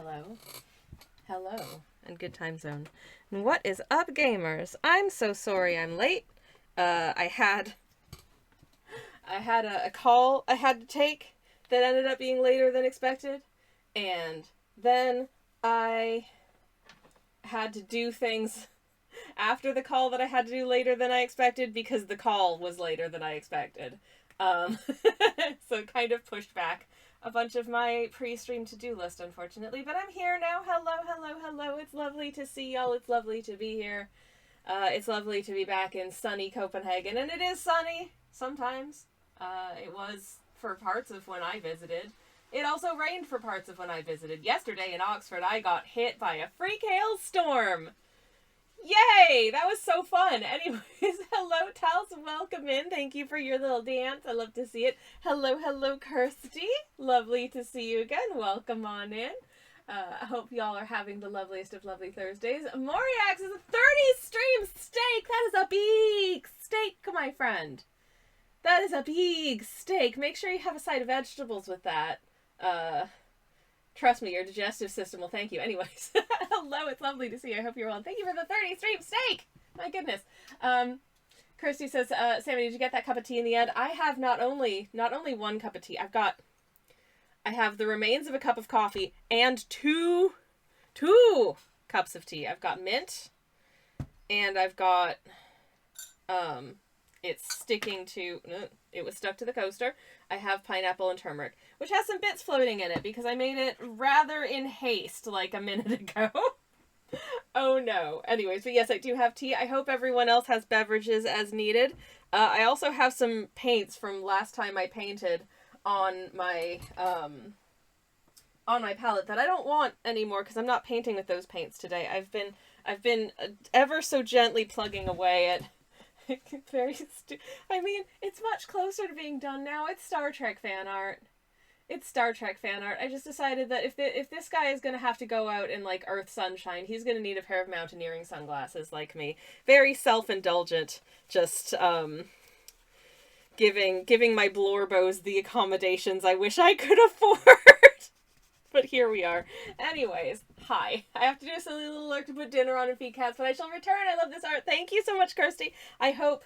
Hello. Hello. And good time zone. And what is up, gamers? I'm so sorry I'm late. I had a call I had to take that ended up being later than expected. And then I had to do things after the call that I had to do later than I expected because the call was later than I expected. So it kind of pushed back a bunch of my pre-stream to-do list, unfortunately. But I'm here now. Hello. It's lovely to see y'all. It's lovely to be here. It's lovely to be back in sunny Copenhagen. And it is sunny sometimes. It was for parts of when I visited. It also rained for parts of when I visited. Yesterday in Oxford, I got hit by a freak hailstorm. Yay! That was so fun. Anyways, hello, Tals. Welcome in. Thank you for your little dance. I love to see it. Hello, Kirsty. Lovely to see you again. Welcome on in. I hope y'all are having the loveliest of lovely Thursdays. Moriax is a 30 stream steak. That is a big steak, my friend. That is a big steak. Make sure you have a side of vegetables with that. Trust me, your digestive system will thank you. Anyways, hello, it's lovely to see you. I hope you're well. Thank you for the 30 stream steak. My goodness. Kirsty says, Sammy, did you get that cup of tea in the end? I have not only one cup of tea. I have the remains of a cup of coffee and two cups of tea. I've got mint and I've got, it's sticking to, it was stuck to the coaster. I have pineapple and turmeric, which has some bits floating in it because I made it rather in haste like a minute ago. Oh no. Anyways, but yes, I do have tea. I hope everyone else has beverages as needed. I also have some paints from last time I painted on my palette that I don't want anymore because I'm not painting with those paints today. I've been ever so gently plugging away at I mean, it's much closer to being done now. It's Star Trek fan art. I just decided that if this guy is going to have to go out in, like, Earth sunshine, he's going to need a pair of mountaineering sunglasses like me. Very self-indulgent. Just, giving my blorbos the accommodations I wish I could afford. But here we are. Anyways, hi. I have to do a silly little alert to put dinner on and feed cats, but I shall return. I love this art. Thank you so much, Kirsty. I hope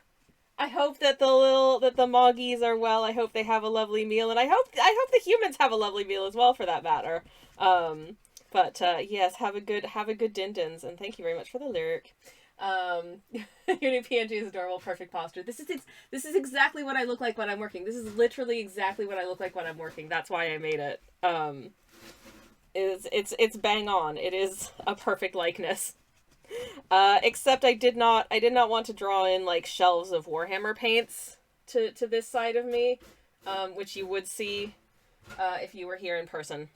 that the moggies are well. I hope they have a lovely meal, and I hope the humans have a lovely meal as well, for that matter. Yes, have a good din-dins, and thank you very much for the lyric. Your new PNG is adorable, perfect posture. This is exactly what I look like when I'm working. This is literally exactly what I look like when I'm working. That's why I made it. It's bang on. It is a perfect likeness. Except I did not want to draw in, like, shelves of Warhammer paints to this side of me, which you would see if you were here in person.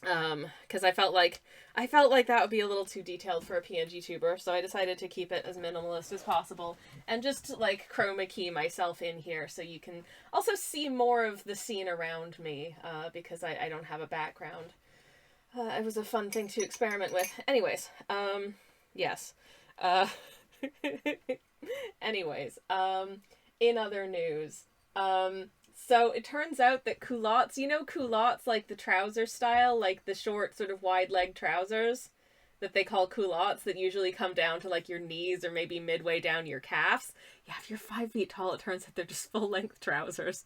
Because I felt like that would be a little too detailed for a PNG tuber, so I decided to keep it as minimalist as possible and just, like, chroma key myself in here so you can also see more of the scene around me, because I don't have a background. It was a fun thing to experiment with. Anyways, yes. Anyways, in other news, so it turns out that culottes, you know culottes, like the trouser style, like the short sort of wide leg trousers that they call culottes that usually come down to, like, your knees or maybe midway down your calves. Yeah, if you're 5 feet tall, it turns out they're just full length trousers.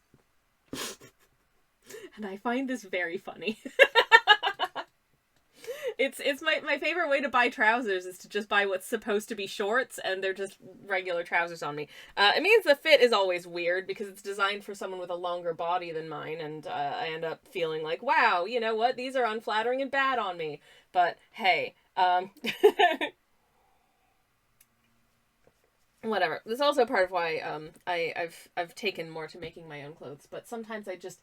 And I find this very funny. It's my favorite way to buy trousers is to just buy what's supposed to be shorts, and they're just regular trousers on me. It means the fit is always weird because it's designed for someone with a longer body than mine, and I end up feeling like, wow, you know what, these are unflattering and bad on me. But hey, whatever. This is also part of why I've taken more to making my own clothes, but sometimes I just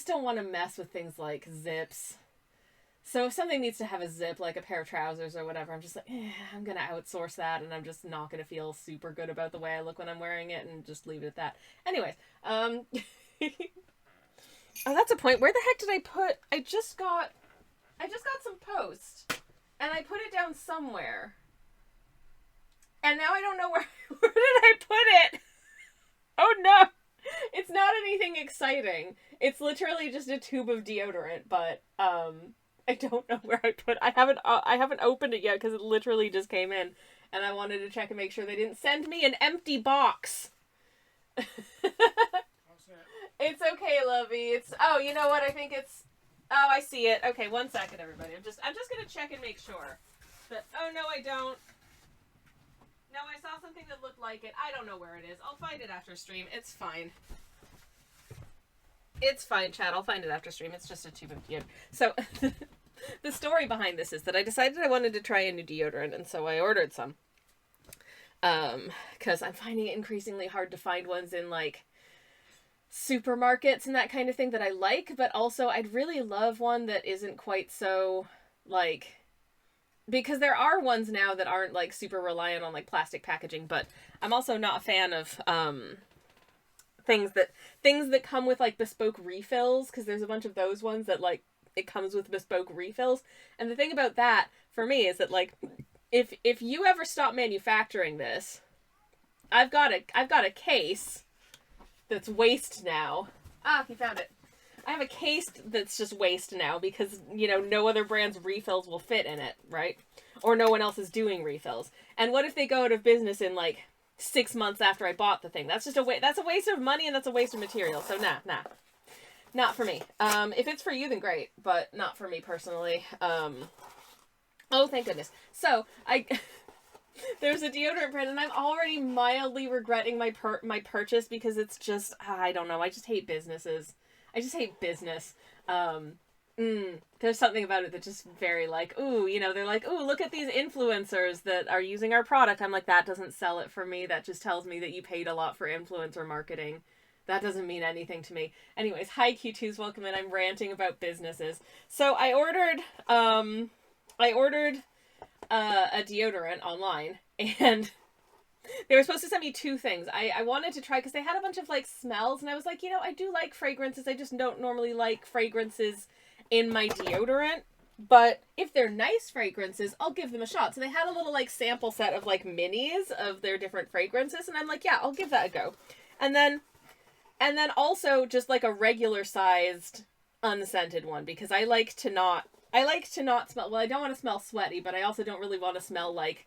don't want to mess with things like zips. So if something needs to have a zip, like a pair of trousers or whatever, I'm just like, I'm going to outsource that, and I'm just not going to feel super good about the way I look when I'm wearing it, and just leave it at that. Anyways, oh, that's a point. Where the heck did I put... I just got some post, and I put it down somewhere. And now I don't know where did I put it? Oh no! It's not anything exciting. It's literally just a tube of deodorant, but, I don't know where I put. I haven't opened it yet because it literally just came in, and I wanted to check and make sure they didn't send me an empty box. It's okay, lovey. Oh, you know what? I think it's. Oh, I see it. Okay, 1 second, everybody. I'm just gonna check and make sure. But oh no, I don't. No, I saw something that looked like it. I don't know where it is. I'll find it after stream. It's fine. It's fine, Chad. I'll find it after stream. It's just a tube of deodorant. So, the story behind this is that I decided I wanted to try a new deodorant, and so I ordered some. Because I'm finding it increasingly hard to find ones in, like, supermarkets and that kind of thing that I like, but also I'd really love one that isn't quite so, like... Because there are ones now that aren't, like, super reliant on, like, plastic packaging, but I'm also not a fan of, things that come with, like, bespoke refills, because there's a bunch of those ones that, like, it comes with bespoke refills. And the thing about that, for me, is that, like, if you ever stop manufacturing this, I've got a case that's waste now. Ah, you found it. I have a case that's just waste now because, you know, no other brand's refills will fit in it, right? Or no one else is doing refills. And what if they go out of business in, like, 6 months after I bought the thing? That's just that's a waste of money and that's a waste of material. So nah. Not for me. If it's for you, then great, but not for me personally. Oh, thank goodness. So, there's a deodorant brand, and I'm already mildly regretting my purchase because it's just, I don't know, I just hate businesses. I just hate business. There's something about it that just very like, ooh, you know, they're like, ooh, look at these influencers that are using our product. I'm like, that doesn't sell it for me. That just tells me that you paid a lot for influencer marketing. That doesn't mean anything to me. Anyways, hi Q2s, welcome in. I'm ranting about businesses. So I ordered a deodorant online, and they were supposed to send me 2 things. I wanted to try because they had a bunch of, like, smells, and I was like, you know, I do like fragrances. I just don't normally like fragrances in my deodorant. But if they're nice fragrances, I'll give them a shot. So they had a little, like, sample set of, like, minis of their different fragrances, and I'm like, yeah, I'll give that a go. And then also just, like, a regular sized unscented one, because I like to not smell, well, I don't want to smell sweaty, but I also don't really want to smell like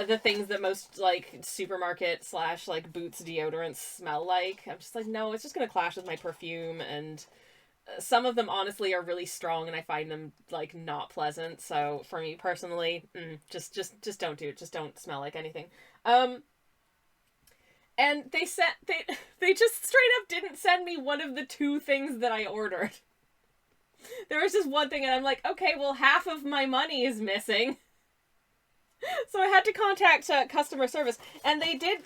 the things that most, like, supermarket / like Boots deodorants smell like. I'm just like, no, it's just gonna clash with my perfume, and some of them honestly are really strong and I find them, like, not pleasant. So for me personally, just don't do it. Just don't smell like anything. And they just straight up didn't send me one of the 2 things that I ordered. There was just one thing, and I'm like, okay, well, half of my money is missing. So I had to contact customer service, and they did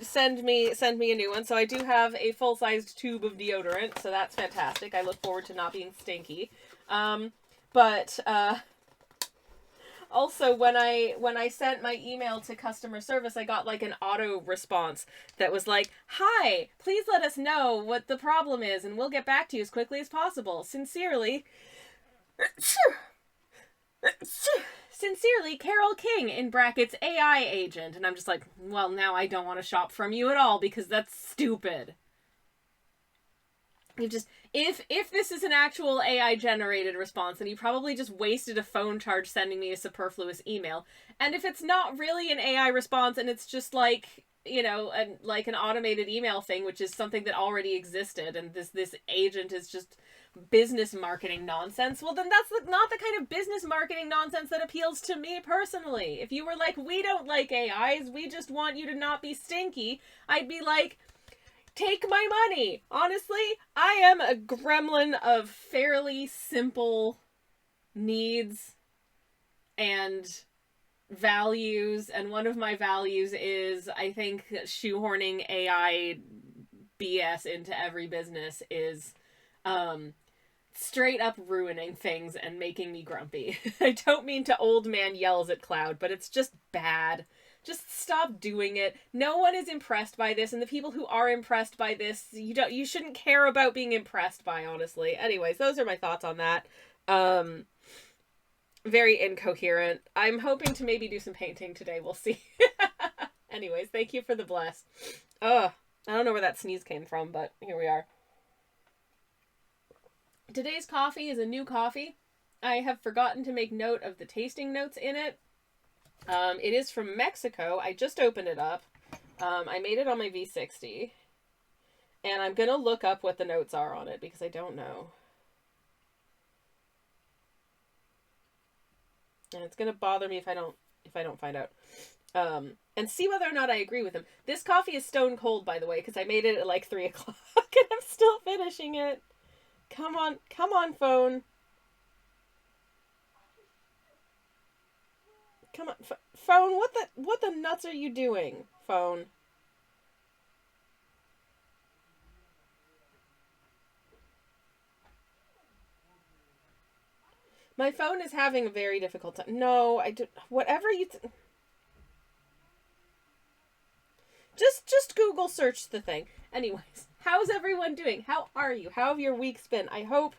send me a new one. So I do have a full-sized tube of deodorant, so that's fantastic. I look forward to not being stinky. But also when I sent my email to customer service, I got, like, an auto response that was like, "Hi, please let us know what the problem is, and we'll get back to you as quickly as possible. Sincerely, Carol King, in brackets, AI agent." And I'm just like, well, now I don't want to shop from you at all because that's stupid. You just, if this is an actual AI generated response, then you probably just wasted a phone charge sending me a superfluous email. And if it's not really an AI response and it's just, like, you know, like an automated email thing, which is something that already existed, and this agent is just business marketing nonsense, well, then that's not the kind of business marketing nonsense that appeals to me personally. If you were like, we don't like AIs, we just want you to not be stinky, I'd be like, take my money. Honestly, I am a gremlin of fairly simple needs and values, and one of my values is, I think, shoehorning AI BS into every business is straight up ruining things and making me grumpy. I don't mean to old man yells at cloud, but it's just bad. Just stop doing it. No one is impressed by this, and the people who are impressed by this, you shouldn't care about being impressed by, honestly. Anyways, those are my thoughts on that. Very incoherent. I'm hoping to maybe do some painting today. We'll see. Anyways, thank you for the bless. Ugh. I don't know where that sneeze came from, but here we are. Today's coffee is a new coffee. I have forgotten to make note of the tasting notes in it. It is from Mexico. I just opened it up. I made it on my V60. And I'm going to look up what the notes are on it because I don't know. And it's going to bother me if I don't find out. And see whether or not I agree with him. This coffee is stone cold, by the way, because I made it at like 3 o'clock and I'm still finishing it. Come on, phone. Come on, phone. What the nuts are you doing, phone? My phone is having a very difficult time. No, I do. Whatever you. Just Google search the thing. Anyways, how's everyone doing? How are you? How have your weeks been? I hope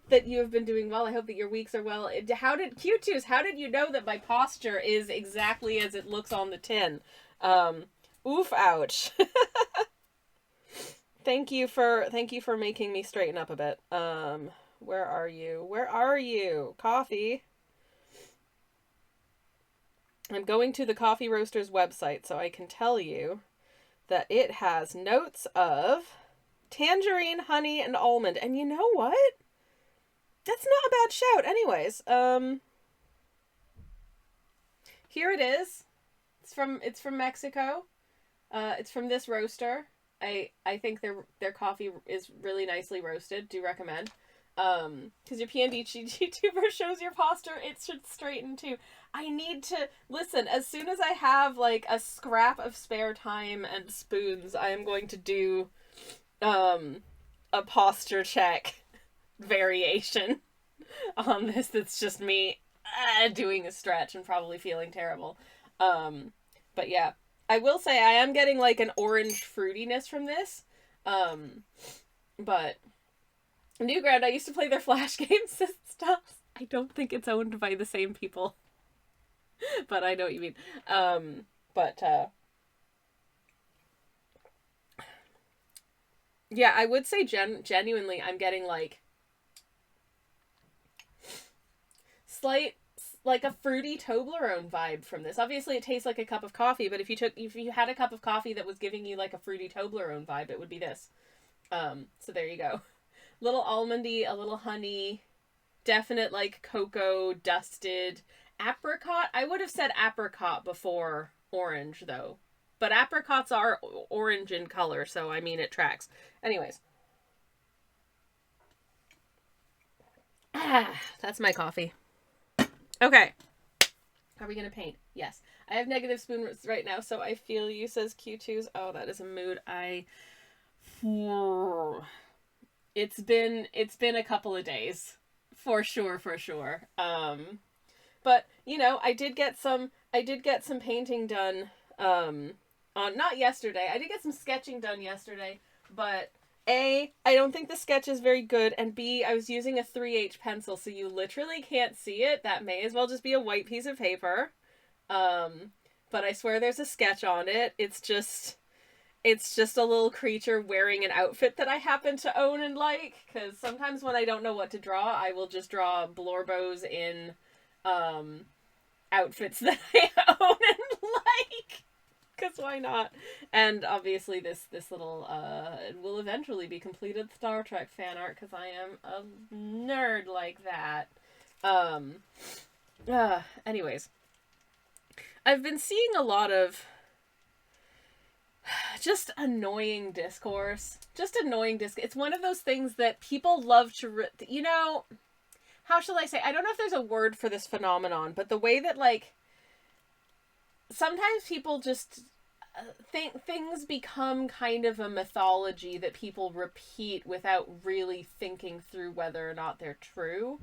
that you have been doing well. I hope that your weeks are well. How did you know that my posture is exactly as it looks on the tin? Oof, ouch. Thank you for making me straighten up a bit. Where are you? Coffee. I'm going to the Coffee Roasters website so I can tell you that it has notes of tangerine, honey, and almond. And you know what? That's not a bad shout. Anyways, here it is. It's from Mexico. It's from this roaster. I think their coffee is really nicely roasted. Do recommend. Because your PND YouTuber shows your posture, it should straighten too. I need to listen. As soon as I have like a scrap of spare time and spoons, I am going to do a posture check variation on this. That's just me doing a stretch and probably feeling terrible. But yeah, I will say I am getting like an orange fruitiness from this. But Newground, I used to play their Flash games and stuff. I don't think it's owned by the same people. But I know what you mean. Yeah, I would say genuinely I'm getting like slight, like a fruity Toblerone vibe from this. Obviously it tastes like a cup of coffee, but if you had a cup of coffee that was giving you like a fruity Toblerone vibe, it would be this. So there you go. Little almondy, a little honey, definite like cocoa dusted apricot. I would have said apricot before orange though, but apricots are orange in color, so I mean it tracks. Anyways, that's my coffee. Okay, are we gonna paint? Yes, I have negative spoon right now, so I feel you, says Q2's. Oh, that is a mood. It's been a couple of days, for sure. But you know, I did get some painting done. On not yesterday. I did get some sketching done yesterday, but A, I don't think the sketch is very good, and B, I was using a 3H pencil, so you literally can't see it. That may as well just be a white piece of paper. But I swear there's a sketch on it. It's just a little creature wearing an outfit that I happen to own and like, because sometimes when I don't know what to draw, I will just draw blorbos in outfits that I own and like, because why not? And obviously this little will eventually be completed Star Trek fan art, because I am a nerd like that. Anyways, I've been seeing a lot of just annoying discourse. It's one of those things that people love to, how shall I say? I don't know if there's a word for this phenomenon, but the way that, like, sometimes people just think things become kind of a mythology that people repeat without really thinking through whether or not they're true.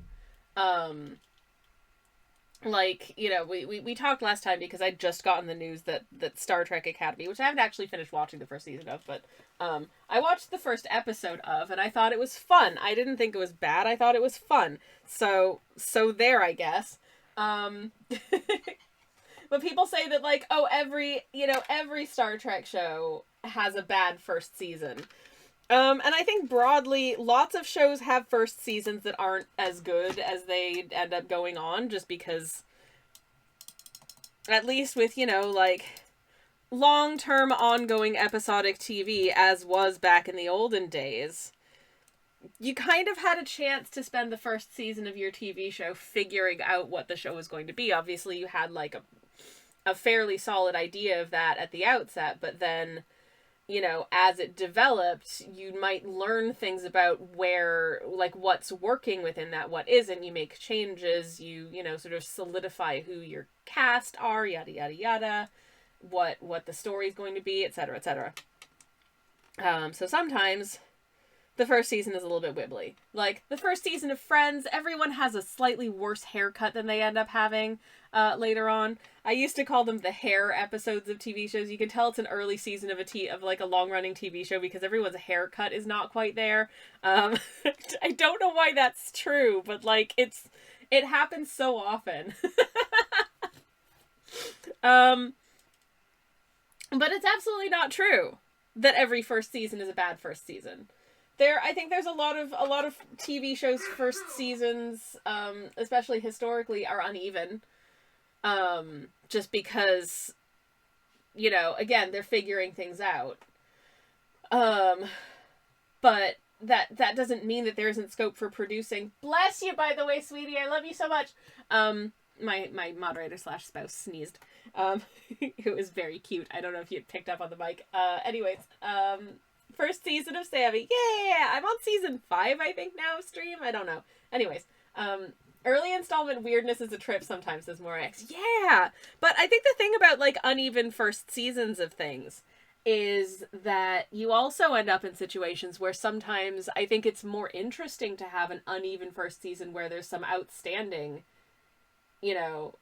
Like, we talked last time because I'd just gotten the news that Star Trek Academy, which I haven't actually finished watching the first season of, but I watched the first episode of, and I thought it was fun. I didn't think it was bad. I thought it was fun. So there, I guess. But people say that, like, oh, every Star Trek show has a bad first season. And I think broadly, lots of shows have first seasons that aren't as good as they end up going on, just because, at least with, you know, like, long-term ongoing episodic TV, as was back in the olden days, you kind of had a chance to spend the first season of your TV show figuring out what the show was going to be. Obviously, you had, like, a fairly solid idea of that at the outset, but then, you know, as it developed, you might learn things about where, like, what's working within that, what isn't. You make changes, you know, sort of solidify who your cast are, yada, yada, yada, what the story's going to be, etc., etc. So sometimes the first season is a little bit wibbly. Like, the first season of Friends, everyone has a slightly worse haircut than they end up having later on. I used to call them the hair episodes of TV shows. You can tell it's an early season of a long-running TV show because everyone's haircut is not quite there. I don't know why that's true, but, like, it happens so often. But it's absolutely not true that every first season is a bad first season. I think there's a lot of TV shows' first seasons, especially historically, are uneven. Just because, you know, again, they're figuring things out. But that doesn't mean that there isn't scope for producing. Bless you, by the way, sweetie. I love you so much. My moderator / spouse sneezed. It was very cute. I don't know if you picked up on the mic. Anyways, first season of Sammy. Yeah! I'm on season 5, I think, now, stream. I don't know. Anyways, early installment weirdness is a trip sometimes, says Morax. Yeah! But I think the thing about, like, uneven first seasons of things is that you also end up in situations where sometimes I think it's more interesting to have an uneven first season where there's some outstanding, you know,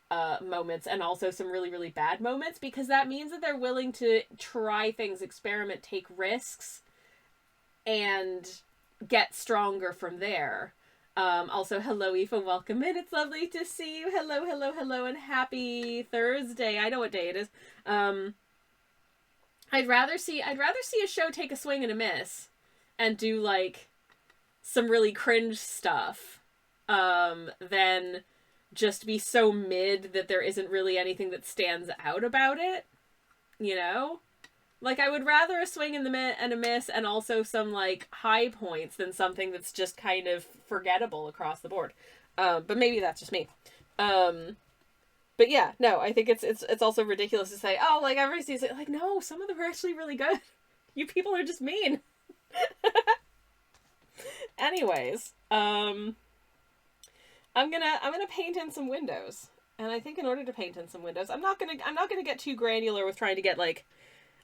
moments and also some really, really bad moments, because that means that they're willing to try things, experiment, take risks, and get stronger from there. Also, hello, Aoife, welcome in. It's lovely to see you. Hello, hello, hello, and happy Thursday. I know what day it is. I'd rather see a show take a swing and a miss and do, like, some really cringe stuff, than just be so mid that there isn't really anything that stands out about it, you know? Like, I would rather a swing and a miss and also some, like, high points than something that's just kind of forgettable across the board. But maybe that's just me. But yeah, no, I think it's also ridiculous to say, oh, like, every season, like, no, some of them are actually really good. You people are just mean. Anyways, I'm gonna paint in some windows, and I think in order to paint in some windows, I'm not gonna get too granular with trying to get, like,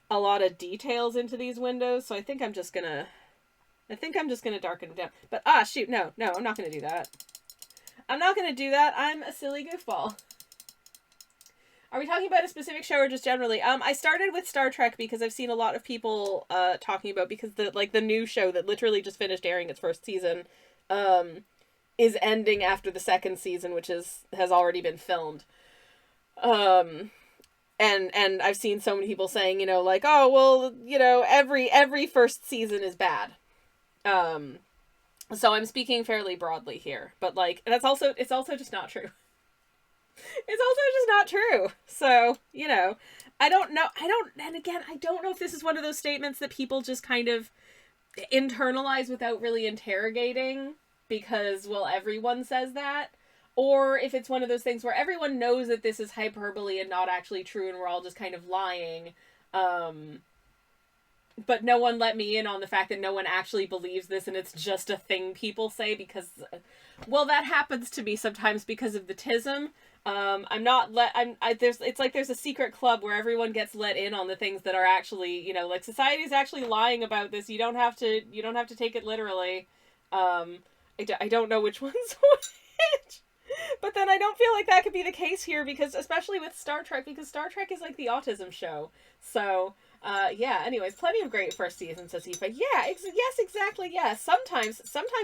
a lot of details into these windows. So I think I'm just gonna darken it down. But shoot, no, I'm not gonna do that. I'm not gonna do that. I'm a silly goofball. Are we talking about a specific show or just generally? I started with Star Trek because I've seen a lot of people talking about, because the new show that literally just finished airing its first season is ending after the second season, which has already been filmed. And I've seen so many people saying, you know, like, oh, well, you know, every first season is bad. So I'm speaking fairly broadly here, but, like, it's also just not true. It's also just not true. So, you know, I don't know if this is one of those statements that people just kind of internalize without really interrogating because, well, everyone says that. Or if it's one of those things where everyone knows that this is hyperbole and not actually true and we're all just kind of lying. But no one let me in on the fact that no one actually believes this and it's just a thing people say because, well, that happens to me sometimes because of the tism. It's like there's a secret club where everyone gets let in on the things that are actually, you know, like, society's actually lying about this. You don't have to take it literally. I don't know which one's which. But then I don't feel like that could be the case here, because especially with Star Trek, because Star Trek is like the autism show. So, yeah, anyways, plenty of great first seasons, says Aoife. Yeah, yes, exactly, yeah. Sometimes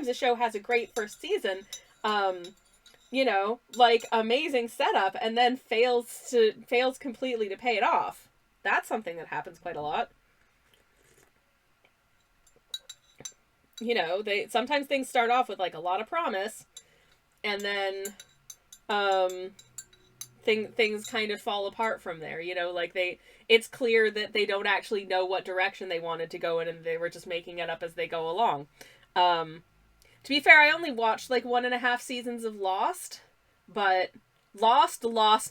a show has a great first season, you know, like, amazing setup, and then fails completely to pay it off. That's something that happens quite a lot. you know, sometimes things start off with like a lot of promise, and then things kind of fall apart from there, you know, like it's clear that they don't actually know what direction they wanted to go in, and they were just making it up as they go along. To be fair, I only watched like 1.5 seasons of Lost, but lost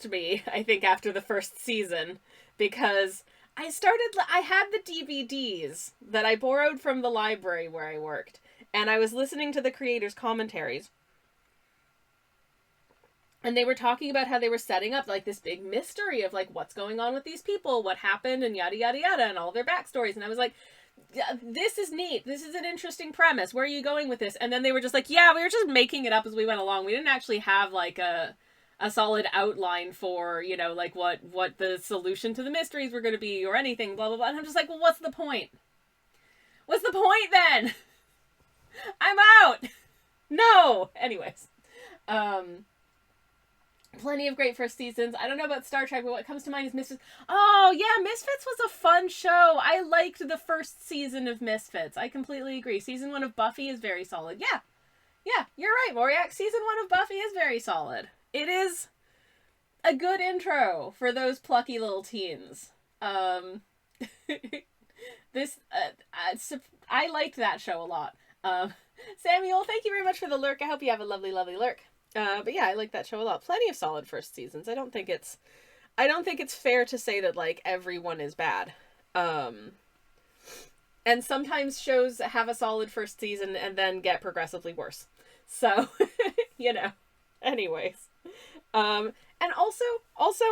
me, I think, after the first season, because I had the DVDs that I borrowed from the library where I worked, and I was listening to the creators' commentaries. And they were talking about how they were setting up like this big mystery of like what's going on with these people, what happened, and yada yada yada, and all their backstories. And I was like, yeah, this is neat. This is an interesting premise. Where are you going with this? And then they were just like, yeah, we were just making it up as we went along. We didn't actually have like a solid outline for, you know, like what the solution to the mysteries were going to be or anything, blah, blah, blah. And I'm just like, well, what's the point? What's the point then? I'm out. No. Anyways. Plenty of great first seasons. I don't know about Star Trek, but what comes to mind is Misfits. Oh, yeah, Misfits was a fun show. I liked the first season of Misfits. I completely agree. Season 1 of Buffy is very solid. Yeah, you're right, Moriak. Season 1 of Buffy is very solid. It is a good intro for those plucky little teens. I liked that show a lot. Samuel, thank you very much for the lurk. I hope you have a lovely, lovely lurk. But yeah, I like that show a lot. Plenty of solid first seasons. I don't think it's fair to say that like everyone is bad. And sometimes shows have a solid first season and then get progressively worse. So, you know. Anyways. And also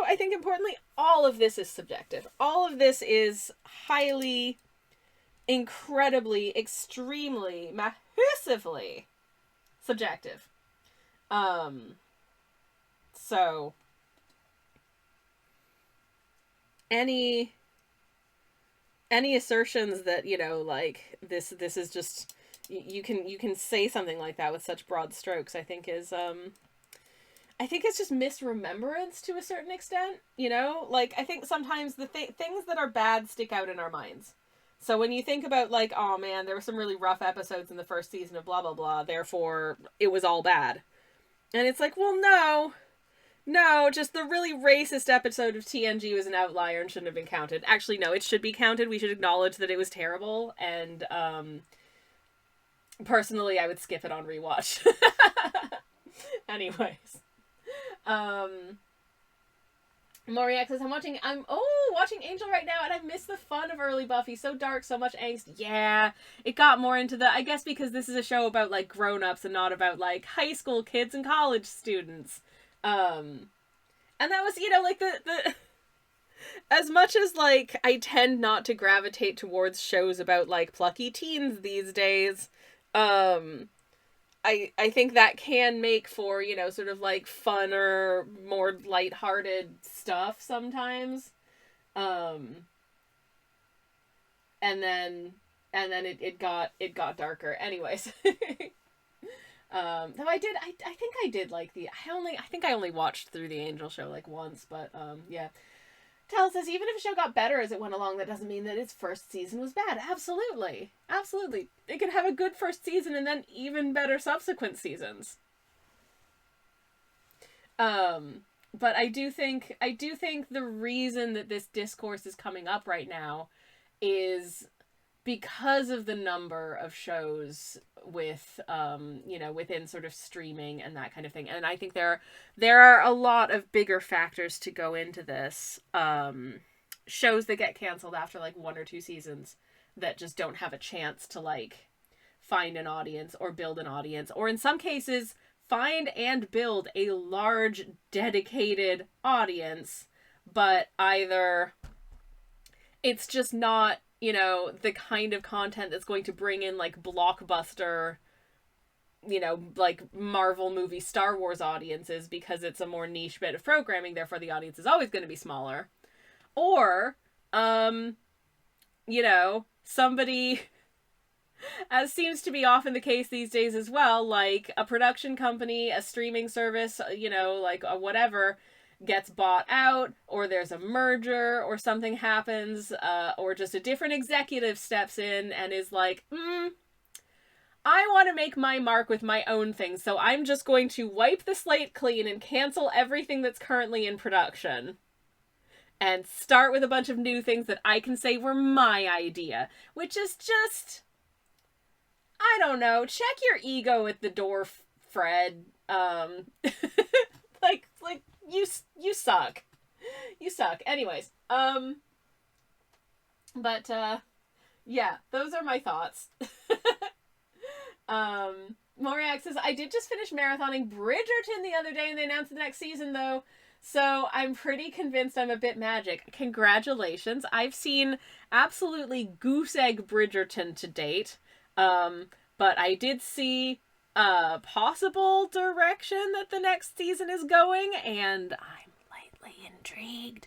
I think importantly, all of this is subjective. All of this is highly, incredibly, extremely, massively subjective. So any assertions that, you know, like this is just, you can say something like that with such broad strokes, I think is, I think it's just misremembrance to a certain extent, you know? Like, I think sometimes the things that are bad stick out in our minds. So when you think about, like, oh man, there were some really rough episodes in the first season of blah, blah, blah, therefore it was all bad. And it's like, well, no, just the really racist episode of TNG was an outlier and shouldn't have been counted. Actually, no, it should be counted. We should acknowledge that it was terrible, and, personally, I would skip it on rewatch. Anyways. Moriak says, I'm watching Angel right now, and I miss the fun of early Buffy. So dark, so much angst. Yeah, it got more into the, I guess because this is a show about, like, grown-ups and not about, like, high school kids and college students. And that was, you know, like, the as much as, like, I tend not to gravitate towards shows about, like, plucky teens these days, I think that can make for, you know, sort of like funner, more lighthearted stuff sometimes. And then it got darker. Anyways. Though I think I did like I think I only watched through the Angel show like once, but yeah. Tal says, even if a show got better as it went along, that doesn't mean that its first season was bad. Absolutely. Absolutely. It can have a good first season and then even better subsequent seasons. But I do think the reason that this discourse is coming up right now is because of the number of shows with, you know, within sort of streaming and that kind of thing. And I think there are a lot of bigger factors to go into this. Shows that get canceled after like 1 or 2 seasons that just don't have a chance to like find an audience or build an audience, or in some cases find and build a large dedicated audience, but either it's just not, you know, the kind of content that's going to bring in, like, blockbuster, you know, like, Marvel movie Star Wars audiences because it's a more niche bit of programming, therefore the audience is always going to be smaller. Or, you know, somebody, as seems to be often the case these days as well, like, a production company, a streaming service, you know, like, a whatever, gets bought out, or there's a merger, or something happens, or just a different executive steps in and is like, I want to make my mark with my own things, so I'm just going to wipe the slate clean and cancel everything that's currently in production. And start with a bunch of new things that I can say were my idea. Which is just... I don't know. Check your ego at the door, Fred. like, you suck. You suck. Anyways, but, yeah, those are my thoughts. Moriak says, I did just finish marathoning Bridgerton the other day and they announced the next season, though. So I'm pretty convinced I'm a bit magic. Congratulations. I've seen absolutely goose egg Bridgerton to date. But I did see a possible direction that the next season is going, and I'm lightly intrigued.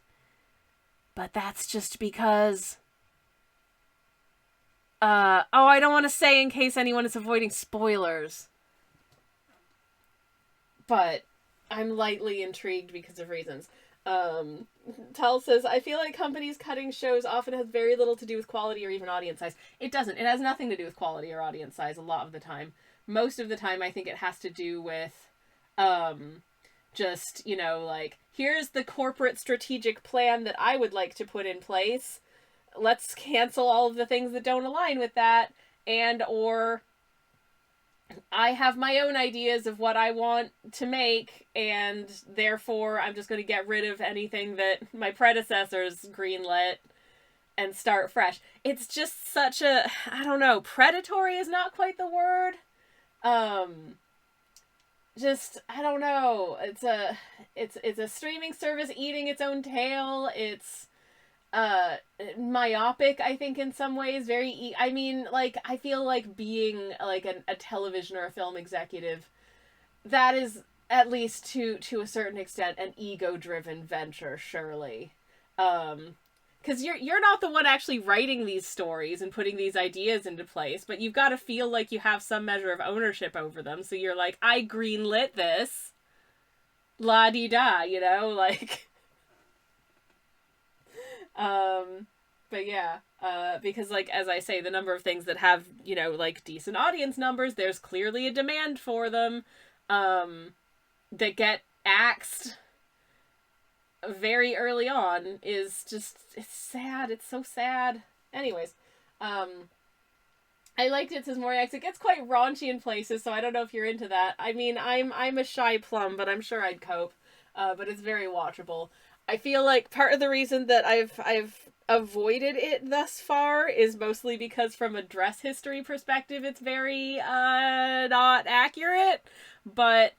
But that's just because... I don't want to say in case anyone is avoiding spoilers. But I'm lightly intrigued because of reasons. Tal says, I feel like companies cutting shows often has very little to do with quality or even audience size. It doesn't. It has nothing to do with quality or audience size a lot of the time. Most of the time, I think it has to do with, just, you know, like, here's the corporate strategic plan that I would like to put in place. Let's cancel all of the things that don't align with that. And, or... I have my own ideas of what I want to make, and therefore I'm just going to get rid of anything that my predecessors greenlit and start fresh. It's just such a, I don't know, predatory is not quite the word. Just, I don't know. It's a streaming service eating its own tail. It's myopic, I think, in some ways. I mean, like, I feel like being, like, a television or a film executive, that is, at least to a certain extent, an ego-driven venture, surely. Because you're not the one actually writing these stories and putting these ideas into place, but you've got to feel like you have some measure of ownership over them, so you're like, I greenlit this, la-di-da, you know, like... But yeah, because, like, as I say, the number of things that have, you know, like, decent audience numbers, there's clearly a demand for them, that get axed very early on is just, it's sad. It's so sad. Anyways, I liked it, says Moriax. It gets quite raunchy in places, so I don't know if you're into that. I mean, I'm a shy plum, but I'm sure I'd cope. But it's very watchable. I feel like part of the reason that I've avoided it thus far is mostly because from a dress history perspective, it's very, not accurate, but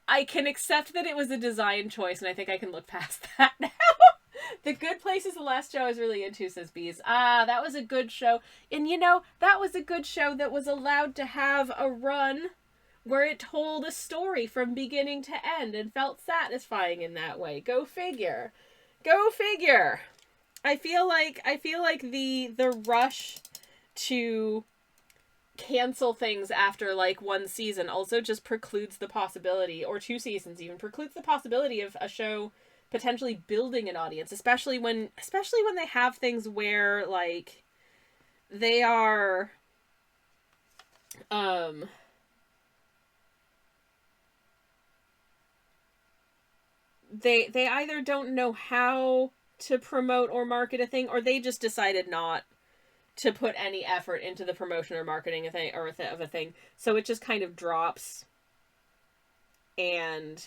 I can accept that it was a design choice, and I think I can look past that now. The Good Place is the last show I was really into, says Bees. That was a good show. And, you know, that was a good show that was allowed to have a run where it told a story from beginning to end and felt satisfying in that way. Go figure. Go figure. I feel like the rush to cancel things after, like, one season also just precludes the possibility, or 2 seasons even, precludes the possibility of a show potentially building an audience, especially when they have things where, like, they are, they either don't know how to promote or market a thing, or they just decided not to put any effort into the promotion or marketing of a thing. So it just kind of drops, and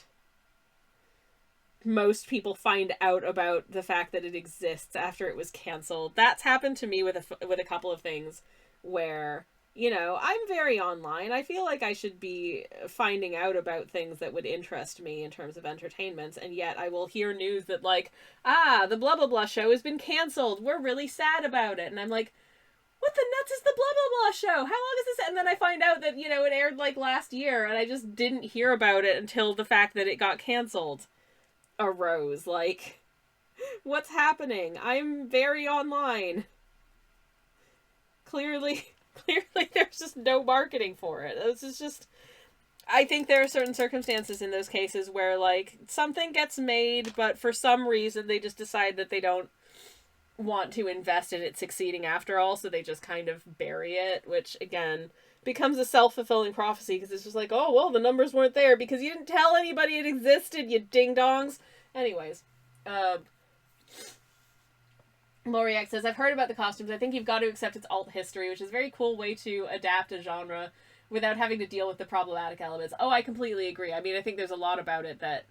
most people find out about the fact that it exists after it was canceled. That's happened to me with a couple of things where, you know, I'm very online. I feel like I should be finding out about things that would interest me in terms of entertainment, and yet I will hear news that, like, the blah blah blah show has been canceled. We're really sad about it. And I'm like, what the nuts is the blah blah blah show? How long is this? And then I find out that, you know, it aired, like, last year, and I just didn't hear about it until the fact that it got canceled arose. Like, what's happening? I'm very online. Clearly there's just no marketing for it. This is just, I think there are certain circumstances in those cases where, like, something gets made, but for some reason they just decide that they don't want to invest in it succeeding after all, so they just kind of bury it, which, again, becomes a self-fulfilling prophecy, because it's just like, oh, well, the numbers weren't there because you didn't tell anybody it existed, you ding-dongs. Anyways, Loriak says, I've heard about the costumes. I think you've got to accept it's alt history, which is a very cool way to adapt a genre without having to deal with the problematic elements. Oh, I completely agree. I mean, I think there's a lot about it that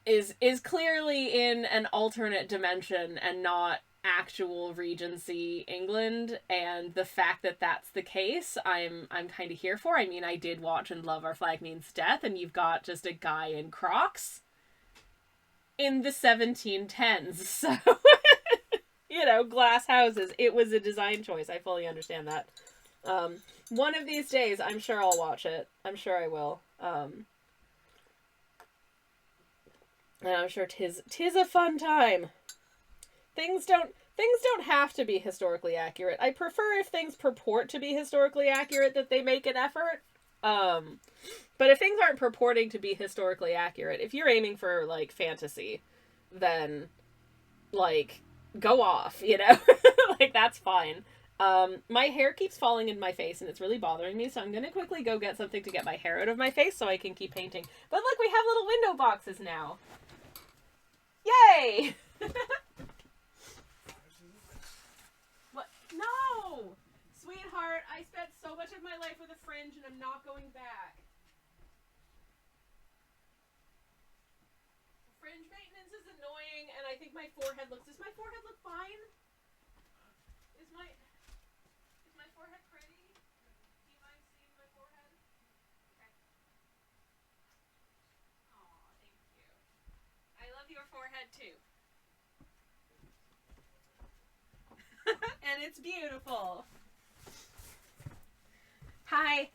is clearly in an alternate dimension and not actual Regency England, and the fact that that's the case, I'm kind of here for. I mean, I did watch and love Our Flag Means Death, and you've got just a guy in Crocs in the 1710s, so you know, glass houses. It was a design choice. I fully understand that. One of these days, I'm sure I'll watch it. I'm sure I will. And I'm sure tis a fun time. Things don't have to be historically accurate. I prefer if things purport to be historically accurate that they make an effort. But if things aren't purporting to be historically accurate, if you're aiming for, like, fantasy, then, like, go off, you know? Like, that's fine. My hair keeps falling in my face, and it's really bothering me, so I'm gonna quickly go get something to get my hair out of my face so I can keep painting. But look, we have little window boxes now. Yay! What? No! Sweetheart, I spent so much of my life with a fringe, and I'm not going back. Fringe maintenance is annoying, and I think my forehead looks... Does my forehead look fine? Is my forehead pretty? Do you mind seeing my forehead? Okay. Aw, thank you. I love your forehead, too. And it's beautiful. Hi.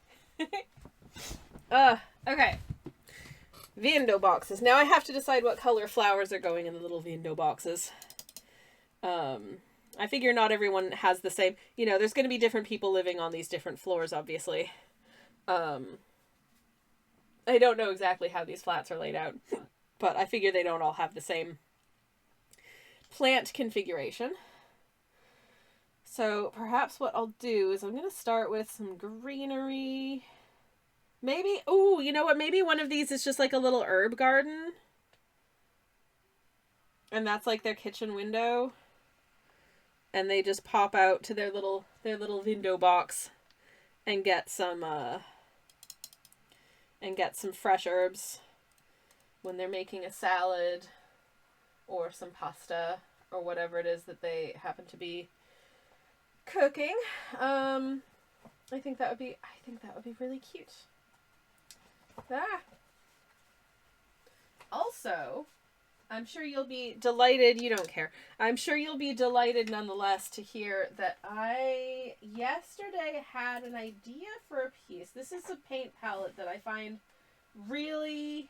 Okay. Window boxes. Now I have to decide what color flowers are going in the little window boxes. I figure not everyone has the same... You know, there's going to be different people living on these different floors, obviously. I don't know exactly how these flats are laid out, but I figure they don't all have the same plant configuration. So perhaps what I'll do is I'm going to start with some greenery. Maybe, ooh, you know what? Maybe one of these is just like a little herb garden. And that's like their kitchen window. And they just pop out to their little window box and get some fresh herbs when they're making a salad or some pasta or whatever it is that they happen to be cooking. I think that would be really cute. Also, I'm sure you'll be delighted, you don't care. I'm sure you'll be delighted nonetheless to hear that I yesterday had an idea for a piece. This is a paint palette that I find really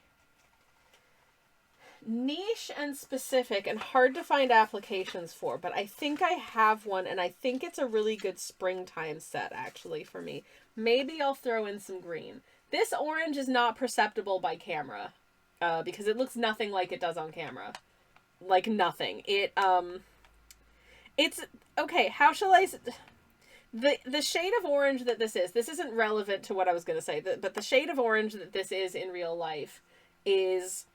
niche and specific and hard to find applications for, but I think I have one, and I think it's a really good springtime set, actually, for me. Maybe I'll throw in some green. This orange is not perceptible by camera, because it looks nothing like it does on camera. Like, nothing. It's, okay, how shall I... The shade of orange that this isn't relevant to what I was going to say, but the shade of orange that this is in real life is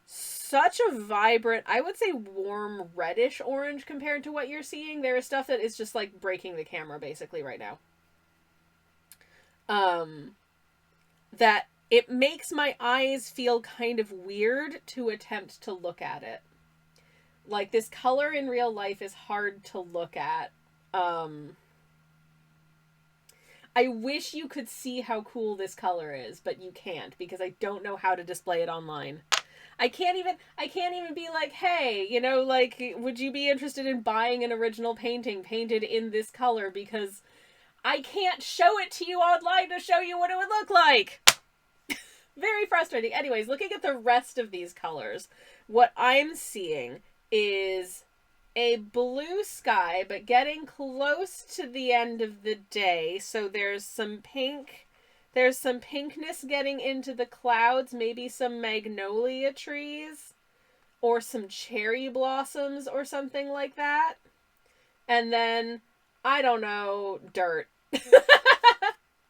such a vibrant, I would say warm reddish orange compared to what you're seeing. There is stuff that is just like breaking the camera basically right now. That it makes my eyes feel kind of weird to attempt to look at it. Like, this color in real life is hard to look at. I wish you could see how cool this color is, but you can't, because I don't know how to display it online. I can't even be like, hey, you know, like, would you be interested in buying an original painting painted in this color? Because I can't show it to you online to show you what it would look like. Very frustrating. Anyways, looking at the rest of these colors, what I'm seeing is a blue sky, but getting close to the end of the day. So there's some pink. There's some pinkness getting into the clouds, maybe some magnolia trees or some cherry blossoms or something like that. And then, I don't know, dirt.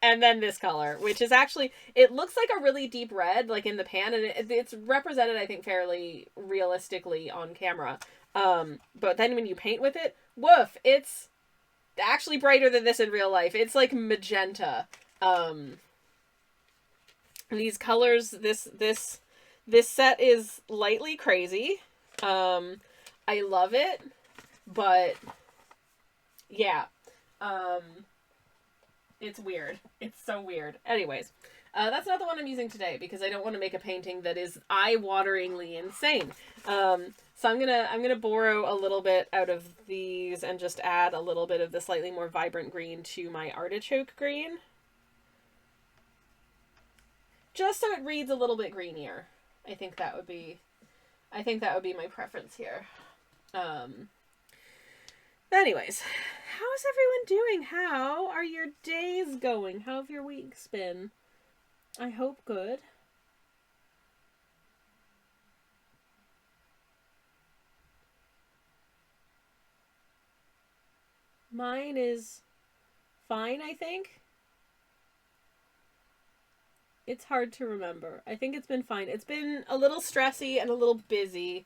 And then this color, which is actually, it looks like a really deep red, like in the pan, and it's represented, I think, fairly realistically on camera. But then when you paint with it, woof, it's actually brighter than this in real life. It's like magenta. These colors, this set is lightly crazy. I love it, but yeah. It's weird. It's so weird. Anyways, that's not the one I'm using today because I don't want to make a painting that is eye-wateringly insane. So I'm gonna borrow a little bit out of these and just add a little bit of the slightly more vibrant green to my artichoke green. Just so it reads a little bit greenier. I think that would be my preference here. Anyways, how's everyone doing? How are your days going? How have your weeks been? I hope good. Mine is fine, I think. It's hard to remember. I think it's been fine. It's been a little stressy and a little busy.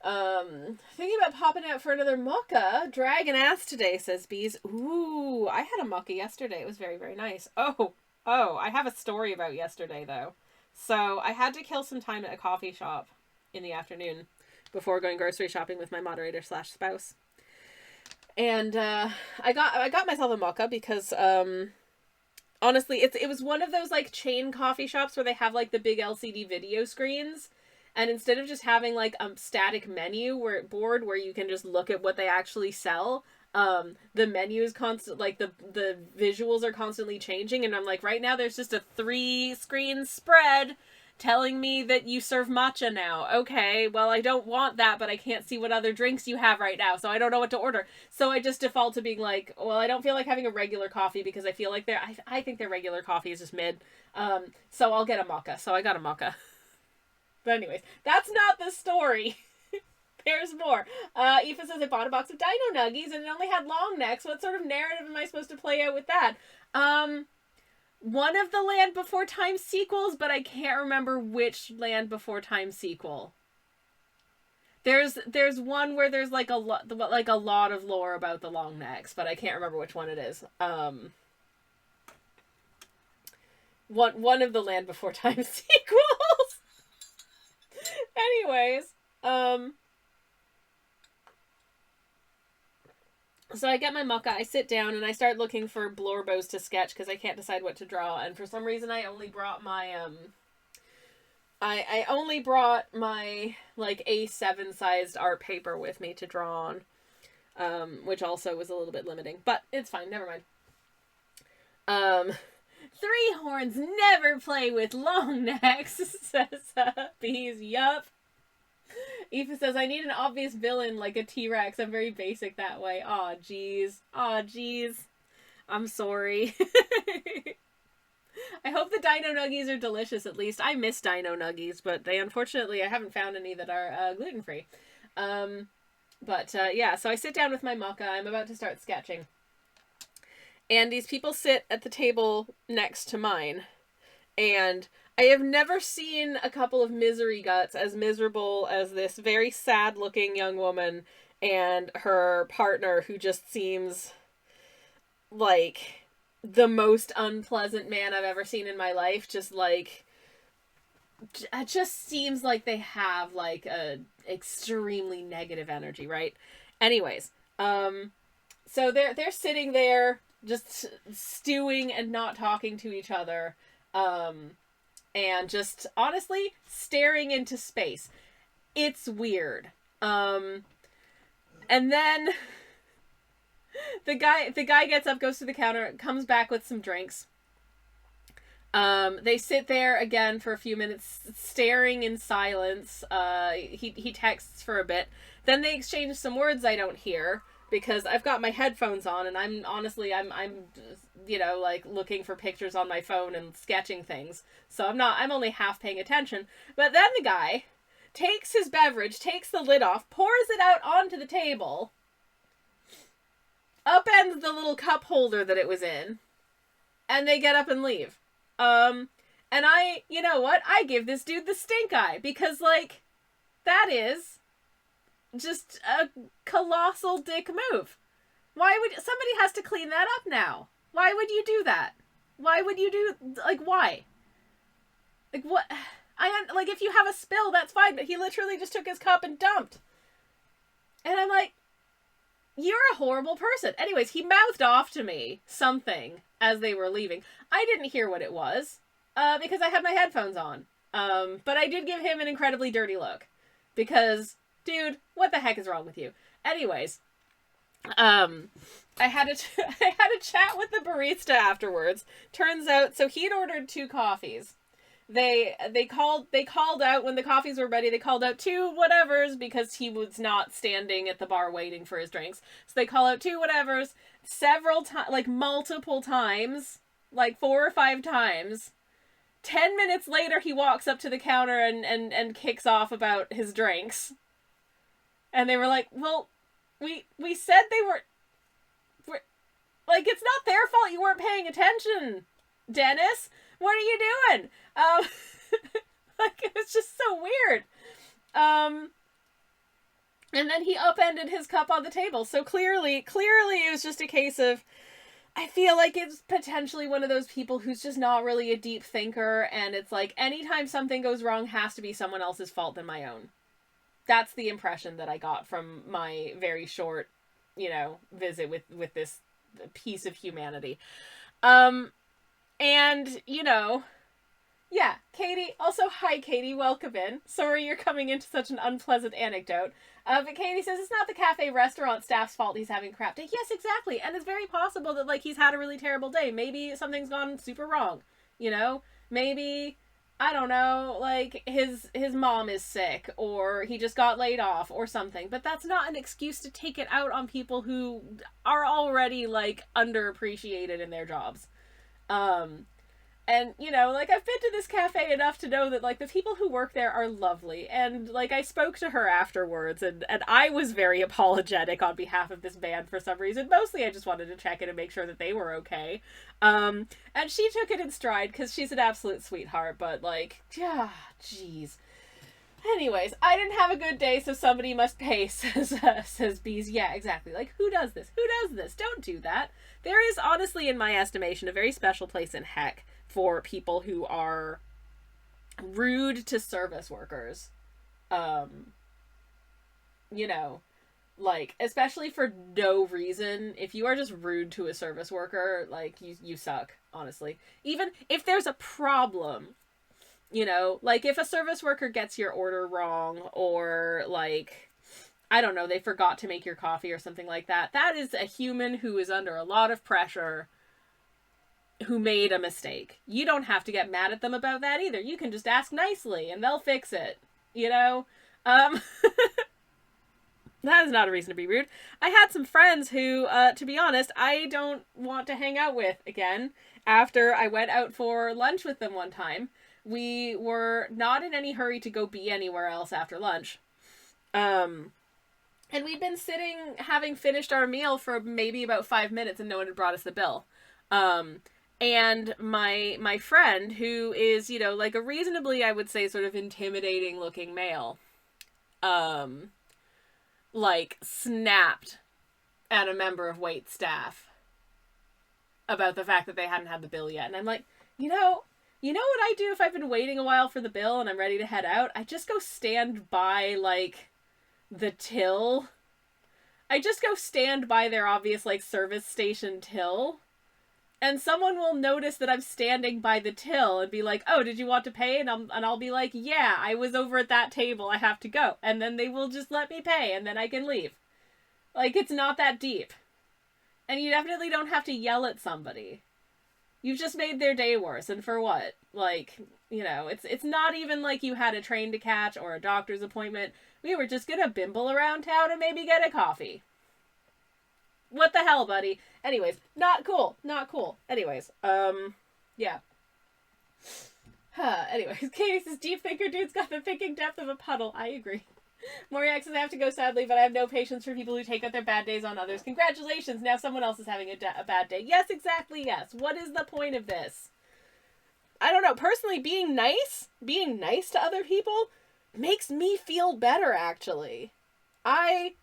Thinking about popping out for another mucka. Dragon ass today, says Bees. Ooh, I had a mucka yesterday. It was very, very nice. Oh, I have a story about yesterday, though. So, I had to kill some time at a coffee shop in the afternoon before going grocery shopping with my moderator / spouse. And, I got myself a mucka because, honestly, it was one of those, like, chain coffee shops where they have, like, the big LCD video screens. And instead of just having, like, a static menu board where you can just look at what they actually sell, the menu is constant, like, the visuals are constantly changing. And I'm like, right now there's just a 3-screen spread telling me that you serve matcha now. Okay, well, I don't want that, but I can't see what other drinks you have right now, so I don't know what to order. So I just default to being like, well, I don't feel like having a regular coffee because I feel like I think their regular coffee is just mid. So I'll get a mocha. So I got a mocha. But anyways, that's not the story. There's more. Aoife says, I bought a box of Dino Nuggies and it only had long necks. What sort of narrative am I supposed to play out with that? One of the Land Before Time sequels, but I can't remember which Land Before Time sequel. There's one where there's like a lot of lore about the long necks, but I can't remember which one it is. One of the Land Before Time sequels. Anyways, so I get my mucka, I sit down, and I start looking for blorbos to sketch, because I can't decide what to draw, and for some reason I only brought my, I only brought my, like, A7-sized art paper with me to draw on, which also was a little bit limiting, but it's fine, never mind. 3 horns never play with long necks, says Bees. Yup. Aoife says, I need an obvious villain like a T-Rex. I'm very basic that way. Aw, jeez. Aw, jeez. I'm sorry. I hope the Dino Nuggies are delicious, at least. I miss Dino Nuggies, but unfortunately, I haven't found any that are gluten-free. Yeah, so I sit down with my mucka. I'm about to start sketching. And these people sit at the table next to mine. And I have never seen a couple of misery guts as miserable as this very sad-looking young woman and her partner, who just seems like the most unpleasant man I've ever seen in my life. Just like, it just seems like they have like a extremely negative energy, right? Anyways, so they're sitting there just stewing and not talking to each other, and just honestly staring into space. It's weird. And then the guy gets up, goes to the counter, comes back with some drinks. They sit there again for a few minutes, staring in silence. He texts for a bit. Then they exchange some words I don't hear, because I've got my headphones on, and I'm you know, like, looking for pictures on my phone and sketching things. So I'm only half paying attention. But then the guy takes his beverage, takes the lid off, pours it out onto the table, upends the little cup holder that it was in, and they get up and leave. And you know what? I give this dude the stink eye, because, like, that is just a colossal dick move. Somebody has to clean that up now. Why would you do that? Why would you do, like, why? Like, what? Like, if you have a spill, that's fine, but he literally just took his cup and dumped. And I'm like, you're a horrible person. Anyways, he mouthed off to me something as they were leaving. I didn't hear what it was, because I had my headphones on. But I did give him an incredibly dirty look. Because, dude, what the heck is wrong with you? Anyways, I had a chat with the barista afterwards. Turns out, so he'd ordered 2 coffees. They called out when the coffees were ready. They called out 2 whatevers because he was not standing at the bar waiting for his drinks. So they call out 2 whatevers several times, like multiple times, like 4 or 5 times. 10 minutes later, he walks up to the counter and kicks off about his drinks. And they were like, well, we said they were like, it's not their fault you weren't paying attention, Dennis. What are you doing? Like, it was just so weird. And then he upended his cup on the table. So clearly it was just a case of, I feel like it's potentially one of those people who's just not really a deep thinker, and it's like, anytime something goes wrong has to be someone else's fault than my own. That's the impression that I got from my very short, visit with this piece of humanity. And, yeah, Katie, also, hi, Katie, welcome in. Sorry you're coming into such an unpleasant anecdote. But Katie says it's not the cafe restaurant staff's fault he's having a crap day. Yes, exactly. And it's very possible that, like, he's had a really terrible day. Maybe something's gone super wrong, Maybe, I don't know, like, his mom is sick, or he just got laid off, or something. But that's not an excuse to take it out on people who are already, like, underappreciated in their jobs. And, like, I've been to this cafe enough to know that, like, the people who work there are lovely. And, like, I spoke to her afterwards, and I was very apologetic on behalf of this band for some reason. Mostly I just wanted to check in and make sure that they were okay. And she took it in stride, because she's an absolute sweetheart, but, like, yeah, jeez. Anyways, I didn't have a good day, so somebody must pay, says Bees. Yeah, exactly. Like, who does this? Who does this? Don't do that. There is, honestly, in my estimation, a very special place in heck for people who are rude to service workers. Like, especially for no reason. If you are just rude to a service worker, like, you suck, honestly. Even if there's a problem, like, if a service worker gets your order wrong, or, like, I don't know, they forgot to make your coffee or something like that, that is a human who is under a lot of pressure, who made a mistake. You don't have to get mad at them about that either. You can just ask nicely and they'll fix it, That is not a reason to be rude. I had some friends who, to be honest, I don't want to hang out with again after I went out for lunch with them one time. We were not in any hurry to go be anywhere else after lunch. And we'd been sitting, having finished our meal for maybe about 5 minutes, and no one had brought us the bill. And my friend, who is, like a reasonably, I would say, sort of intimidating looking male, like, snapped at a member of wait staff about the fact that they hadn't had the bill yet. And I'm like, you know what I do if I've been waiting a while for the bill and I'm ready to head out? I just go stand by, like, the till. I just go stand by their obvious, like, service station till. And someone will notice that I'm standing by the till and be like, oh, did you want to pay? And I'll be like, yeah, I was over at that table. I have to go. And then they will just let me pay, and then I can leave. Like, it's not that deep. And you definitely don't have to yell at somebody. You've just made their day worse. And for what? Like, it's not even like you had a train to catch or a doctor's appointment. We were just gonna bimble around town and maybe get a coffee. What the hell, buddy? Anyways, not cool. Not cool. Anyways, yeah. Anyways, Katie says, deep thinker dude's got the thinking depth of a puddle. I agree. Moriax says, I have to go sadly, but I have no patience for people who take out their bad days on others. Congratulations, now someone else is having a bad day. Yes, exactly, yes. What is the point of this? I don't know. Personally, being nice to other people makes me feel better, actually. I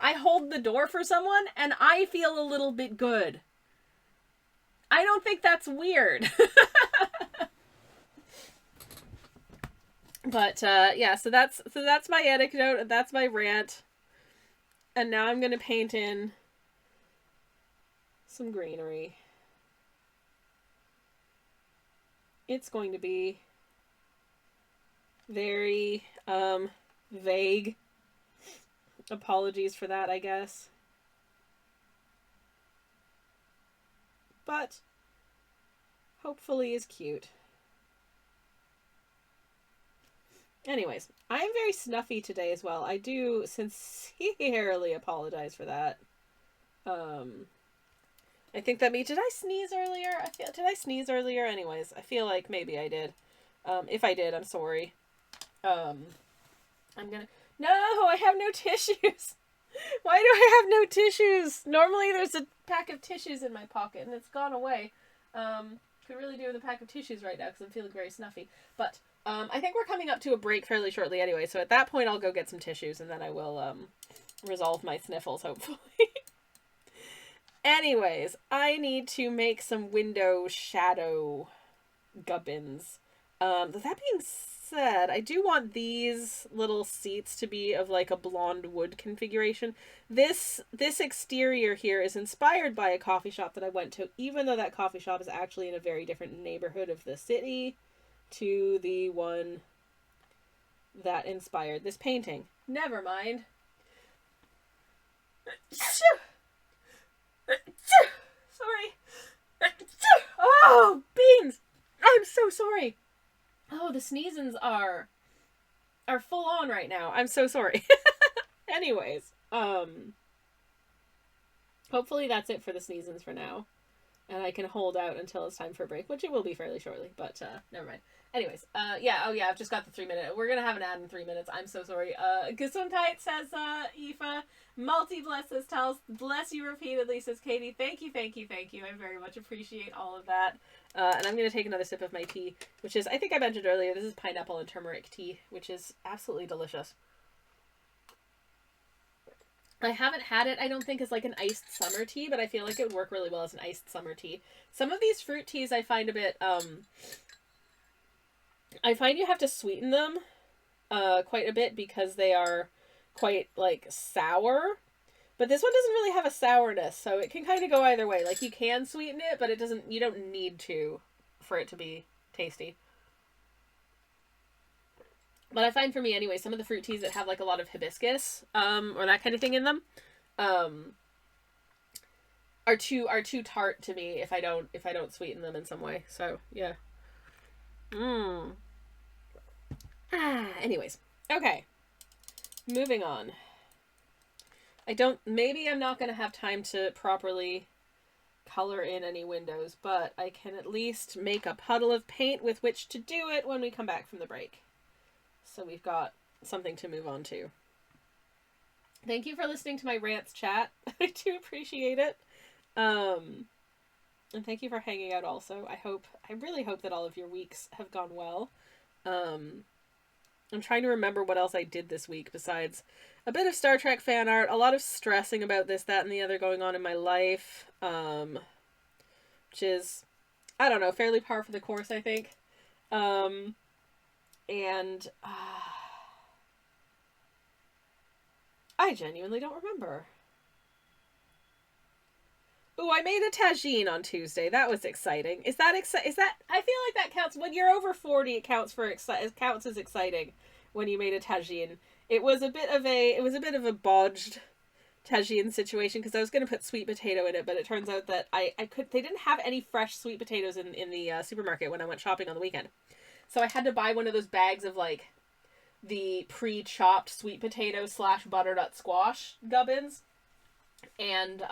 hold the door for someone, and I feel a little bit good. I don't think that's weird. But, yeah, so that's my anecdote, and that's my rant. And now I'm gonna paint in some greenery. It's going to be very, vague. Apologies for that, I guess. But hopefully is cute. Anyways, I am very snuffy today as well. I do sincerely apologize for that. I think that did I sneeze earlier? Did I sneeze earlier? Anyways, I feel like maybe I did. If I did, I'm sorry. No, I have no tissues. Why do I have no tissues? Normally there's a pack of tissues in my pocket and it's gone away. Could really do with a pack of tissues right now because I'm feeling very snuffy. But, I think we're coming up to a break fairly shortly anyway, so at that point I'll go get some tissues and then I will, resolve my sniffles, hopefully. Anyways, I need to make some window shadow gubbins. That being said, I do want these little seats to be of like a blonde wood configuration. This exterior here is inspired by a coffee shop that I went to, even though that coffee shop is actually in a very different neighborhood of the city to the one that inspired this painting. Never mind. Sorry. Oh, beans! I'm so sorry. Oh, the sneezins are full on right now. I'm so sorry. Anyways, hopefully that's it for the sneezins for now. And I can hold out until it's time for a break, which it will be fairly shortly, but, never mind. Anyways, yeah, I've just got the 3 minute. We're gonna have an ad in 3 minutes. I'm so sorry. Gesundheit says, Aoife. Multi-bless says, bless you repeatedly, says Katie. Thank you. I very much appreciate all of that. And I'm gonna take another sip of my tea, which is, I think I mentioned earlier, this is pineapple and turmeric tea, which is absolutely delicious. I haven't had it, I don't think, as like an iced summer tea, but I feel like it would work really well as an iced summer tea. Some of these fruit teas I find a bit, I find you have to sweeten them quite a bit because they are quite, like, sour. But this one doesn't really have a sourness, so it can kind of go either way. Like, you can sweeten it, but you don't need to for it to be tasty. But I find for me anyway, some of the fruit teas that have like a lot of hibiscus, or that kind of thing in them, are too tart to me if I don't sweeten them in some way. So yeah. Anyways, okay. Moving on. Maybe I'm not gonna have time to properly color in any windows, but I can at least make a puddle of paint with which to do it when we come back from the break. So we've got something to move on to. Thank you for listening to my rants, chat. I do appreciate it. And thank you for hanging out also. I really hope that all of your weeks have gone well. I'm trying to remember what else I did this week besides a bit of Star Trek fan art, a lot of stressing about this, that, and the other going on in my life, which is, I don't know, fairly par for the course, I think. And I genuinely don't remember. Ooh, I made a tagine on Tuesday. That was exciting. Is that I feel like that counts when you're over 40. It counts as exciting when you made a tagine. It was a bit of a bodged tagine situation because I was going to put sweet potato in it, but it turns out that they didn't have any fresh sweet potatoes in the supermarket when I went shopping on the weekend. So I had to buy one of those bags of like the pre-chopped sweet potato / butternut squash gubbins. And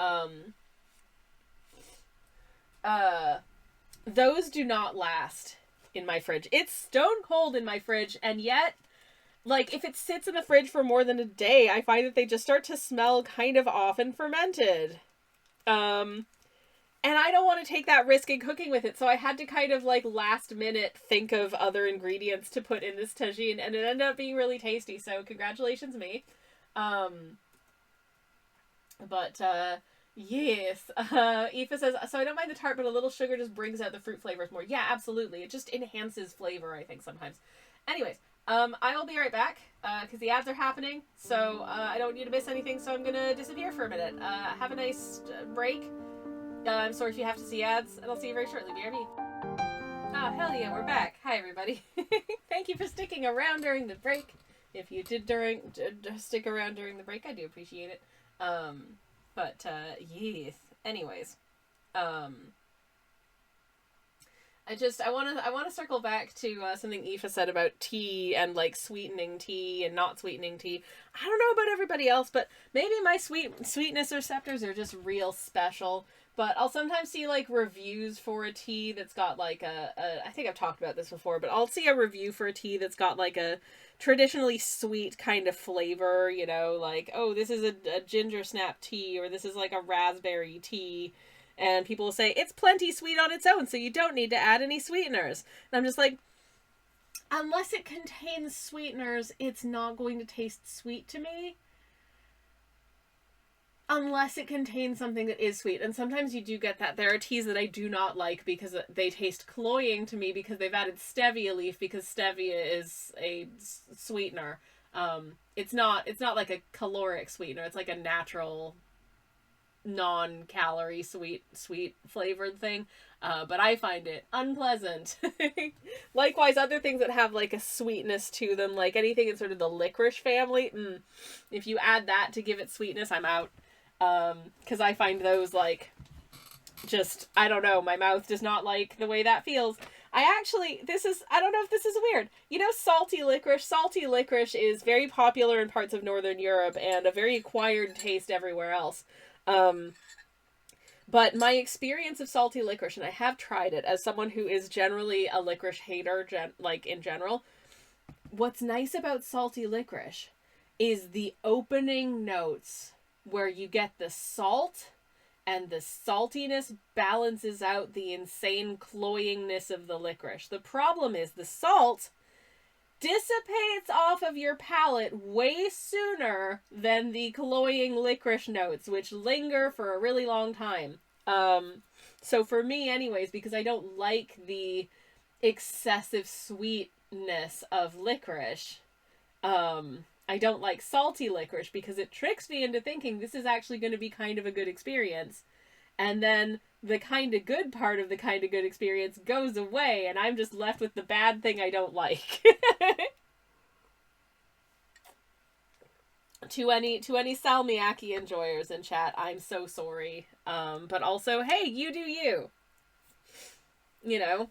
those do not last in my fridge. It's stone cold in my fridge, and yet like, if it sits in the fridge for more than a day, I find that they just start to smell kind of off and fermented. And I don't want to take that risk in cooking with it, so I had to kind of, like, last minute think of other ingredients to put in this tagine, and it ended up being really tasty, so congratulations me. Yes. Aoife says, so I don't mind the tart, but a little sugar just brings out the fruit flavors more. Yeah, absolutely. It just enhances flavor, I think, sometimes. Anyways, I will be right back, because the ads are happening, so I don't need to miss anything, so I'm gonna disappear for a minute. Have a nice break. I'm sorry if you have to see ads, and I'll see you very shortly. BRB. Ah, hell yeah, we're back. Hi, everybody. Thank you for sticking around during the break. If you did stick around during the break, I do appreciate it. Yes. Anyways, I want to circle back to something Aoife said about tea and, like, sweetening tea and not sweetening tea. I don't know about everybody else, but maybe my sweetness receptors are just real special. But I'll sometimes see, like, reviews for a tea that's got, like, I think I've talked about this before, but I'll see a review for a tea that's got, like, a traditionally sweet kind of flavor, you know, like, oh, this is a ginger snap tea, or this is, like, a raspberry tea, and people will say, it's plenty sweet on its own, so you don't need to add any sweeteners. And I'm just like, unless it contains sweeteners, it's not going to taste sweet to me. Unless it contains something that is sweet. And sometimes you do get that. There are teas that I do not like because they taste cloying to me because they've added stevia leaf, because stevia is a sweetener. It's not like a caloric sweetener. It's like a natural, non-calorie sweet flavored thing. But I find it unpleasant. Likewise, other things that have, like, a sweetness to them, like anything in sort of the licorice family, if you add that to give it sweetness, I'm out. Because I find those, like, just, I don't know, my mouth does not like the way that feels. I don't know if this is weird. You know, salty licorice? Salty licorice is very popular in parts of Northern Europe and a very acquired taste everywhere else. But my experience of salty licorice, and I have tried it as someone who is generally a licorice hater, in general, what's nice about salty licorice is the opening notes where you get the salt, and the saltiness balances out the insane cloyingness of the licorice. The problem is the salt dissipates off of your palate way sooner than the cloying licorice notes, which linger for a really long time. So for me anyways, because I don't like the excessive sweetness of licorice, I don't like salty licorice because it tricks me into thinking this is actually going to be kind of a good experience. And then the kind of good part of the kind of good experience goes away, and I'm just left with the bad thing I don't like. To any salmiakki enjoyers in chat, I'm so sorry. But also, hey, you do you. You know?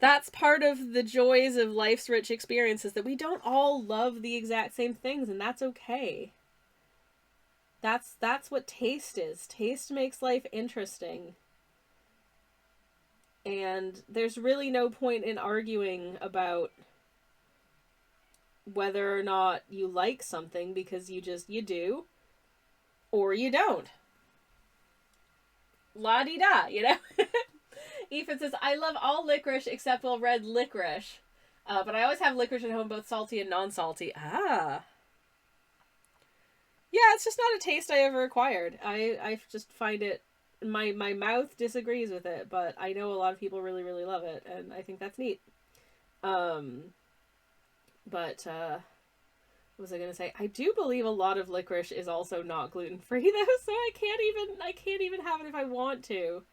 That's part of the joys of life's rich experiences, that we don't all love the exact same things, and that's okay. That's what taste is. Taste makes life interesting. And there's really no point in arguing about whether or not you like something, because you do, or you don't. La-di-da, you know? Ethan says, I love all licorice except red licorice. But I always have licorice at home, both salty and non-salty. Ah. Yeah, it's just not a taste I ever acquired. I just find it, my mouth disagrees with it, but I know a lot of people really, really love it, and I think that's neat. What was I gonna say? I do believe a lot of licorice is also not gluten-free though, so I can't even have it if I want to.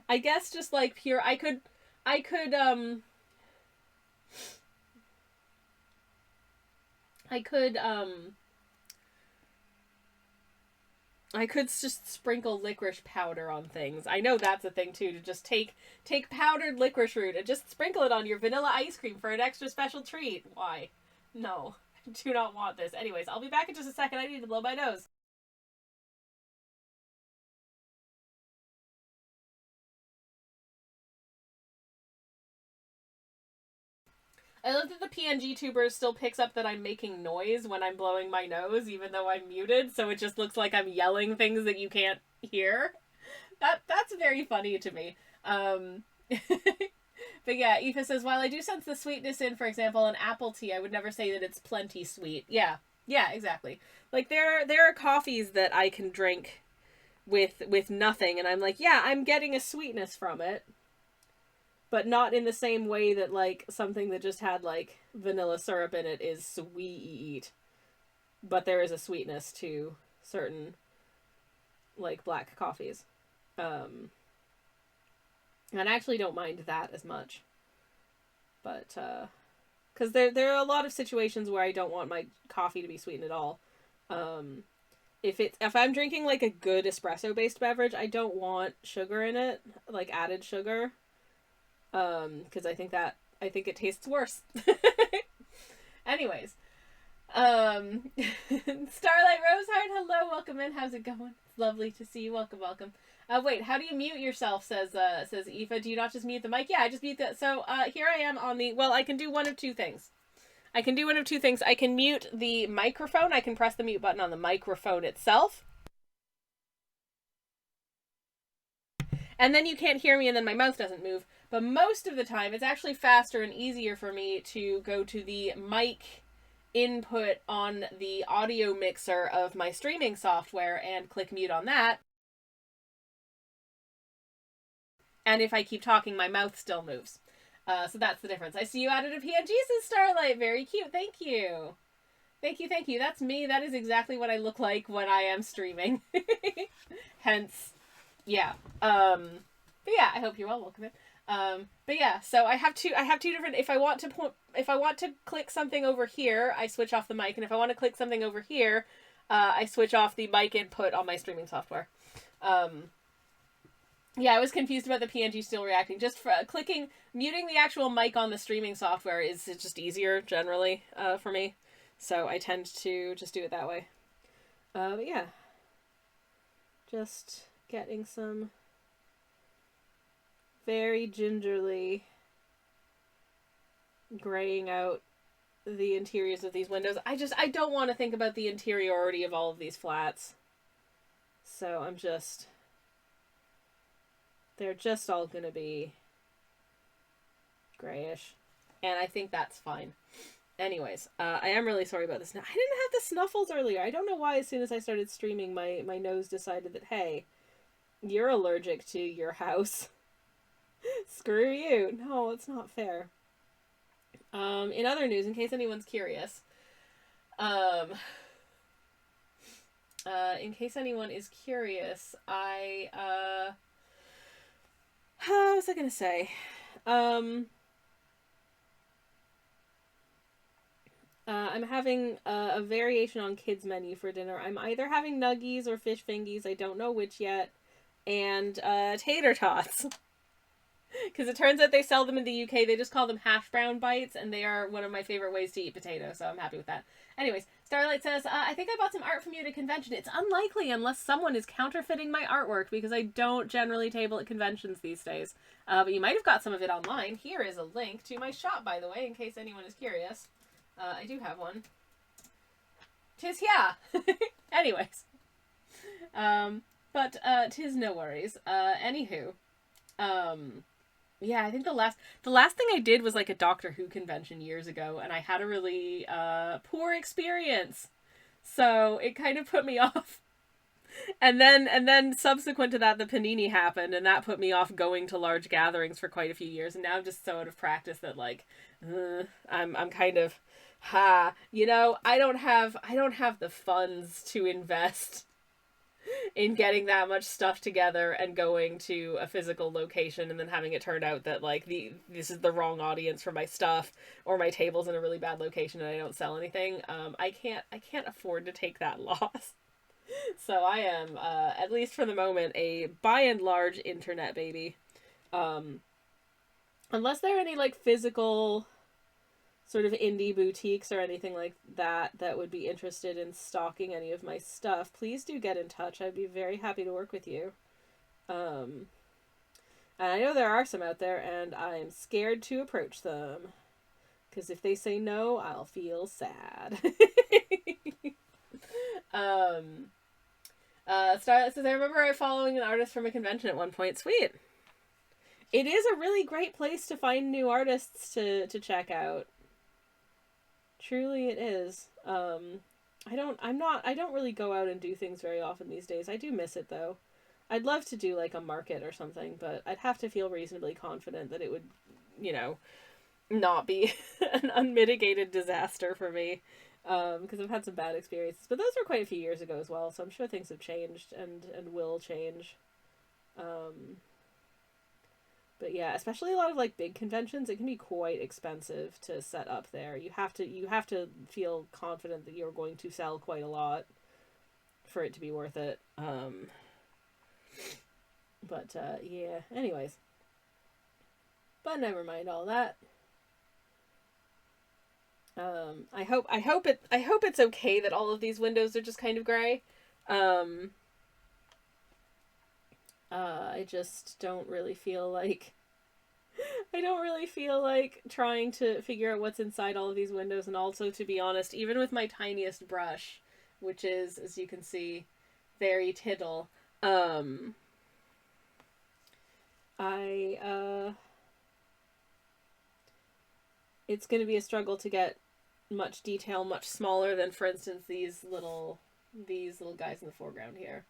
I guess just like pure, I could just sprinkle licorice powder on things. I know that's a thing too, to just take powdered licorice root and just sprinkle it on your vanilla ice cream for an extra special treat. Why? No, I do not want this. Anyways, I'll be back in just a second. I need to blow my nose. I love that the PNG tuber still picks up that I'm making noise when I'm blowing my nose, even though I'm muted, so it just looks like I'm yelling things that you can't hear. That's very funny to me. But yeah, Aoife says, while I do sense the sweetness in, for example, an apple tea, I would never say that it's plenty sweet. Yeah, exactly. Like there are coffees that I can drink with nothing, and I'm like, yeah, I'm getting a sweetness from it, but not in the same way that like something that just had like vanilla syrup in it is sweet. But there is a sweetness to certain like black coffees. And I actually don't mind that as much. But, because there are a lot of situations where I don't want my coffee to be sweetened at all. If I'm drinking, like, a good espresso-based beverage, I don't want sugar in it, like, added sugar. Because I think it tastes worse. Anyways. Starlight Roseheart, hello, welcome in, how's it going? It's lovely to see you, welcome. Wait, how do you mute yourself, says Aoife. Do you not just mute the mic? Yeah, I just mute that. So, here I am on the, well, I can do one of two things. I can mute the microphone. I can press the mute button on the microphone itself. And then you can't hear me and then my mouth doesn't move. But most of the time, it's actually faster and easier for me to go to the mic input on the audio mixer of my streaming software and click mute on that. And if I keep talking, my mouth still moves. So that's the difference. I see you added a PNG, says Starlight. Very cute. Thank you. Thank you. That's me. That is exactly what I look like when I am streaming. Hence, yeah. But yeah, I hope you're well. Welcome in. But yeah, so I have two different, if I want to click something over here, I switch off the mic, and if I want to click something over here, I switch off the mic input on my streaming software. Yeah, I was confused about the PNG still reacting. Just for muting the actual mic on the streaming software is just easier generally for me. So I tend to just do it that way. But yeah. Just getting some very gingerly graying out the interiors of these windows. I don't want to think about the interiority of all of these flats. So they're just all gonna be grayish. And I think that's fine. Anyways, I am really sorry about this. I didn't have the snuffles earlier. I don't know why as soon as I started streaming, my nose decided that, hey, you're allergic to your house. Screw you. No, it's not fair. In other news, in case anyone's curious, in case anyone is curious, how was I gonna say? I'm having a variation on kids' menu for dinner. I'm either having nuggies or fish fingies. I don't know which yet. And tater tots. Because it turns out they sell them in the UK. They just call them hash brown bites, and they are one of my favorite ways to eat potato, so I'm happy with that. Anyways, Starlight says, I think I bought some art from you at a convention. It's unlikely unless someone is counterfeiting my artwork, because I don't generally table at conventions these days. But you might have got some of it online. Here is a link to my shop, by the way, in case anyone is curious. I do have one. Tis yeah. Anyways. But tis no worries. Anywho. Yeah, I think the last thing I did was like a Doctor Who convention years ago, and I had a really poor experience. So it kind of put me off. And then subsequent to that, the Panini happened, and that put me off going to large gatherings for quite a few years. And now I'm just so out of practice that like, I'm kind of, you know, I don't have the funds to invest in getting that much stuff together and going to a physical location and then having it turn out that like this is the wrong audience for my stuff, or my table's in a really bad location and I don't sell anything. I can't afford to take that loss. So I am, at least for the moment, a by and large internet baby. Unless there are any like physical sort of indie boutiques or anything like that that would be interested in stocking any of my stuff, please do get in touch. I'd be very happy to work with you. And I know there are some out there, and I'm scared to approach them. Because if they say no, I'll feel sad. Starlet says, I remember following an artist from a convention at one point. Sweet. It is a really great place to find new artists to check out. Truly it is. I don't really go out and do things very often these days. I do miss it though. I'd love to do like a market or something, but I'd have to feel reasonably confident that it would, you know, not be an unmitigated disaster for me. Because I've had some bad experiences. But those were quite a few years ago as well, so I'm sure things have changed and will change. But yeah, especially a lot of like big conventions, it can be quite expensive to set up there. You have to feel confident that you're going to sell quite a lot for it to be worth it. But yeah, anyways. But never mind all that. I hope it's okay that all of these windows are just kind of gray. I just don't really feel like trying to figure out what's inside all of these windows, and also, to be honest, even with my tiniest brush, which is, as you can see, very tittle, it's going to be a struggle to get much detail much smaller than, for instance, these little guys in the foreground here,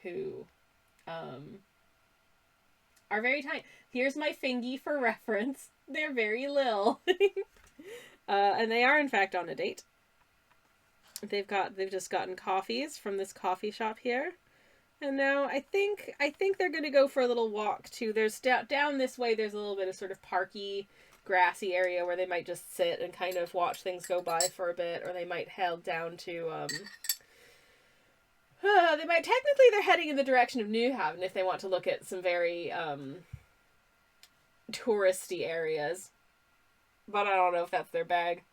who are very tiny. Here's my fingy for reference. They're very little. And they are in fact on a date. They've just gotten coffees from this coffee shop here. And now I think they're going to go for a little walk too. There's down this way, there's a little bit of sort of parky, grassy area where they might just sit and kind of watch things go by for a bit, or they might head down to they're heading in the direction of New Haven if they want to look at some very touristy areas. But I don't know if that's their bag.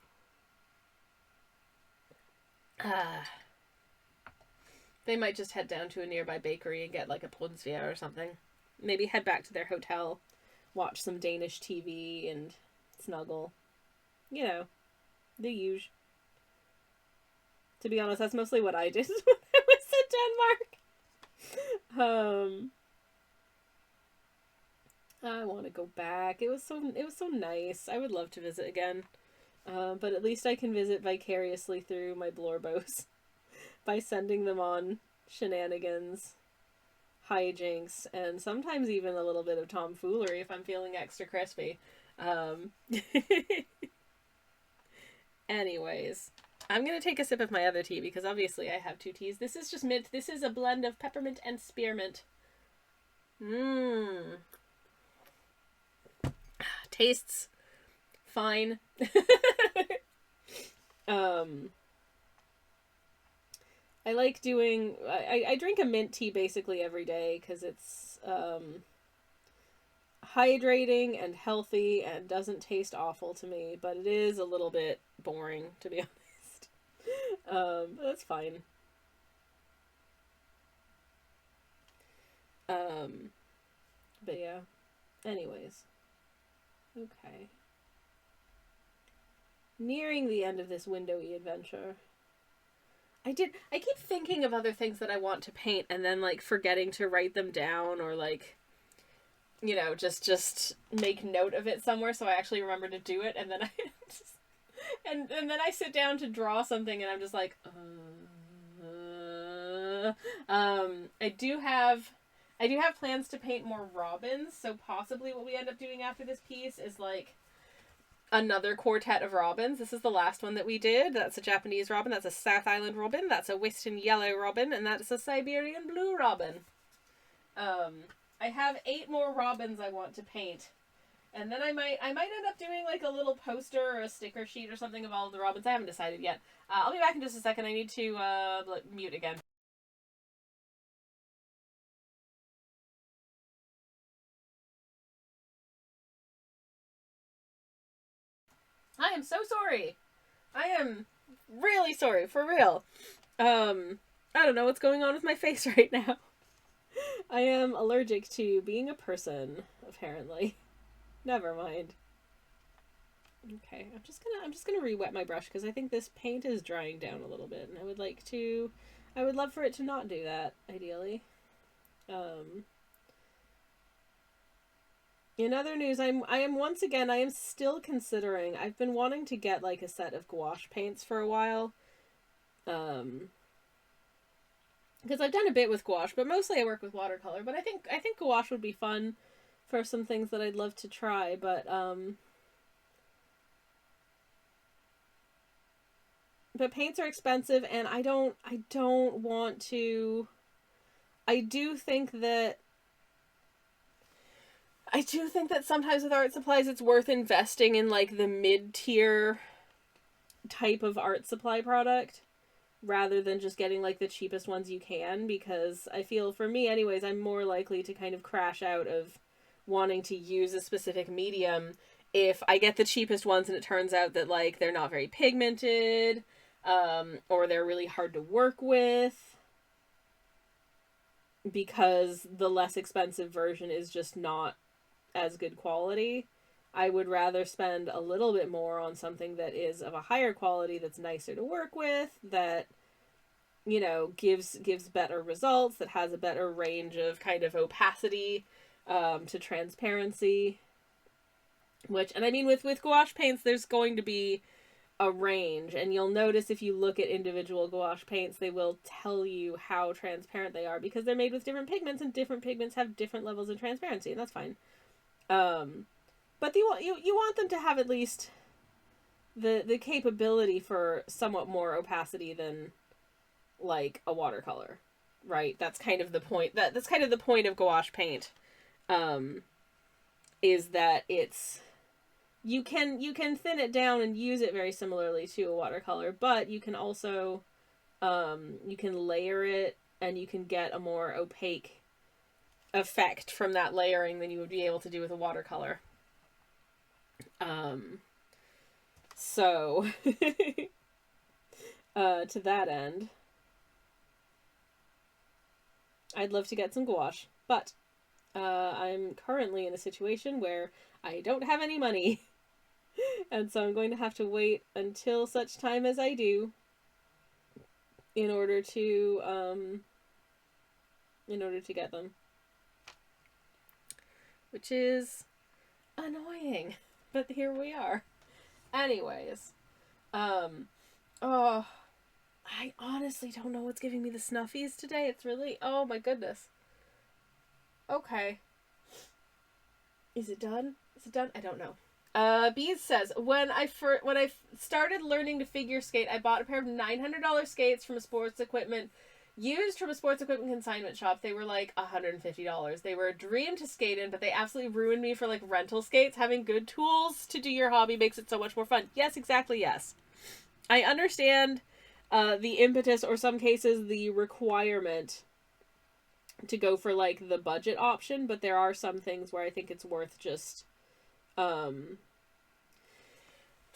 They might just head down to a nearby bakery and get like a Brunsvier or something. Maybe head back to their hotel, watch some Danish TV and snuggle. You know, the usual. To be honest, that's mostly what I did when I was in Denmark. I want to go back. It was so nice. I would love to visit again. But at least I can visit vicariously through my Blorbos by sending them on shenanigans, hijinks, and sometimes even a little bit of tomfoolery if I'm feeling extra crispy. Anyways, I'm going to take a sip of my other tea because obviously I have two teas. This is just mint. This is a blend of peppermint and spearmint. Tastes fine. I like doing... I drink a mint tea basically every day because it's hydrating and healthy and doesn't taste awful to me, but it is a little bit boring, to be honest. But that's fine. But yeah. Anyways. Okay. Nearing the end of this windowy adventure. I keep thinking of other things that I want to paint and then, like, forgetting to write them down or, like, you know, just make note of it somewhere so I actually remember to do it, and then I just... And then I sit down to draw something and I'm just like, I do have plans to paint more robins, so possibly what we end up doing after this piece is, like, another quartet of robins. This is the last one that we did. That's a Japanese robin, that's a South Island robin, that's a Western yellow robin, and that's a Siberian blue robin. I have 8 more robins I want to paint. And then I might end up doing like a little poster or a sticker sheet or something of all of the robins. I haven't decided yet. I'll be back in just a second. I need to mute again. I am so sorry. I am really sorry, for real. I don't know what's going on with my face right now. I am allergic to being a person, apparently. Never mind. Okay, I'm just gonna re-wet my brush because I think this paint is drying down a little bit, and I would love for it to not do that, ideally. In other news, I am still considering, I've been wanting to get like a set of gouache paints for a while. Because I've done a bit with gouache, but mostly I work with watercolor, but I think gouache would be fun for some things that I'd love to try, but paints are expensive, and I don't want to. I do think that sometimes with art supplies it's worth investing in like the mid-tier type of art supply product rather than just getting like the cheapest ones you can, because I feel, for me anyways, I'm more likely to kind of crash out of wanting to use a specific medium if I get the cheapest ones and it turns out that like they're not very pigmented, or they're really hard to work with because the less expensive version is just not as good quality. I would rather spend a little bit more on something that is of a higher quality, that's nicer to work with, that, you know, gives better results, that has a better range of kind of opacity to transparency. Which, and I mean, with gouache paints, there's going to be a range, and you'll notice if you look at individual gouache paints, they will tell you how transparent they are because they're made with different pigments, and different pigments have different levels of transparency, and that's fine. But you want them to have at least the capability for somewhat more opacity than like a watercolor, right? That's kind of the point. That's kind of the point of gouache paint, is that it's you can thin it down and use it very similarly to a watercolor, but you can also you can layer it and you can get a more opaque effect from that layering than you would be able to do with a watercolor. So to that end, I'd love to get some gouache, but I'm currently in a situation where I don't have any money. And so I'm going to have to wait until such time as I do in order to get them. Which is annoying, but here we are. Anyways, oh, I honestly don't know what's giving me the snuffies today. It's really, oh my goodness. Okay. Is it done? Is it done? I don't know. Bees says, when I started learning to figure skate, I bought a pair of $900 skates from a sports equipment consignment shop. They were like $150. They were a dream to skate in, but they absolutely ruined me for like rental skates. Having good tools to do your hobby makes it so much more fun. Yes, exactly, yes. I understand the impetus, or some cases the requirement, to go for like the budget option, but there are some things where I think it's worth just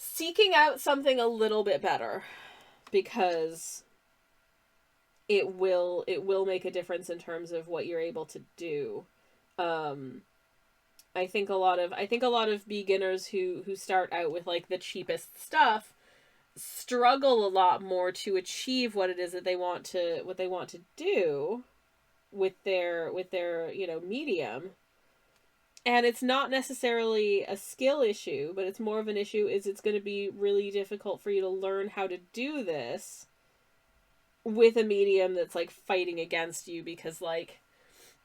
seeking out something a little bit better, because it will make a difference in terms of what you're able to do. I think a lot of beginners who start out with like the cheapest stuff struggle a lot more to achieve what it is that they want to do with their medium. And it's not necessarily a skill issue, but it's more of an issue is it's going to be really difficult for you to learn how to do this with a medium that's like fighting against you, because like,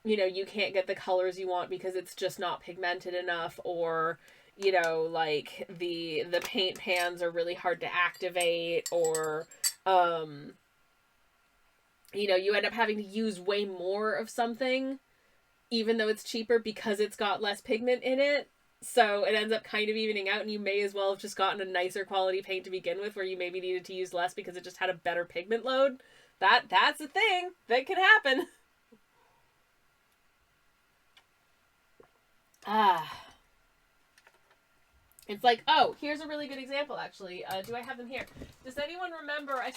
you can't get the colors you want because it's just not pigmented enough, or like the paint pans are really hard to activate, or you end up having to use way more of something even though it's cheaper because it's got less pigment in it. So it ends up kind of evening out, and you may as well have just gotten a nicer quality paint to begin with, where you maybe needed to use less because it just had a better pigment load. That's a thing that can happen. It's like, oh, here's a really good example, actually. Do I have them here? Does anyone remember I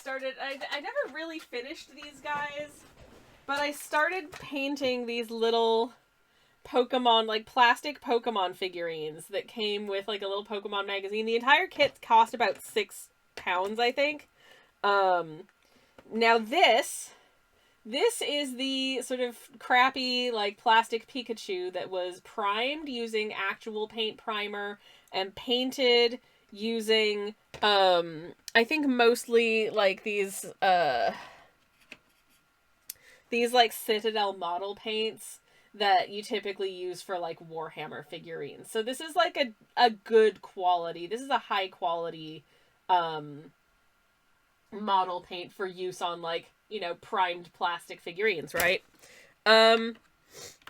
never really finished these guys, but I started painting these little Pokemon, like plastic Pokemon figurines that came with like a little Pokemon magazine. The entire kit cost about £6, I think. Now this is the sort of crappy like plastic Pikachu that was primed using actual paint primer and painted using I think mostly like these like Citadel model paints that you typically use for like Warhammer figurines. So this is like a good quality. This is a high quality model paint for use on like, you know, primed plastic figurines, right?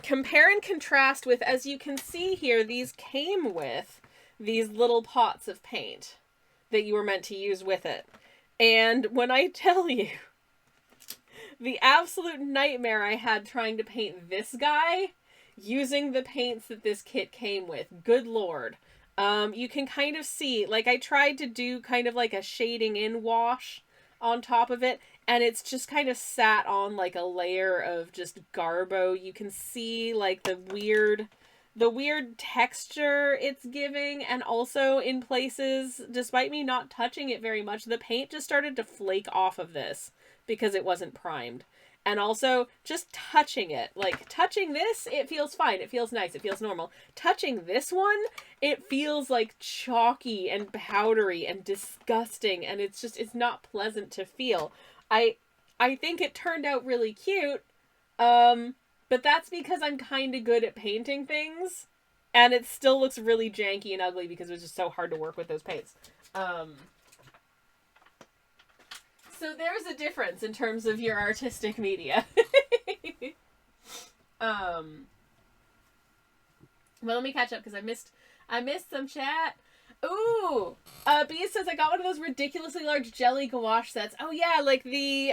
Compare and contrast with, as you can see here, these came with these little pots of paint that you were meant to use with it. And when I tell you the absolute nightmare I had trying to paint this guy using the paints that this kit came with, good lord. You can kind of see, like I tried to do kind of like a shading in wash on top of it, and it's just kind of sat on like a layer of just garbo. You can see like the weird texture it's giving, and also in places, despite me not touching it very much, the paint just started to flake off of this because it wasn't primed. And also, just touching it, like touching this, it feels fine, it feels nice, it feels normal. Touching this one, it feels like chalky and powdery and disgusting, and it's not pleasant to feel. I think it turned out really cute, but that's because I'm kind of good at painting things, and it still looks really janky and ugly because it was just so hard to work with those paints. So there's a difference in terms of your artistic media. Well, let me catch up because I missed some chat. Ooh, Bea says I got one of those ridiculously large jelly gouache sets. Oh yeah, like the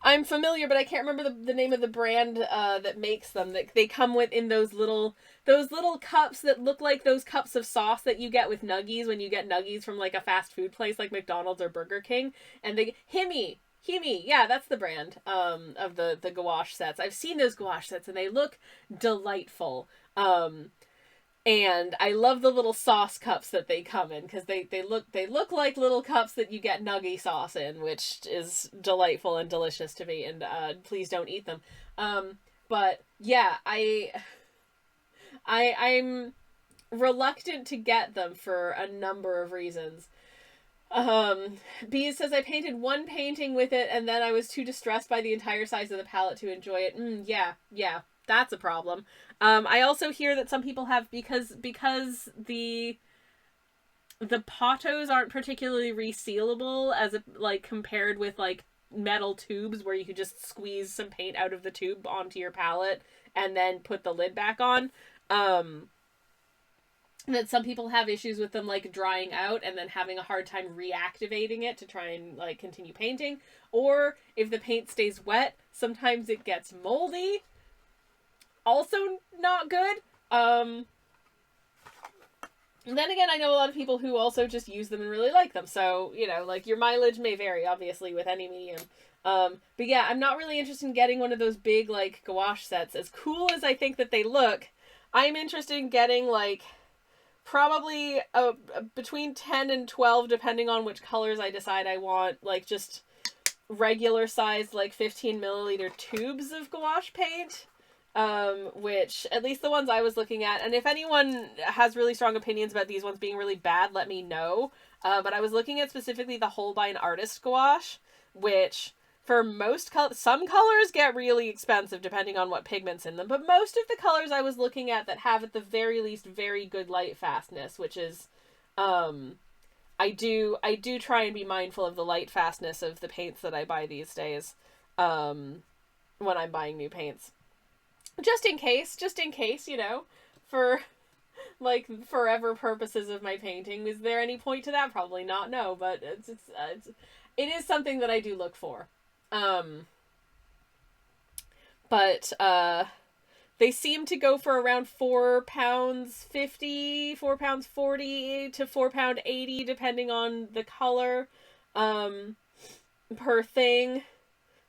I'm familiar, but I can't remember the name of the brand that makes them. That they come with in those little cups that look like those cups of sauce that you get with nuggies when you get nuggies from like a fast food place like McDonald's or Burger King. And they Himi, yeah, that's the brand of the gouache sets. I've seen those gouache sets and they look delightful. And I love the little sauce cups that they come in because they look like little cups that you get nuggy sauce in, which is delightful and delicious to me. And please don't eat them. But yeah, I'm reluctant to get them for a number of reasons. Bea says I painted one painting with it and then I was too distressed by the entire size of the palette to enjoy it. Yeah. That's a problem. I also hear that some people have, because the potos aren't particularly resealable as like compared with like metal tubes where you could just squeeze some paint out of the tube onto your palette and then put the lid back on. That some people have issues with them like drying out and then having a hard time reactivating it to try and like continue painting. Or if the paint stays wet, sometimes it gets moldy. Also not good. And then again, I know a lot of people who also just use them and really like them. So, you know, like your mileage may vary, obviously, with any medium. But yeah, I'm not really interested in getting one of those big, like, gouache sets. As cool as I think that they look, I'm interested in getting, like, probably between 10 and 12, depending on which colors I decide I want, like, just regular sized, like, 15 milliliter tubes of gouache paint. Which, at least the ones I was looking at, and if anyone has really strong opinions about these ones being really bad, let me know. But I was looking at specifically the Holbein Artist Gouache, which, for most some colors get really expensive depending on what pigment's in them, but most of the colors I was looking at that have, at the very least, very good light fastness, which is, I do try and be mindful of the light fastness of the paints that I buy these days, when I'm buying new paints. Just in case, you know, for, like, forever purposes of my painting. Is there any point to that? Probably not, no, but it is something that I do look for. But they seem to go for around £4.50, £4.40 to £4.80, depending on the color, per thing.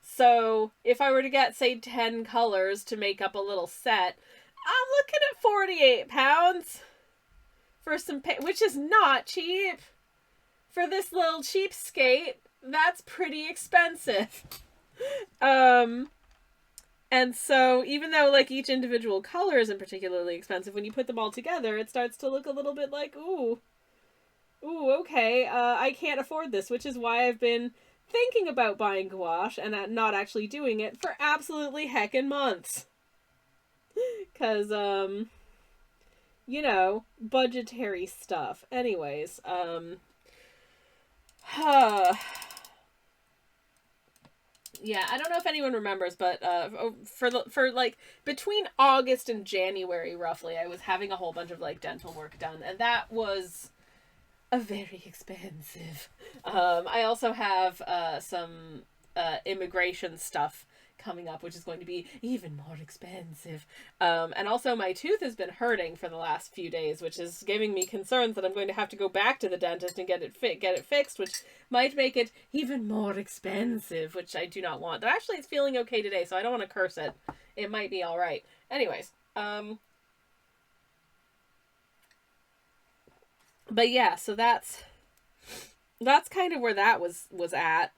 So if I were to get, say, 10 colors to make up a little set, I'm looking at 48 pounds for some paint, which is not cheap. For this little cheapskate, that's pretty expensive. And so even though like each individual color isn't particularly expensive, when you put them all together, it starts to look a little bit like, ooh, okay, I can't afford this, which is why I've been thinking about buying gouache and not actually doing it for absolutely heckin' months. Because, you know, budgetary stuff. Anyways, yeah, I don't know if anyone remembers, but for like between August and January, roughly, I was having a whole bunch of like dental work done, and that was very expensive. I also have some immigration stuff coming up, which is going to be even more expensive. And also my tooth has been hurting for the last few days, which is giving me concerns that I'm going to have to go back to the dentist and get it fixed, which might make it even more expensive, which I do not want. Though actually it's feeling okay today, so I don't want to curse it. It might be all right. Anyways, but yeah, so that's kind of where that was at.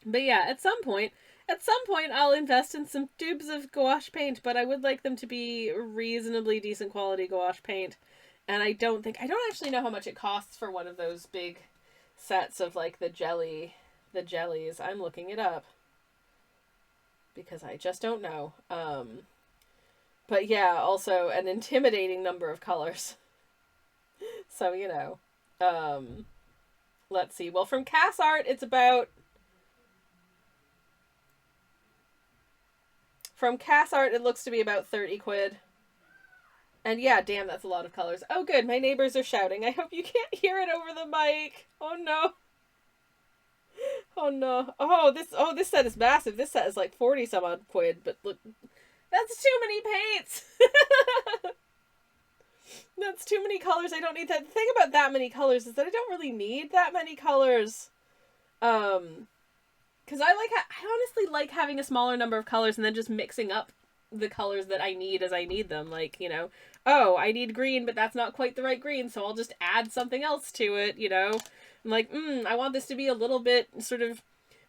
But yeah, at some point I'll invest in some tubes of gouache paint, but I would like them to be reasonably decent quality gouache paint. And I don't actually know how much it costs for one of those big sets of like the jellies. I'm looking it up because I just don't know. But yeah, also an intimidating number of colors. So, you know, let's see. Well, from Cass Art, it's about... From Cass Art, it looks to be about 30 quid. And yeah, damn, that's a lot of colors. Oh, good. My neighbors are shouting. I hope you can't hear it over the mic. Oh, no. Oh, no. Oh, this set is massive. This set is like 40 some odd quid, but look, that's too many paints. That's too many colors. I don't need that. The thing about that many colors is that I don't really need that many colors. Because I honestly like having a smaller number of colors and then just mixing up the colors that I need as I need them. Like, you know, oh, I need green, but that's not quite the right green, so I'll just add something else to it, you know? I'm like, I want this to be a little bit sort of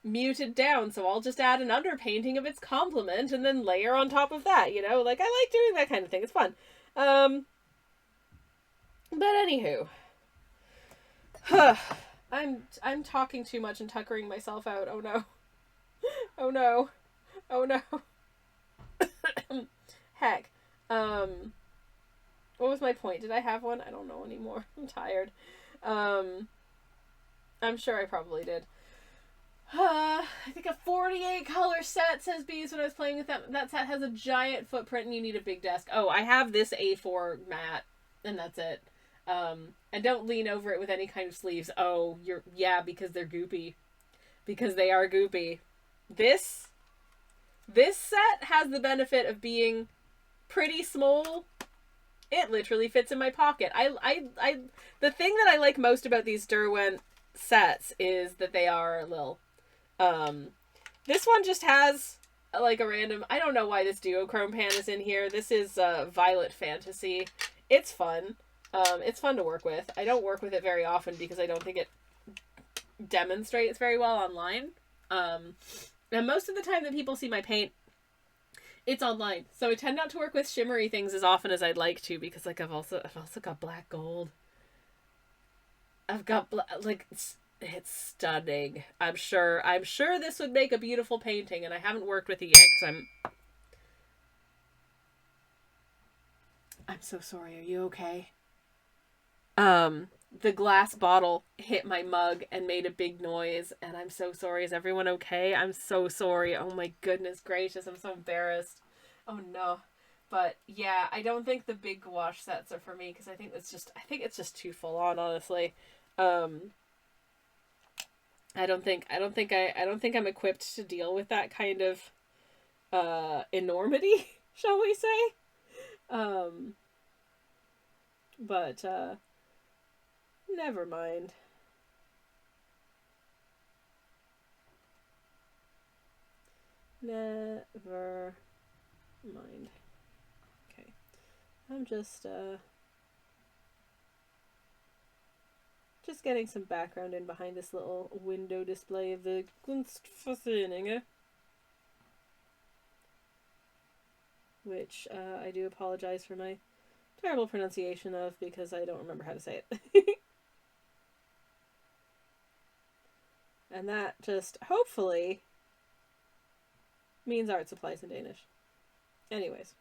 muted down, so I'll just add an underpainting of its complement and then layer on top of that, you know? Like, I like doing that kind of thing. It's fun. But anywho. I'm talking too much and tuckering myself out. Oh no. Oh no. Oh no. Heck. What was my point? Did I have one? I don't know anymore. I'm tired. I'm sure I probably did. I think a 48 color set, says Bees when I was playing with them. That set has a giant footprint and you need a big desk. Oh, I have this A4 mat and that's it. And don't lean over it with any kind of sleeves. Oh, because they're goopy. Because they are goopy. This set has the benefit of being pretty small. It literally fits in my pocket. The thing that I like most about these Derwent sets is that they are little. This one just has like a random, I don't know why this duochrome pan is in here. This is Violet Fantasy. It's fun. It's fun to work with. I don't work with it very often because I don't think it demonstrates very well online. And most of the time that people see my paint, it's online. So I tend not to work with shimmery things as often as I'd like to because like I've also got black gold. I've got it's stunning. I'm sure this would make a beautiful painting, and I haven't worked with it yet because I'm so sorry. Are you okay? The glass bottle hit my mug and made a big noise, and I'm so sorry. Is everyone okay? I'm so sorry. Oh my goodness gracious, I'm so embarrassed. Oh no. But yeah, I don't think the big gouache sets are for me because I think it's just too full on, honestly. I don't think I'm equipped to deal with that kind of enormity, shall we say? But never mind. Never mind. Okay. I'm just getting some background in behind this little window display of the Kunstverschöningen. Which I do apologize for my terrible pronunciation of, because I don't remember how to say it. And that just, hopefully, means art supplies in Danish. Anyways.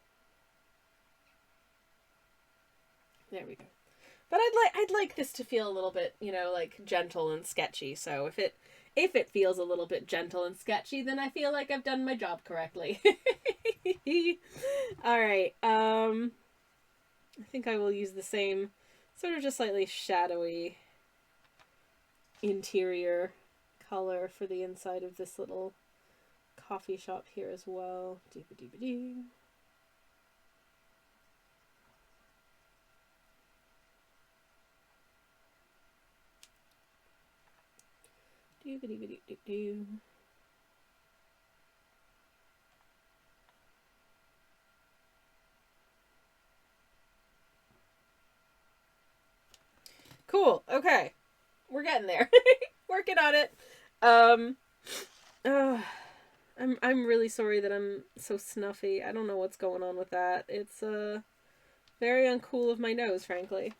There we go. But I'd like this to feel a little bit, you know, like gentle and sketchy. So if it feels a little bit gentle and sketchy, then I feel like I've done my job correctly. All right. I think I will use the same sort of just slightly shadowy interior color for the inside of this little coffee shop here as well. Dee-ba-dee-ba-dee. Doo-ba-dee-ba-dee-doo-doo. Cool. Okay. We're getting there. Working on it. I'm really sorry that I'm so snuffy. I don't know what's going on with that. It's very uncool of my nose, frankly.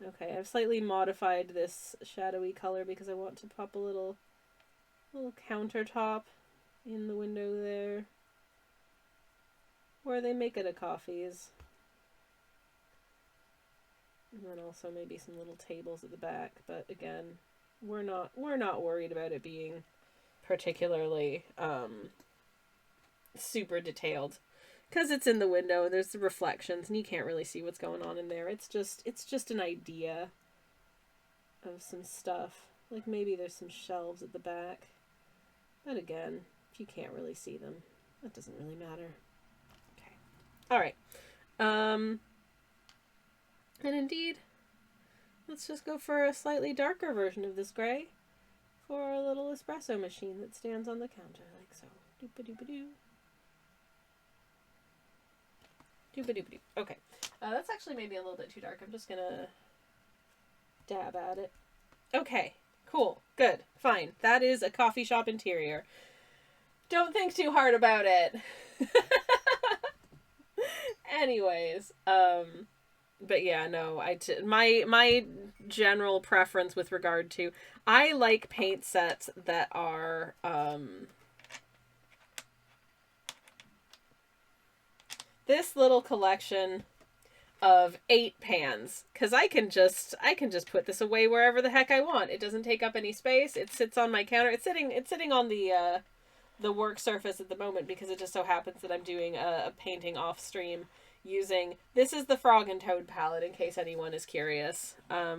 Okay, I've slightly modified this shadowy color because I want to pop a little countertop in the window there, where they make it a coffees. And then also maybe some little tables at the back, but again, we're not worried about it being particularly super detailed, because it's in the window, there's the reflections, and you can't really see what's going on in there. It's just an idea of some stuff. Like maybe there's some shelves at the back, but again, if you can't really see them, that doesn't really matter. Okay. All right. And indeed, let's just go for a slightly darker version of this gray for a little espresso machine that stands on the counter, like so. Doop-a-doop-a-doo. Doop-a-doop-a-doo. Okay. That's actually maybe a little bit too dark. I'm just gonna dab at it. Okay. Cool. Good. Fine. That is a coffee shop interior. Don't think too hard about it. Anyways, but yeah, no, my general preference with regard to, I like paint sets that are, this little collection of 8 pans, because I can just put this away wherever the heck I want. It doesn't take up any space. It sits on my counter. It's sitting on the work surface at the moment, because it just so happens that I'm doing a painting off stream using, this is the Frog and Toad palette, in case anyone is curious,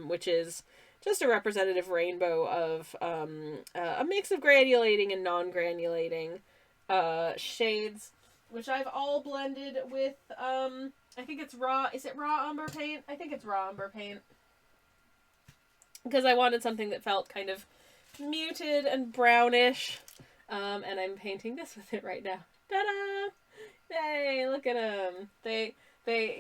which is just a representative rainbow of a mix of granulating and non-granulating shades, which I've all blended with, I think it's raw, is it raw umber paint? I think it's raw umber paint, because I wanted something that felt kind of muted and brownish, and I'm painting this with it right now. Ta-da! Hey, look at them. They,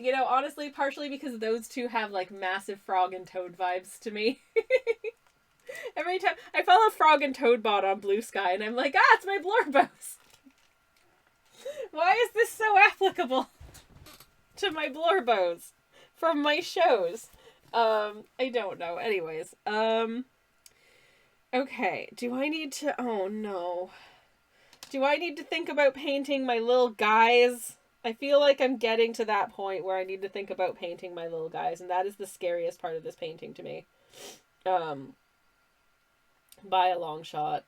you know, honestly, partially because those two have, like, massive Frog and Toad vibes to me. Every time I follow Frog and Toad bot on Blue Sky, and I'm like, it's my Blorbos. Why is this so applicable to my Blorbos from my shows? I don't know. Anyways, okay. Do I need to, oh no. Do I need to think about painting my little guys? I feel like I'm getting to that point where I need to think about painting my little guys, and that is the scariest part of this painting to me. By a long shot.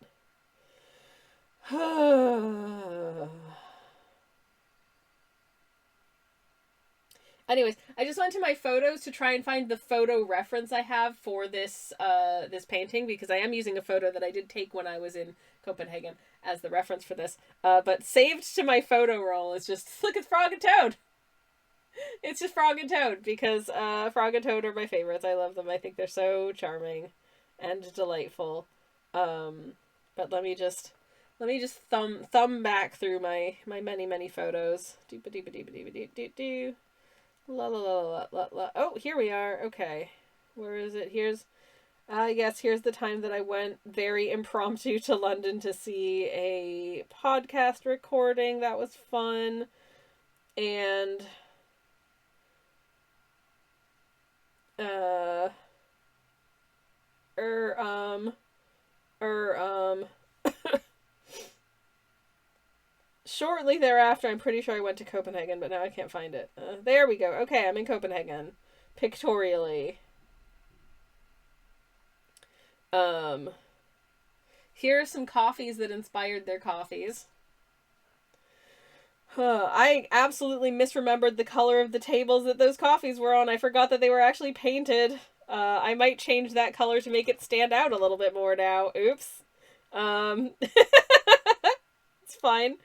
Anyways, I just went to my photos to try and find the photo reference I have for this this painting, because I am using a photo that I did take when I was in Copenhagen as the reference for this. But saved to my photo roll is just, look, it's Frog and Toad! It's just Frog and Toad, because Frog and Toad are my favorites. I love them. I think they're so charming and delightful. But let me just Let me just thumb back through my many photos. Doop-a-doop-a-doop-a-doop-a-doop-a-doo. La la la la la la. Oh, here we are. Okay. Where is it? Here's, yes, here's the time that I went very impromptu to London to see a podcast recording. That was fun. And, shortly thereafter, I'm pretty sure I went to Copenhagen, but now I can't find it. There we go. Okay, I'm in Copenhagen. Pictorially. Here are some coffees that inspired their coffees. I absolutely misremembered the color of the tables that those coffees were on. I forgot that they were actually painted. I might change that color to make it stand out a little bit more now. Oops. It's fine.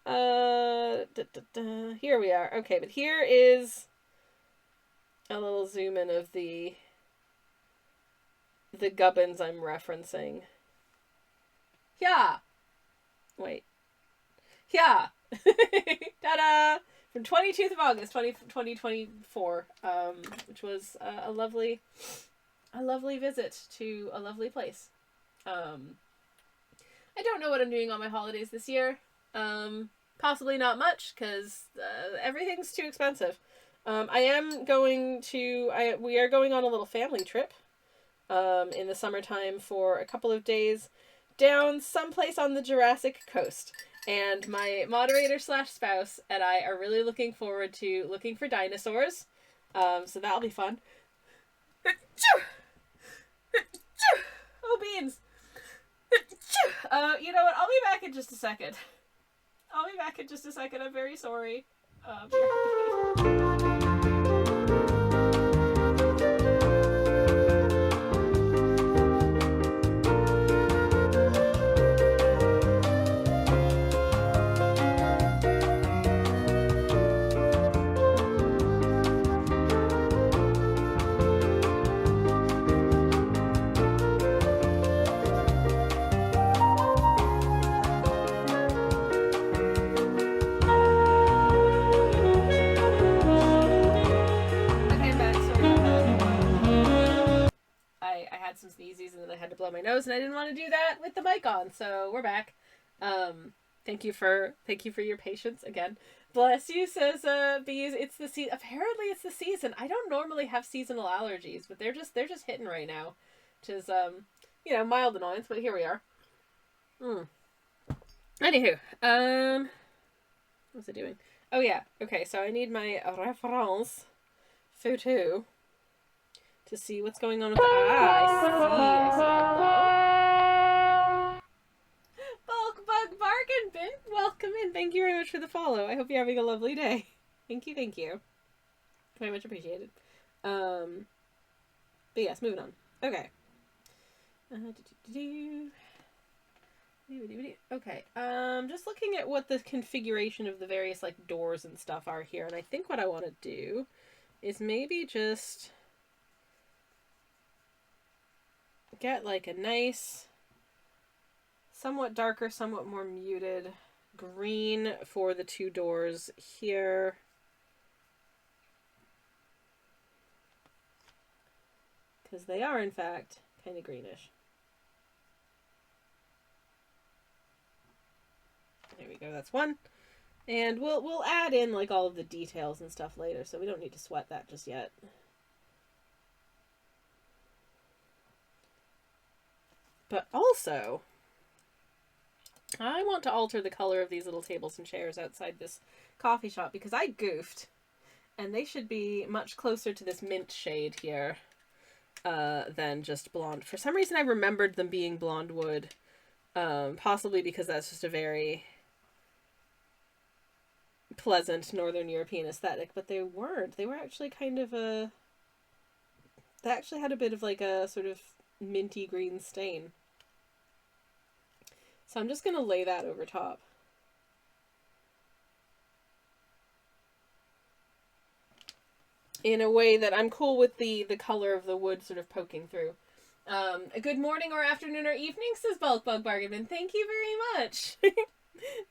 Here we are. Okay, but here is a little zoom in of the gubbins I'm referencing. Yeah. Wait. Yeah. Ta-da! From 22th of August, 2024, which was a lovely visit to a lovely place. I don't know what I'm doing on my holidays this year. Possibly not much, because everything's too expensive. We are going on a little family trip in the summertime for a couple of days down someplace on the Jurassic Coast. And my moderator / spouse and I are really looking forward to looking for dinosaurs. So that'll be fun. Oh, beans! You know what? I'll be back in just a second. I'm very sorry. I had some sneezes and then I had to blow my nose and I didn't want to do that with the mic on, so we're back. Thank you for your patience again. Bless you, says Bees. It's the season. Apparently, it's the season. I don't normally have seasonal allergies, but they're just hitting right now, which is mild annoyance. But here we are. Anywho, what's it doing? Oh yeah. Okay, so I need my reference photo to see what's going on with the... I see. Bulk Bug Bargain Bin, welcome in. Thank you very much for the follow. I hope you're having a lovely day. Thank you. Very much appreciated. But yes, moving on. Okay. Okay. Just looking at what the configuration of the various doors and stuff are here, and I think what I want to do is maybe just get a nice, somewhat darker, somewhat more muted green for the two doors here. Because they are, in fact, kind of greenish. There we go, that's one. And we'll add in all of the details and stuff later, so we don't need to sweat that just yet. But also, I want to alter the color of these little tables and chairs outside this coffee shop because I goofed. And they should be much closer to this mint shade here than just blonde. For some reason I remembered them being blonde wood. Possibly because that's just a very pleasant Northern European aesthetic. But they weren't. They were actually kind of a... They actually had a bit of a sort of minty green stain. So I'm just going to lay that over top. In a way that I'm cool with the color of the wood sort of poking through. Good morning or afternoon or evening, says Bulk Bug Bargainman. Thank you very much.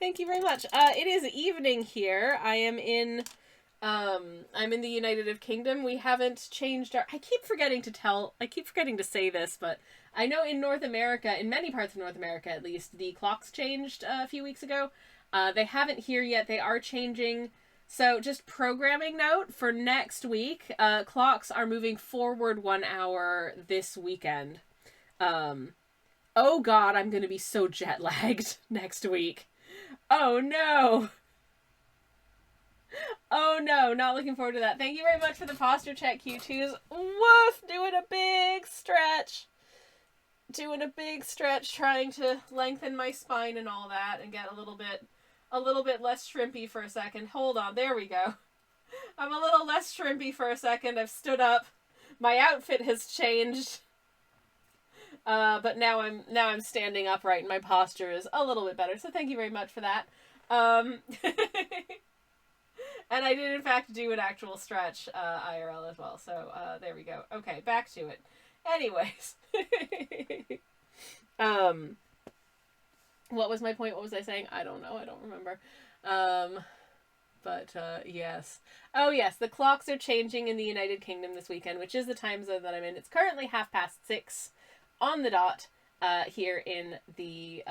Thank you very much. It is evening here. I'm in the United Kingdom. We haven't changed our... I keep forgetting to say this, but I know in North America, in many parts of North America at least, the clocks changed a few weeks ago. They haven't here yet. They are changing. So just programming note for next week, clocks are moving forward 1 hour this weekend. Oh god, I'm gonna be so jet lagged next week. Oh no. Oh no, not looking forward to that. Thank you very much for the posture check, Q2s. Woof! Doing a big stretch. Trying to lengthen my spine and all that and get a little bit less shrimpy for a second. Hold on, there we go. I'm a little less shrimpy for a second. I've stood up. My outfit has changed. But now I'm standing upright and my posture is a little bit better. So thank you very much for that. And I did, in fact, do an actual stretch IRL as well. So there we go. Okay, back to it. Anyways. What was my point? What was I saying? I don't know. I don't remember. But yes. Oh, yes. The clocks are changing in the United Kingdom this weekend, which is the time zone that I'm in. It's currently 6:30 on the dot here in the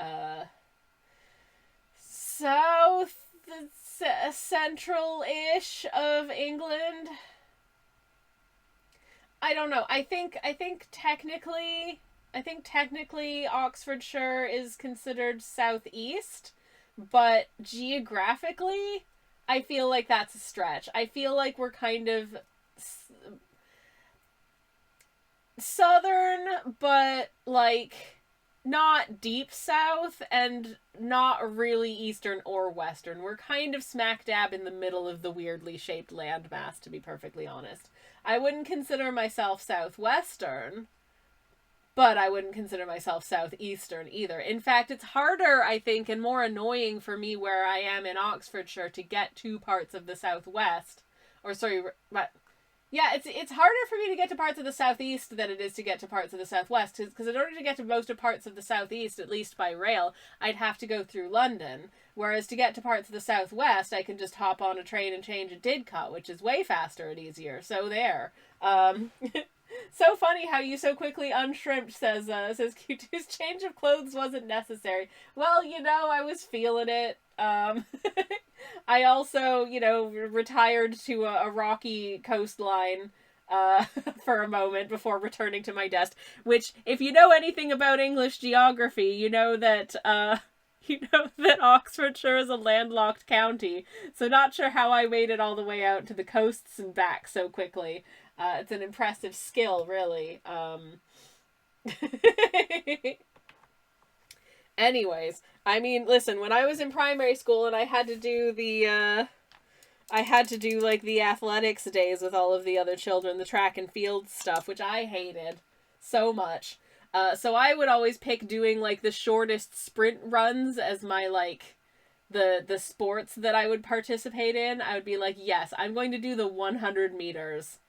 central-ish of England. I don't know. I think technically Oxfordshire is considered southeast, but geographically, I feel like that's a stretch. I feel like we're kind of southern, but like not deep south and not really eastern or western. We're kind of smack dab in the middle of the weirdly shaped landmass, to be perfectly honest. I wouldn't consider myself southwestern, but I wouldn't consider myself southeastern either. In fact, it's harder, I think, and more annoying for me where I am in Oxfordshire to get to parts of the southwest. Yeah, it's harder for me to get to parts of the southeast than it is to get to parts of the southwest, because in order to get to most of parts of the southeast, at least by rail, I'd have to go through London, whereas to get to parts of the southwest, I can just hop on a train and change a Didcot, which is way faster and easier, so there. So funny how you so quickly unshrimped, says Q2's change of clothes wasn't necessary. Well, I was feeling it. I also, retired to a rocky coastline for a moment before returning to my desk, which, if you know anything about English geography, you know that Oxfordshire is a landlocked county, so not sure how I made it all the way out to the coasts and back so quickly. It's an impressive skill, really. Anyways, I mean, listen, when I was in primary school and I had to do the athletics days with all of the other children, the track and field stuff, which I hated so much. So I would always pick doing, the shortest sprint runs as my, the sports that I would participate in. I would be like, yes, I'm going to do the 100 meters.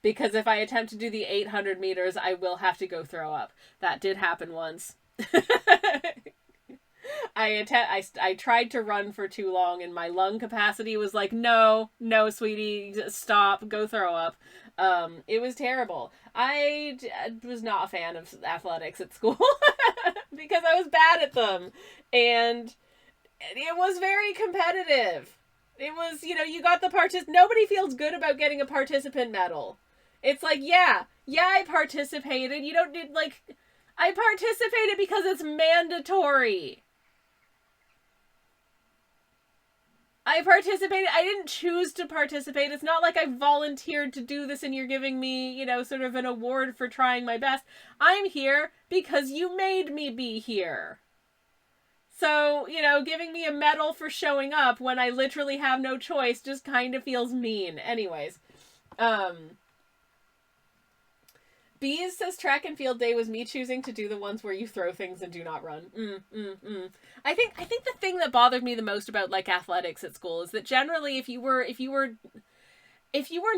Because if I attempt to do the 800 meters, I will have to go throw up. That did happen once. I tried to run for too long and my lung capacity was like, no, sweetie, stop, go throw up. It was terrible. I was not a fan of athletics at school because I was bad at them. And it was very competitive. It was, you got nobody feels good about getting a participant medal. It's like, yeah, I participated. You don't need, I participated because it's mandatory. I participated. I didn't choose to participate. It's not like I volunteered to do this and you're giving me, sort of an award for trying my best. I'm here because you made me be here. So, giving me a medal for showing up when I literally have no choice just kind of feels mean. Anyways, Bees says track and field day was me choosing to do the ones where you throw things and do not run. I think the thing that bothered me the most about athletics at school is that generally if you were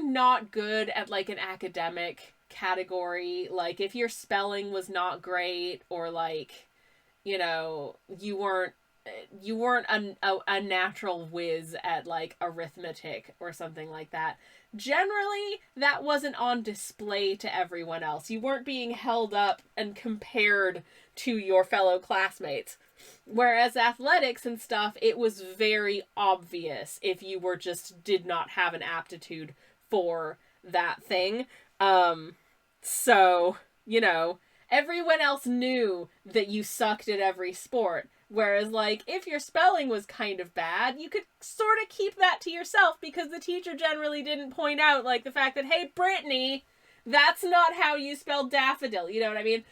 not good at an academic category. Like, if your spelling was not great, or like, you know, you weren't a natural whiz at like arithmetic or something like that, generally that wasn't on display to everyone else. You weren't being held up and compared to your fellow classmates. Whereas athletics and stuff, it was very obvious if you were just did not have an aptitude for that thing. So, you know, everyone else knew that you sucked at every sport. Whereas, like, if your spelling was kind of bad, you could sort of keep that to yourself, because the teacher generally didn't point out, like, the fact that, hey, Brittany, that's not how you spell daffodil. You know what I mean?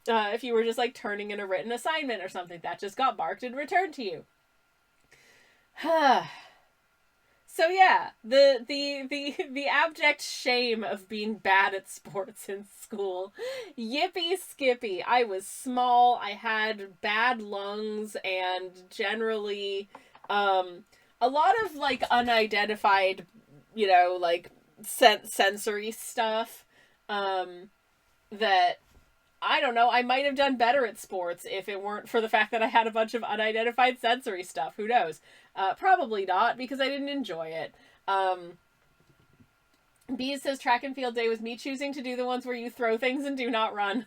If you were just, like, turning in a written assignment or something, that just got marked and returned to you. So yeah, the abject shame of being bad at sports in school. Yippee skippy. I was small, I had bad lungs, and generally a lot of like unidentified, you know, like sensory stuff that, I don't know, I might have done better at sports if it weren't for the fact that I had a bunch of unidentified sensory stuff. Who knows? Probably not, because I didn't enjoy it. B says track and field day was me choosing to do the ones where you throw things and do not run.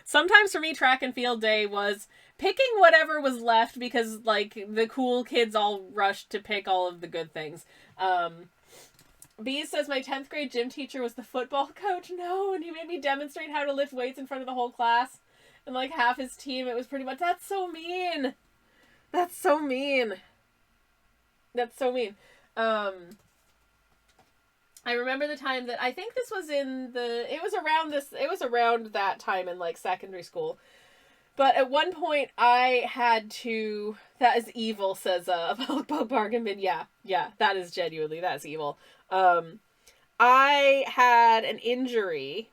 Sometimes for me, track and field day was picking whatever was left, because like the cool kids all rushed to pick all of the good things. B says my 10th grade gym teacher was the football coach. No, and he made me demonstrate how to lift weights in front of the whole class. And like half his team, it was pretty much, that's so mean. That's so mean. That's so mean. I remember the time that, I think this was it was around that time in like secondary school. But at one point I had to, that is evil, says Bargainman. Yeah, that is genuinely, that's evil. I had an injury.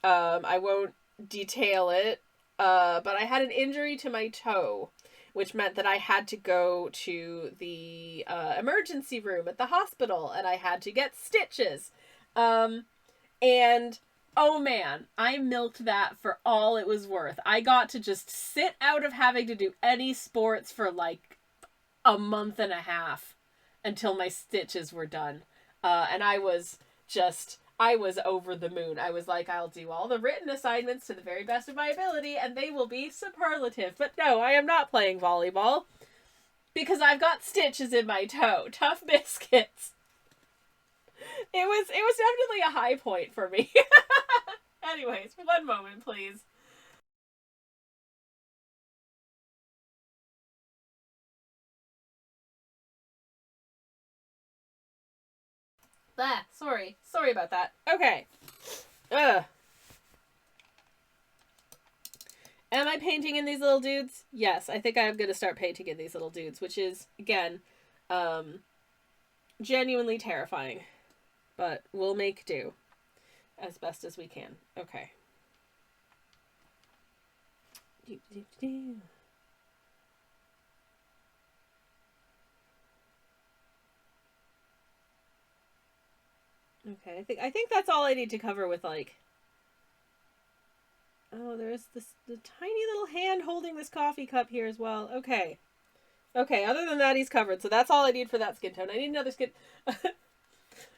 I won't detail it, but I had an injury to my toe, which meant that I had to go to the emergency room at the hospital, and I had to get stitches. And oh man, I milked that for all it was worth. I got to just sit out of having to do any sports for like a month and a half until my stitches were done. And I was over the moon. I was like, I'll do all the written assignments to the very best of my ability, and they will be superlative. But no, I am not playing volleyball, because I've got stitches in my toe. Tough biscuits. It was definitely a high point for me. Anyways, one moment, please. Sorry about that. Okay. Am I painting in these little dudes? Yes, I think I'm gonna start painting in these little dudes, which is, again, genuinely terrifying. But we'll make do as best as we can. Okay. Okay, I think that's all I need to cover with, like... Oh, there's the tiny little hand holding this coffee cup here as well. Okay. Okay, other than that, he's covered. So that's all I need for that skin tone. I need another skin...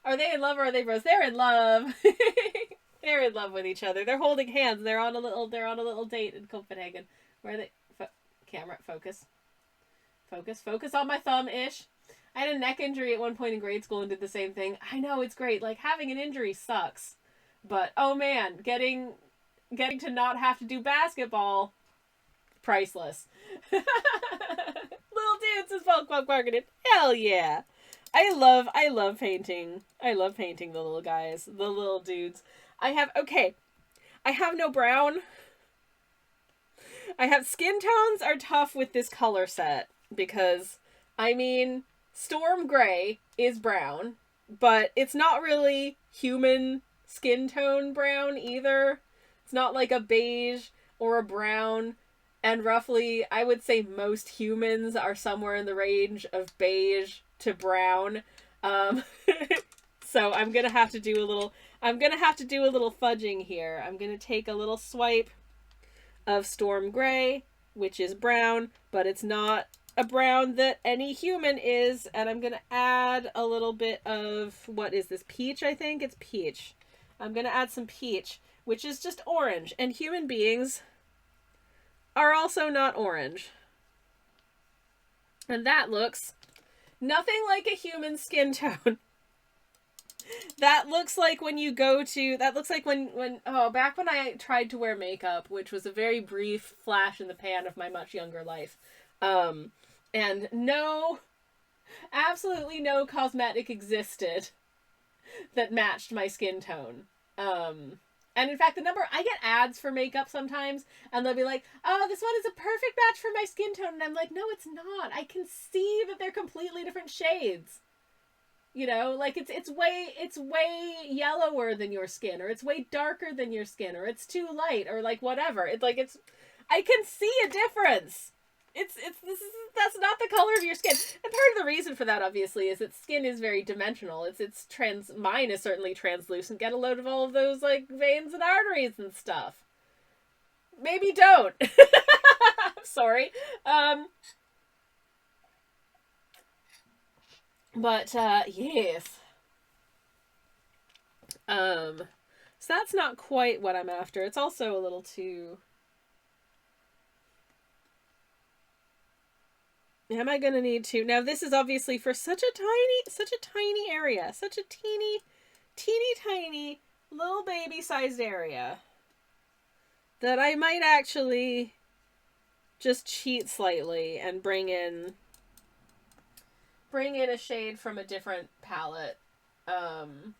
Are they in love, or are they bros? They're in love. They're in love with each other. They're holding hands. They're on a little date in Copenhagen. Where are they? Camera, focus. Focus on my thumb-ish. I had a neck injury at one point in grade school and did the same thing. I know, it's great. Like, having an injury sucks. But, oh man, getting to not have to do basketball, priceless. Little dudes is bulk marketed. Hell yeah. I love painting. I love painting the little guys, the little dudes. I have no brown. I have skin tones are tough with this color set, because, I mean, Storm Gray is brown, but it's not really human skin tone brown either. It's not like a beige or a brown, and roughly, I would say most humans are somewhere in the range of beige to brown. So I'm gonna have to do a little fudging here. I'm gonna take a little swipe of Storm Gray, which is brown, but it's not a brown that any human is, and I'm gonna add a little bit of, what is this, peach? I think it's peach. I'm gonna add some peach, which is just orange, and human beings are also not orange. And that looks nothing like a human skin tone. That looks like when you go to, that looks like back when I tried to wear makeup, which was a very brief flash in the pan of my much younger life. And absolutely no cosmetic existed that matched my skin tone. And in fact, I get ads for makeup sometimes, and they'll be like, oh, this one is a perfect match for my skin tone. And I'm like, no, it's not. I can see that they're completely different shades. You know, like it's way yellower than your skin, or it's way darker than your skin, or it's too light, or like whatever. I can see a difference. That's not the color of your skin. And part of the reason for that, obviously, is that skin is very dimensional. Mine is certainly translucent. Get a load of all of those, like, veins and arteries and stuff. Maybe don't. I'm sorry. But, yes. So that's not quite what I'm after. It's also a little too... Am I going to need to... Now, this is obviously for such a tiny area. Such a teeny tiny little baby-sized area that I might actually just cheat slightly and bring in a shade from a different palette to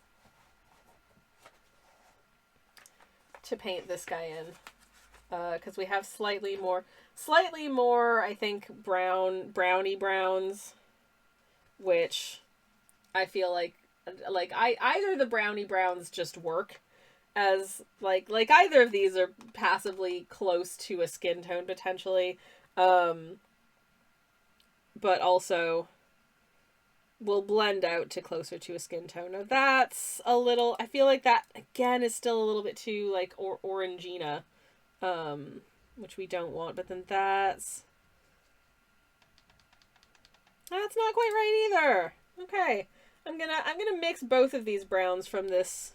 paint this guy in. Because we have slightly more, I think, brownie browns, which I feel like either the brownie browns just work as, like either of these are passively close to a skin tone, potentially, but also will blend out to closer to a skin tone. Now that's a little, I feel like that, again, is still a little bit too, like, orangina. Which we don't want, but then that's not quite right either. Okay. I'm gonna mix both of these browns from this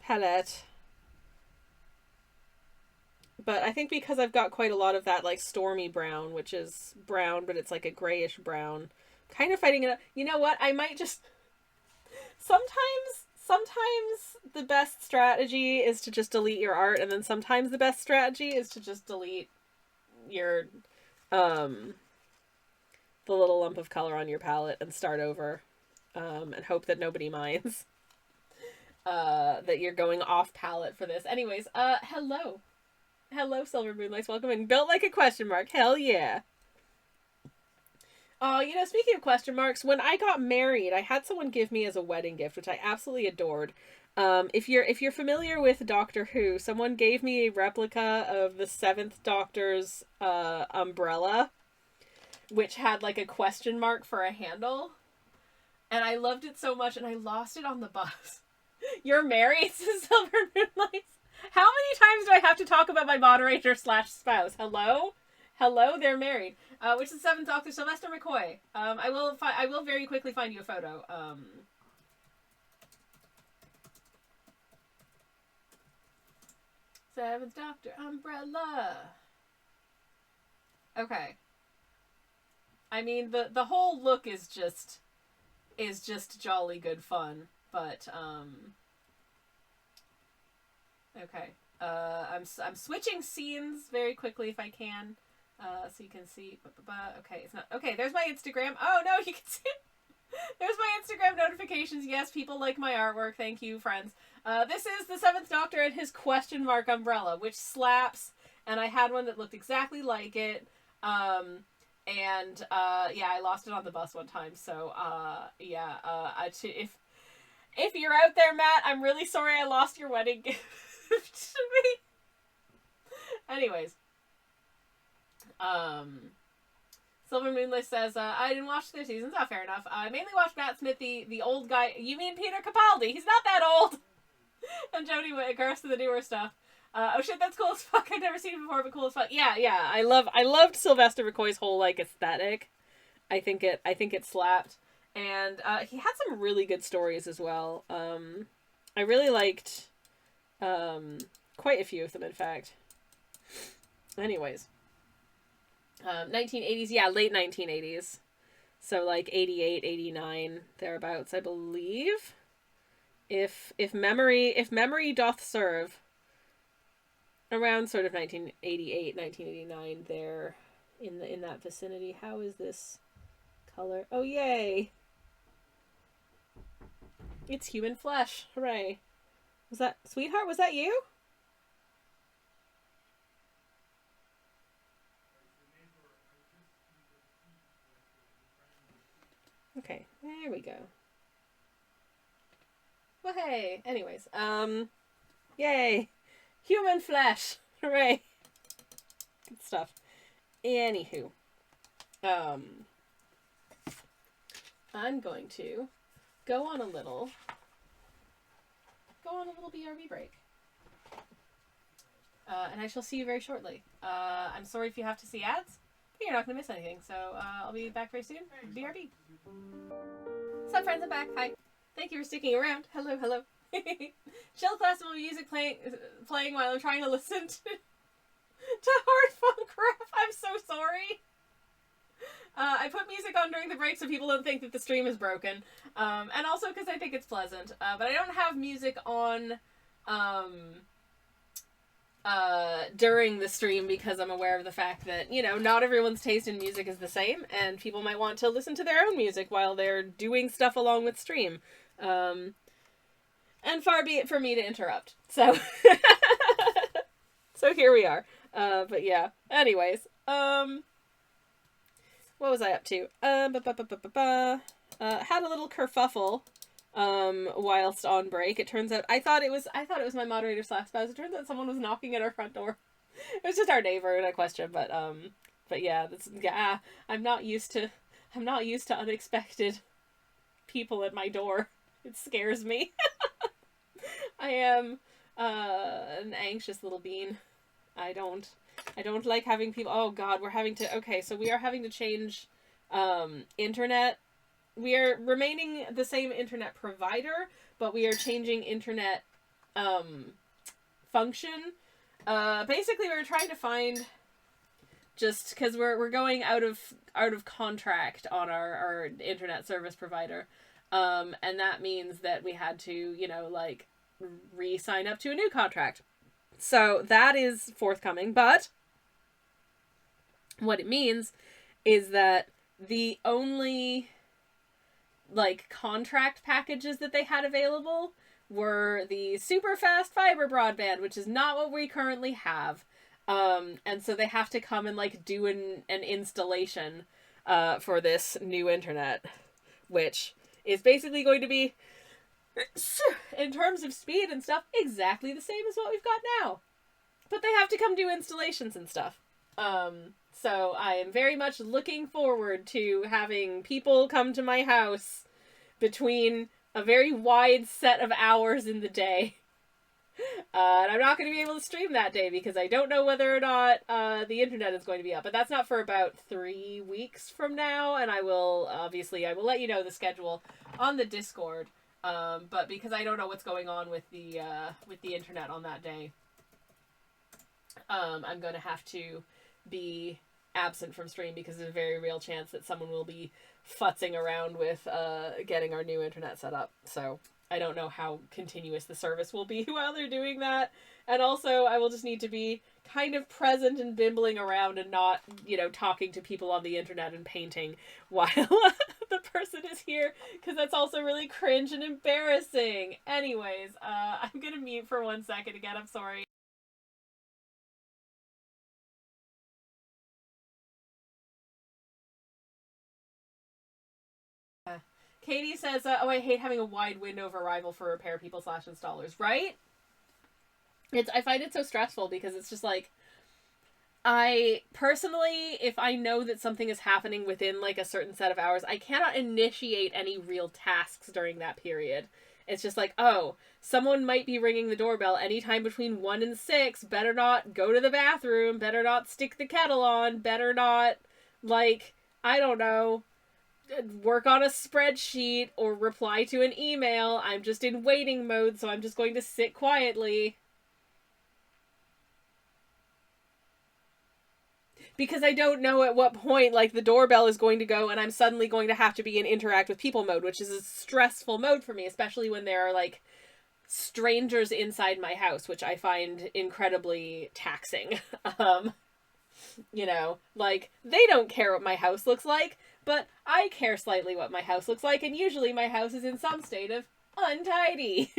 palette. But I think because I've got quite a lot of that, like, stormy brown, which is brown, but it's like a grayish brown, kind of fighting it up. You know what? I might just... Sometimes the best strategy is to just delete your art, and then sometimes the best strategy is to just delete your, the little lump of color on your palette and start over, and hope that nobody minds, that you're going off palette for this. Anyways, hello. Hello, Silver Moonlights, welcome in. Built like a question mark, hell yeah. Oh, you know, speaking of question marks, when I got married, I had someone give me as a wedding gift, which I absolutely adored. If you're familiar with Doctor Who, someone gave me a replica of the 7th Doctor's umbrella, which had like a question mark for a handle. And I loved it so much, and I lost it on the bus. You're married to Silver Moonlights? How many times do I have to talk about my moderator / spouse? Hello? Hello, they're married. Which is 7th Doctor, Sylvester McCoy. I will very quickly find you a photo. 7th Doctor umbrella. Okay. I mean, the whole look is just jolly good fun, but okay. I'm switching scenes very quickly if I can. So you can see, okay, it's not, okay, there's my Instagram. Oh, no, you can see, there's my Instagram notifications. Yes, people like my artwork. Thank you, friends. This is the 7th Doctor and his question mark umbrella, which slaps, and I had one that looked exactly like it, yeah, I lost it on the bus one time, so, yeah, if you're out there, Matt, I'm really sorry I lost your wedding gift to me. Anyways. Silver Moonless says, I didn't watch their seasons. Oh, fair enough. I mainly watched Matt Smith, the old guy. You mean Peter Capaldi? He's not that old. And Jodie Whittaker, rest of the newer stuff. Oh shit, that's cool as fuck. I've never seen it before, but cool as fuck. Yeah. I loved Sylvester McCoy's whole, like, aesthetic. I think it slapped. And, he had some really good stories as well. I really liked, quite a few of them, in fact. Anyways. 1980s, yeah, late 1980s. So, like, 88, 89, thereabouts, I believe. If memory doth serve, around sort of 1988, 1989, there, in that vicinity. How is this color? Oh, yay! It's human flesh. Hooray. Was that, sweetheart, was that you? Okay, there we go. Well, hey. Anyways, yay. Human flesh. Hooray. Good stuff. Anywho. I'm going to go on a little BRB break. And I shall see you very shortly. I'm sorry if you have to see ads, but you're not going to miss anything. So, I'll be back very soon. BRB. What's up, friends? I'm back. Hi. Thank you for sticking around. Hello. Chill classical music playing while I'm trying to listen to hard funk rap. I'm so sorry. I put music on during the break so people don't think that the stream is broken. And also because I think it's pleasant. But I don't have music on during the stream because I'm aware of the fact that, you know, not everyone's taste in music is the same, and people might want to listen to their own music while they're doing stuff along with stream. And far be it for me to interrupt. So, so here we are. But yeah. Anyways, what was I up to? Had a little kerfuffle, whilst on break. It turns out, I thought it was my moderator / spouse. It turns out someone was knocking at our front door. It was just our neighbor in a question, but yeah, I'm not used to unexpected people at my door. It scares me. I am an anxious little bean. I don't like having people. Oh God, we are having to change internet. We are remaining the same internet provider, but we are changing internet function. Basically, we're trying to find, just because we're going out of contract on our internet service provider. And that means that we had to, you know, like, re-sign up to a new contract. So that is forthcoming, but what it means is that the only, like, contract packages that they had available were the super fast fiber broadband, which is not what we currently have. And so they have to come and, like, do an installation for this new internet, which is basically going to be, in terms of speed and stuff, exactly the same as what we've got now. But they have to come do installations and stuff. So I am very much looking forward to having people come to my house between a very wide set of hours in the day. And I'm not going to be able to stream that day because I don't know whether or not the internet is going to be up. But that's not for about 3 weeks from now, and I will let you know the schedule on the Discord. But because I don't know what's going on with the internet on that day, I'm going to have to be absent from stream because there's a very real chance that someone will be futzing around with getting our new internet set up. So I don't know how continuous the service will be while they're doing that. And also, I will just need to be kind of present and bimbling around and not, you know, talking to people on the internet and painting while the person is here, because that's also really cringe and embarrassing. Anyways, I'm gonna mute for 1 second again. I'm sorry. Katie says, oh, I hate having a wide window of arrival for repair people / installers, right? I find it so stressful because it's just like, I personally, if I know that something is happening within like a certain set of hours, I cannot initiate any real tasks during that period. It's just like, oh, someone might be ringing the doorbell anytime between 1 and 6. Better not go to the bathroom. Better not stick the kettle on. Better not, like, I don't know, work on a spreadsheet or reply to an email. I'm just in waiting mode, so I'm just going to sit quietly. Because I don't know at what point, like, the doorbell is going to go and I'm suddenly going to have to be in interact with people mode, which is a stressful mode for me, especially when there are, like, strangers inside my house, which I find incredibly taxing. You know, like, they don't care what my house looks like, but I care slightly what my house looks like, and usually my house is in some state of untidy.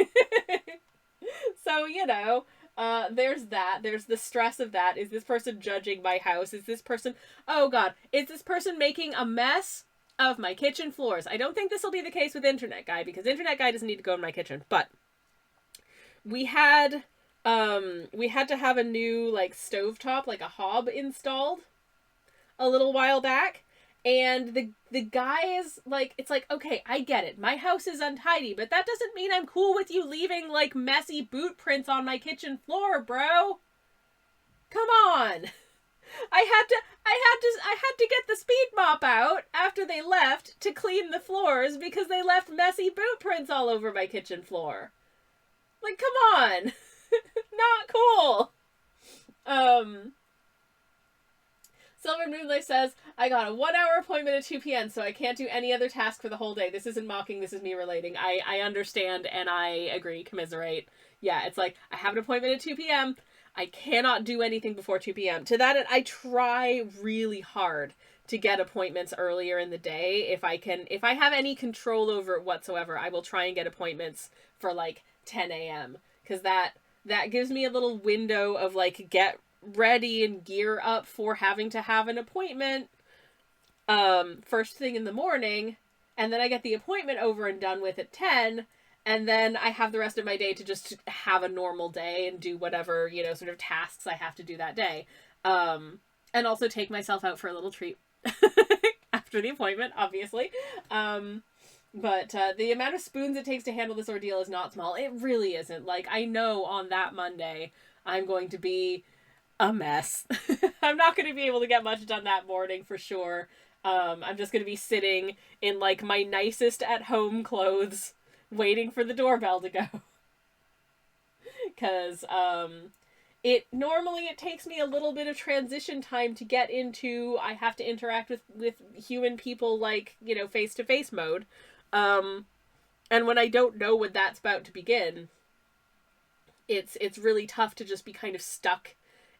So, you know, there's that. There's the stress of that. Is this person judging my house? Is this person... Oh, God. Is this person making a mess of my kitchen floors? I don't think this will be the case with Internet Guy, because Internet Guy doesn't need to go in my kitchen. But we had to have a new, like, stovetop, like a hob installed a little while back. And the guy is like, it's like, okay, I get it. My house is untidy, but that doesn't mean I'm cool with you leaving, like, messy boot prints on my kitchen floor, bro. Come on. I had to get the speed mop out after they left to clean the floors because they left messy boot prints all over my kitchen floor. Like, come on. Not cool. Silver Moonlight says, I got a 1 hour appointment at 2 p.m., so I can't do any other task for the whole day. This isn't mocking, this is me relating. I understand, and I agree, commiserate. Yeah, it's like, I have an appointment at 2 p.m., I cannot do anything before 2 p.m. To that end, I try really hard to get appointments earlier in the day. If I have any control over it whatsoever, I will try and get appointments for, like, 10 a.m. Because that gives me a little window of, like, get ready and gear up for having to have an appointment first thing in the morning, and then I get the appointment over and done with at 10, and then I have the rest of my day to just have a normal day and do whatever, you know, sort of tasks I have to do that day. And also take myself out for a little treat after the appointment, obviously. But the amount of spoons it takes to handle this ordeal is not small. It really isn't. Like, I know on that Monday I'm going to be a mess. I'm not going to be able to get much done that morning for sure. I'm just going to be sitting in, like, my nicest at-home clothes waiting for the doorbell to go. Because it takes me a little bit of transition time to get into, I have to interact with human people, like, you know, face-to-face mode. And when I don't know when that's about to begin, it's really tough to just be kind of stuck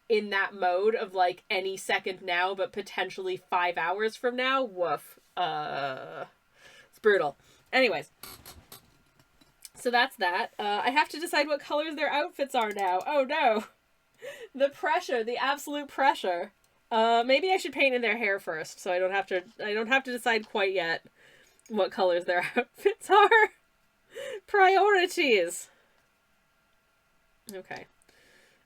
in that mode of, like, any second now, but potentially 5 hours from now. Woof. It's brutal. Anyways. So that's that. I have to decide what colors their outfits are now. Oh no. The pressure, the absolute pressure. Maybe I should paint in their hair first, so I don't have to decide quite yet what colors their outfits are. Priorities. Okay.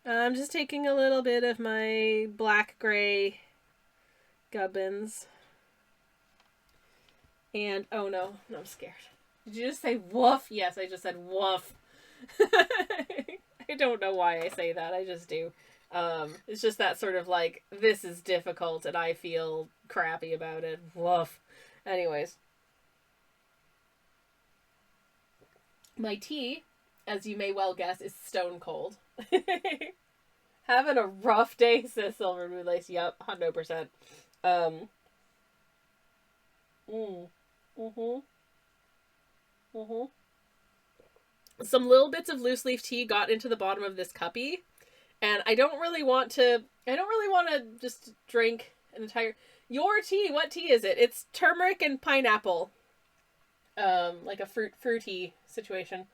I'm just taking a little bit of my black-gray gubbins. And, oh no, I'm scared. Did you just say woof? Yes, I just said woof. I don't know why I say that, I just do. It's just that sort of like, this is difficult and I feel crappy about it. Woof. Anyways. My tea, as you may well guess, is stone cold. Having a rough day, says Silver Moonlace. Yep, 100%. Some little bits of loose leaf tea got into the bottom of this cuppy, and I don't really want to just drink an entire... Your tea, what tea is it? It's turmeric and pineapple. Like a fruity situation.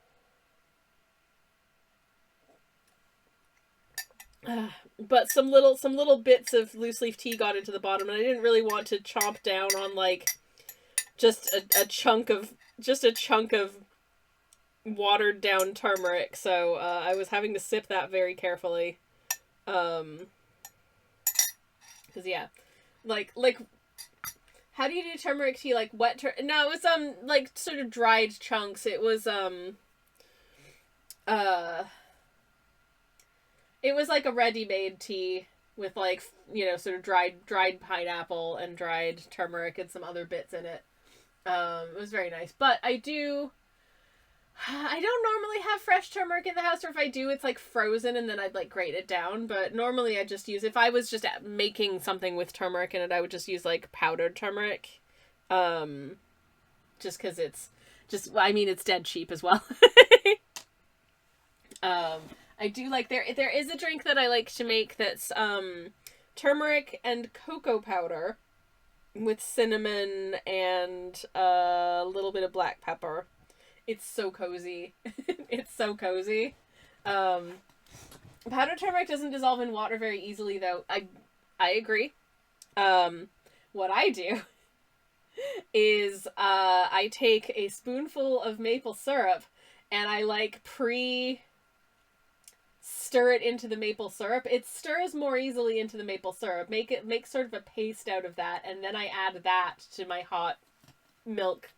But some little bits of loose leaf tea got into the bottom, and I didn't really want to chomp down on, like, just a chunk of watered down turmeric, so I was having to sip that very carefully. Cause yeah, like, how do you do turmeric tea? Like wet no, it was, like sort of dried chunks. It was, it was like a ready-made tea with, like, you know, sort of dried pineapple and dried turmeric and some other bits in it. It was very nice. But I don't normally have fresh turmeric in the house, or if I do, it's like frozen and then I'd like grate it down. But normally I just use, if I was just making something with turmeric in it, I would just use like powdered turmeric. Just because it's just, I mean, it's dead cheap as well. I do like, there is a drink that I like to make that's turmeric and cocoa powder with cinnamon and a little bit of black pepper. It's so cozy. It's so cozy. Powdered turmeric doesn't dissolve in water very easily, though. I agree. What I do is I take a spoonful of maple syrup and I like stir it into the maple syrup. It stirs more easily into the maple syrup. Make sort of a paste out of that, and then I add that to my hot milk,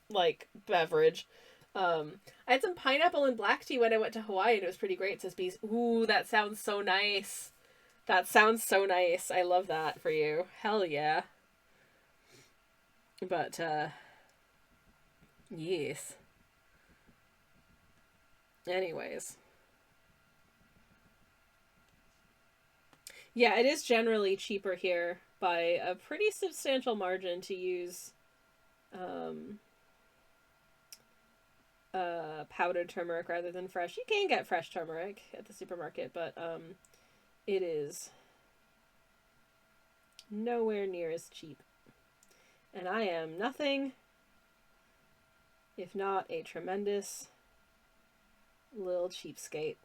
like, beverage. I had some pineapple and black tea when I went to Hawaii, and it was pretty great, says Bees. Ooh, that sounds so nice. That sounds so nice. I love that for you. Hell yeah. But, yes. Anyways. Yeah, it is generally cheaper here by a pretty substantial margin to use powdered turmeric rather than fresh. You can get fresh turmeric at the supermarket, but it is nowhere near as cheap. And I am nothing if not a tremendous little cheapskate.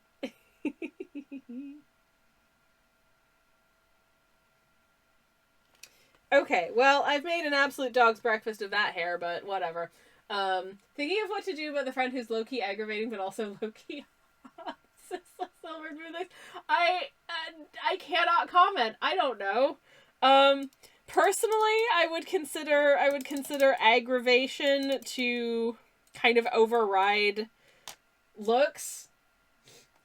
Okay, well, I've made an absolute dog's breakfast of that hair, but whatever. Thinking of what to do about the friend who's low-key aggravating, but also low-key silver moonlight. I cannot comment. I don't know. Personally, I would consider aggravation to kind of override looks.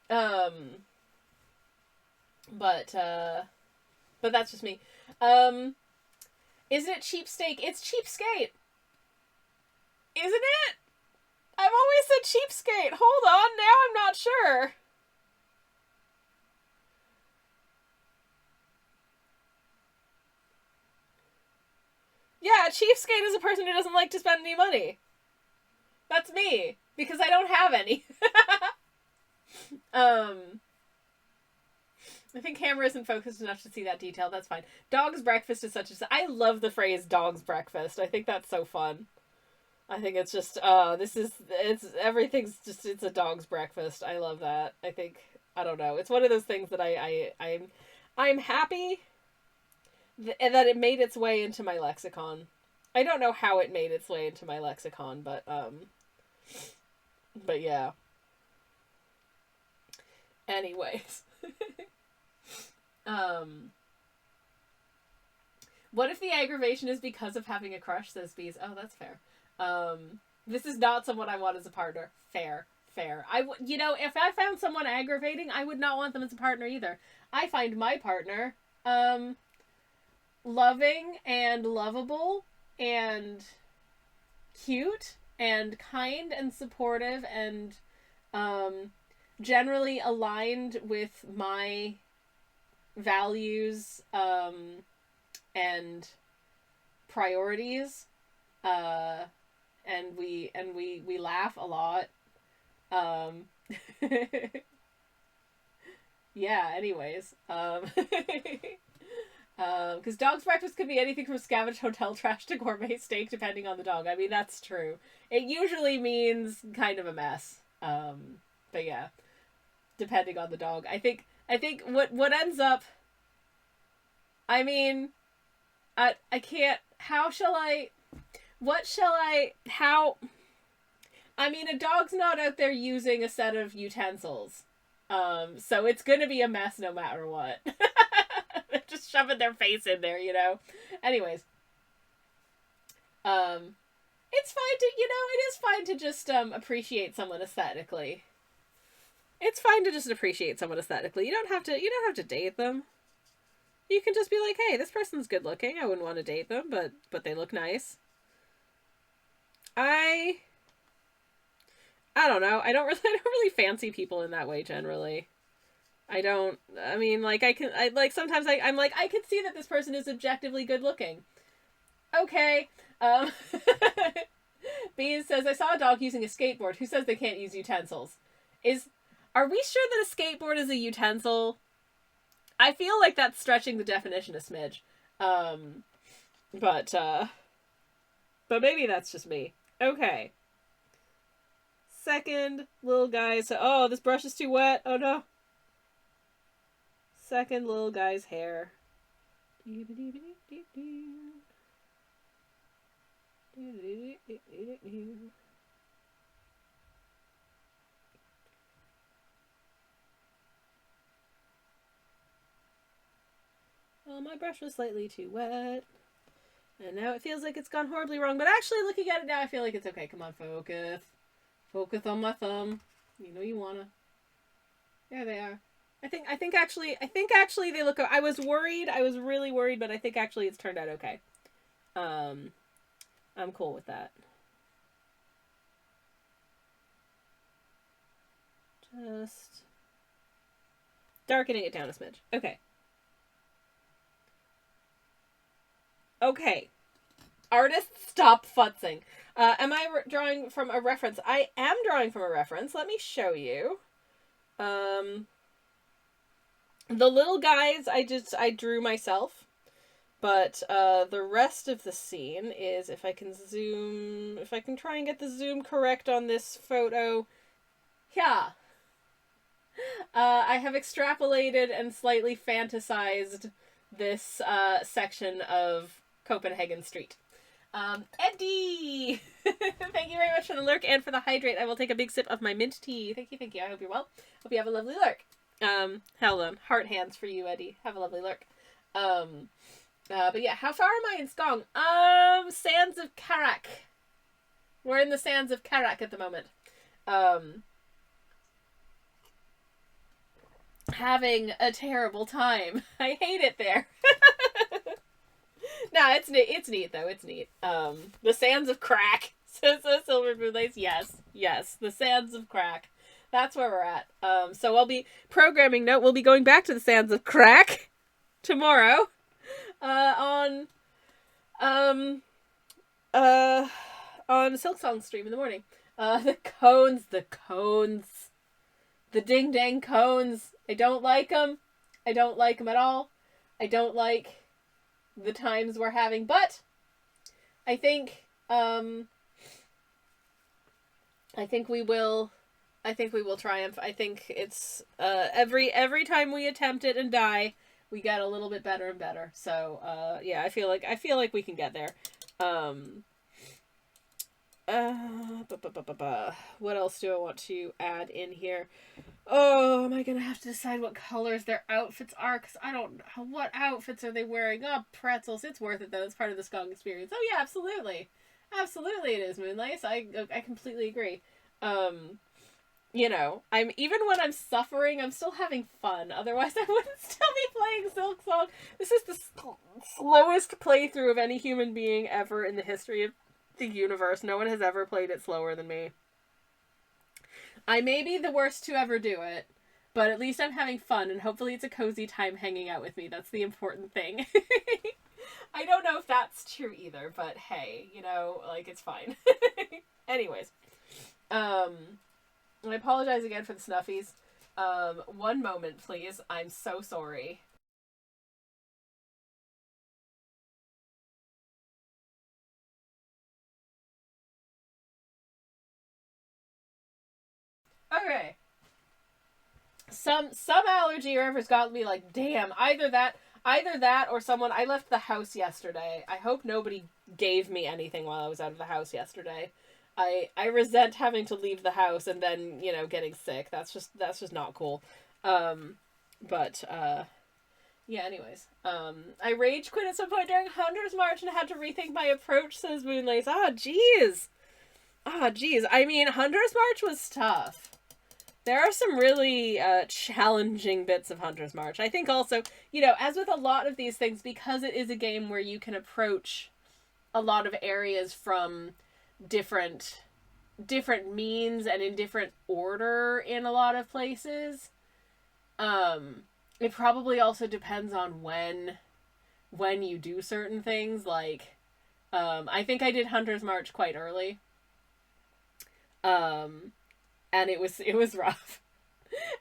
But that's just me. Isn't it cheapskate? It's cheapskate. Isn't it? I've always said cheapskate. Hold on, now I'm not sure. Yeah, a cheapskate is a person who doesn't like to spend any money. That's me, because I don't have any. I think camera isn't focused enough to see that detail. That's fine. Dog's breakfast is such a... I love the phrase dog's breakfast. I think that's so fun. I think it's just, everything's just, it's a dog's breakfast. I love that. I think, I don't know. It's one of those things that I'm happy that it made its way into my lexicon. I don't know how it made its way into my lexicon, but yeah. Anyways. What if the aggravation is because of having a crush, says Bees? Oh, that's fair. This is not someone I want as a partner. Fair. If I found someone aggravating, I would not want them as a partner either. I find my partner, loving and lovable and cute and kind and supportive and, generally aligned with my values, and priorities, and we laugh a lot. Yeah, anyways. Because dog's breakfast could be anything from scavenged hotel trash to gourmet steak, depending on the dog. I mean, that's true. It usually means kind of a mess. But yeah, depending on the dog. I think what ends up, I mean, I can't, I mean, a dog's not out there using a set of utensils. So it's gonna be a mess no matter what. They're just shoving their face in there, you know? Anyways. It's fine to, you know, it is fine to just, appreciate someone aesthetically. It's fine to just appreciate someone aesthetically. You don't have to date them. You can just be like, hey, this person's good looking. I wouldn't want to date them, but they look nice. I don't know. I don't really fancy people in that way generally. I mean, like, sometimes I'm like, I can see that this person is objectively good looking. Okay. Bees says, I saw a dog using a skateboard. Who says they can't use utensils? Are we sure that a skateboard is a utensil? I feel like that's stretching the definition a smidge. But maybe that's just me. Okay. Second little guy. So, oh, this brush is too wet. Oh no. Second little guy's hair. Well, my brush was slightly too wet. And now it feels like it's gone horribly wrong. But actually, looking at it now, I feel like it's okay. Come on, focus. Focus on my thumb. You know you wanna. There they are. I think actually they look. I was worried. I was really worried, but I think actually it's turned out okay. I'm cool with that. Just darkening it down a smidge. Okay. Okay. Artists, stop futzing. Am I drawing from a reference? I am drawing from a reference. Let me show you. The little guys, I drew myself. But the rest of the scene is, if I can try and get the zoom correct on this photo. Yeah. I have extrapolated and slightly fantasized this section of Copenhagen Street. Eddie! Thank you very much for the lurk and for the hydrate. I will take a big sip of my mint tea. Thank you. I hope you're well. Hope you have a lovely lurk. Hold on. Heart hands for you, Eddie. Have a lovely lurk. But yeah, how far am I in Skong? Sands of Karak. We're in the sands of Karak at the moment. Having a terrible time. I hate it there. Nah, it's neat though. It's neat. The sands of Crack. Says Silver Moonlace. Yes. The sands of Crack. That's where we're at. So I'll be programming note. We'll be going back to the sands of Crack tomorrow. On Silksong stream in the morning. The cones. The ding dang cones. I don't like them. I don't like them at all. I don't like the times we're having, but I think we will triumph. I think it's every time we attempt it and die, we get a little bit better and better. So yeah, I feel like we can get there. What else do I want to add in here? Oh, am I gonna have to decide what colors their outfits are? Because I don't know. What outfits are they wearing? Oh, pretzels. It's worth it, though. It's part of the Skong experience. Oh, yeah, absolutely. Absolutely it is, Moonlace. I completely agree. You know, even when I'm suffering, I'm still having fun. Otherwise, I wouldn't still be playing Silksong. This is the slowest playthrough of any human being ever in the history of the universe. No one has ever played it slower than me. I may be the worst to ever do it, but at least I'm having fun, and hopefully it's a cozy time hanging out with me. That's the important thing. I don't know if that's true either, but hey, you know, like, it's fine. Anyways, I apologize again for the snuffies. One moment, please. I'm so sorry. Okay. Some allergy or whatever's got me like, damn, either that or someone. I left the house yesterday. I hope nobody gave me anything while I was out of the house yesterday. I resent having to leave the house and then, you know, getting sick. That's just not cool. But Yeah, anyways. I rage quit at some point during Hunter's March and had to rethink my approach, says Moonlace. Jeez. I mean, Hunter's March was tough. There are some really challenging bits of Hunter's March. I think also, as with a lot of these things, because it is a game where you can approach a lot of areas from different means and in different order in a lot of places, it probably also depends on when you do certain things. Like, I think I did Hunter's March quite early. And it was rough.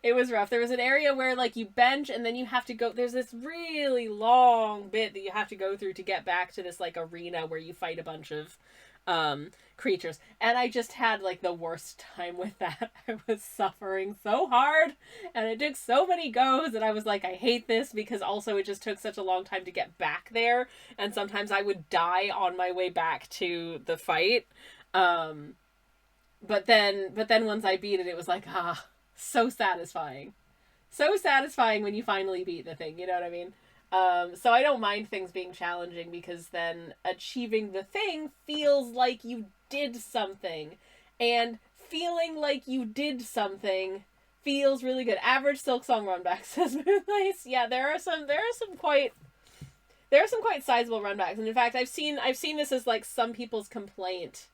It was rough. There was an area where, like, you bench and then you have to go... There's this really long bit that you have to go through to get back to this, like, arena where you fight a bunch of creatures. And I just had, like, the worst time with that. I was suffering so hard. And it took so many goes. And I was like, I hate this, because also it just took such a long time to get back there. And sometimes I would die on my way back to the fight. But then once I beat it, it was like, so satisfying. So satisfying when you finally beat the thing, you know what I mean? So I don't mind things being challenging, because then achieving the thing feels like you did something. And feeling like you did something feels really good. Average Silksong runback, says Moonlace. Yeah, there are some quite sizable runbacks. And in fact, I've seen this as, like, some people's complaint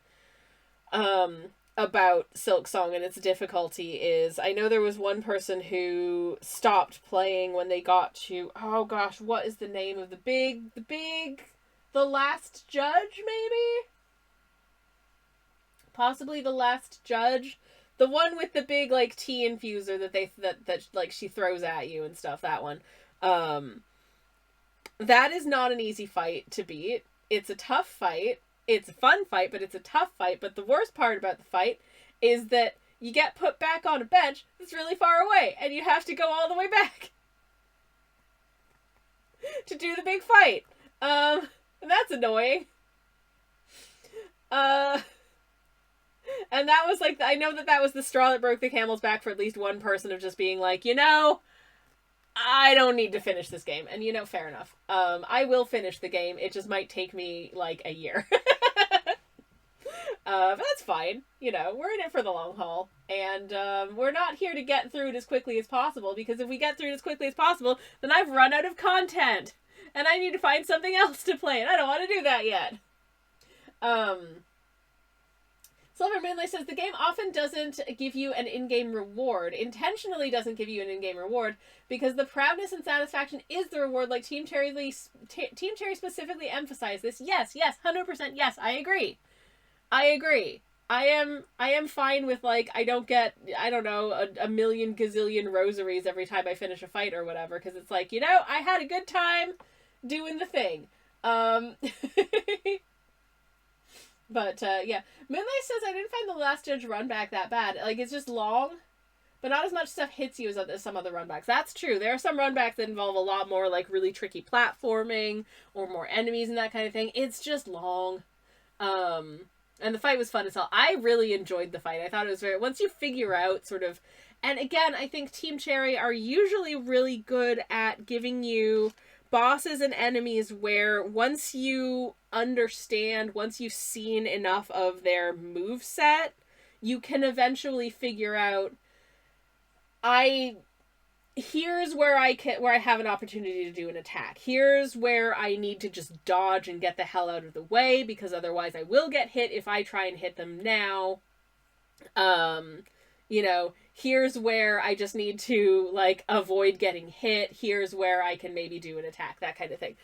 about Silksong and its difficulty is, I know there was one person who stopped playing when they got to, oh gosh, what is the name of the last judge, maybe? Possibly the last judge. The one with the big, like, tea infuser that like she throws at you and stuff, that one. That is not an easy fight to beat. It's a tough fight. It's a fun fight, but it's a tough fight. But the worst part about the fight is that you get put back on a bench that's really far away, and you have to go all the way back to do the big fight. And that's annoying. And that was, like, I know that was the straw that broke the camel's back for at least one person, of just being like, I don't need to finish this game. And, fair enough. I will finish the game. It just might take me, like, a year. But that's fine. We're in it for the long haul. And we're not here to get through it as quickly as possible, because if we get through it as quickly as possible, then I've run out of content. And I need to find something else to play, and I don't want to do that yet. Silver Moonlight says, the game often doesn't give you an in-game reward. Intentionally doesn't give you an in-game reward, because the proudness and satisfaction is the reward, like Team Cherry specifically emphasized this. Yes, 100% yes, I agree. I am fine with, like, I don't get, I don't know, a million gazillion rosaries every time I finish a fight or whatever, because it's like, I had a good time doing the thing. But, yeah. Moonlight says, I didn't find the last judge run back that bad. Like, it's just long, but not as much stuff hits you as some other runbacks. That's true. There are some runbacks that involve a lot more, like, really tricky platforming, or more enemies and that kind of thing. It's just long. And the fight was fun as hell. I really enjoyed the fight. I thought it was once you figure out sort of, and again, I think Team Cherry are usually really good at giving you bosses and enemies where once you understand, once you've seen enough of their moveset, you can eventually figure out, here's where I have an opportunity to do an attack. Here's where I need to just dodge and get the hell out of the way, because otherwise I will get hit if I try and hit them now. Here's where I just need to, like, avoid getting hit. Here's where I can maybe do an attack, that kind of thing.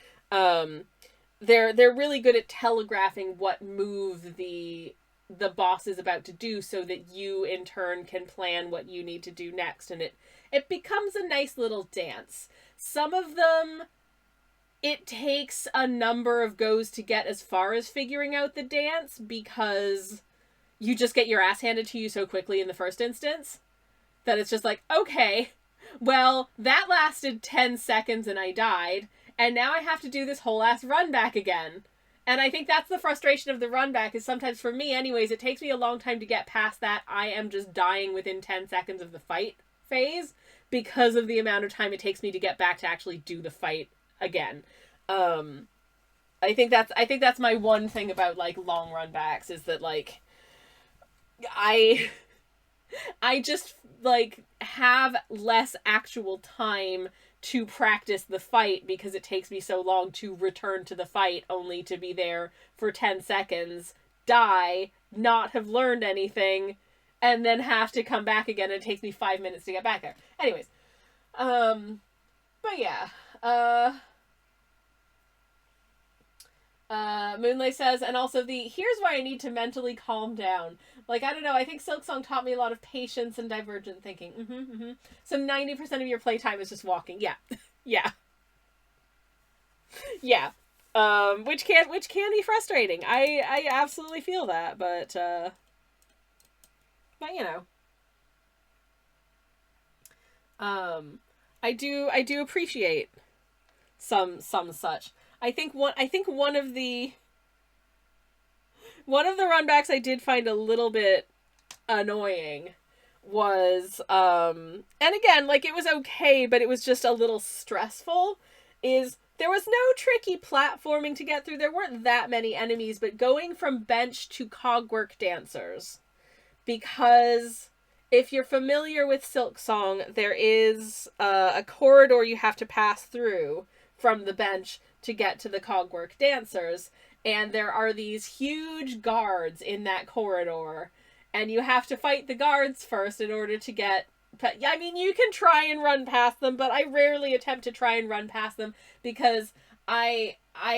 They're really good at telegraphing what move the boss is about to do, so that you in turn can plan what you need to do next, and it becomes a nice little dance. Some of them, it takes a number of goes to get as far as figuring out the dance, because you just get your ass handed to you so quickly in the first instance that it's just like, okay, well, that lasted 10 seconds and I died, and now I have to do this whole ass run back again. And I think that's the frustration of the run back, is sometimes, for me anyways, it takes me a long time to get past that I am just dying within 10 seconds of the fight phase because of the amount of time it takes me to get back to actually do the fight again. I think that's my one thing about like long run backs is that like I just like have less actual time to practice the fight because it takes me so long to return to the fight only to be there for 10 seconds, die, not have learned anything, and then have to come back again. It takes me 5 minutes to get back there. Anyways, but yeah, Moonlight says, and also here's why I need to mentally calm down. Like, I don't know, I think Silksong taught me a lot of patience and divergent thinking. So 90% of your playtime is just walking. Yeah. Yeah. Yeah. Which can be frustrating. I absolutely feel that, but you know. I do appreciate some such. I think one of the runbacks I did find a little bit annoying was and again, like, it was okay, but it was just a little stressful, is there was no tricky platforming to get through. There weren't that many enemies, but going from bench to cogwork dancers, because if you're familiar with Silksong, there is a corridor you have to pass through from the bench to get to the cogwork dancers, and there are these huge guards in that corridor, and you have to fight the guards first in order to get... I mean, you can try and run past them, but I rarely attempt to try and run past them because I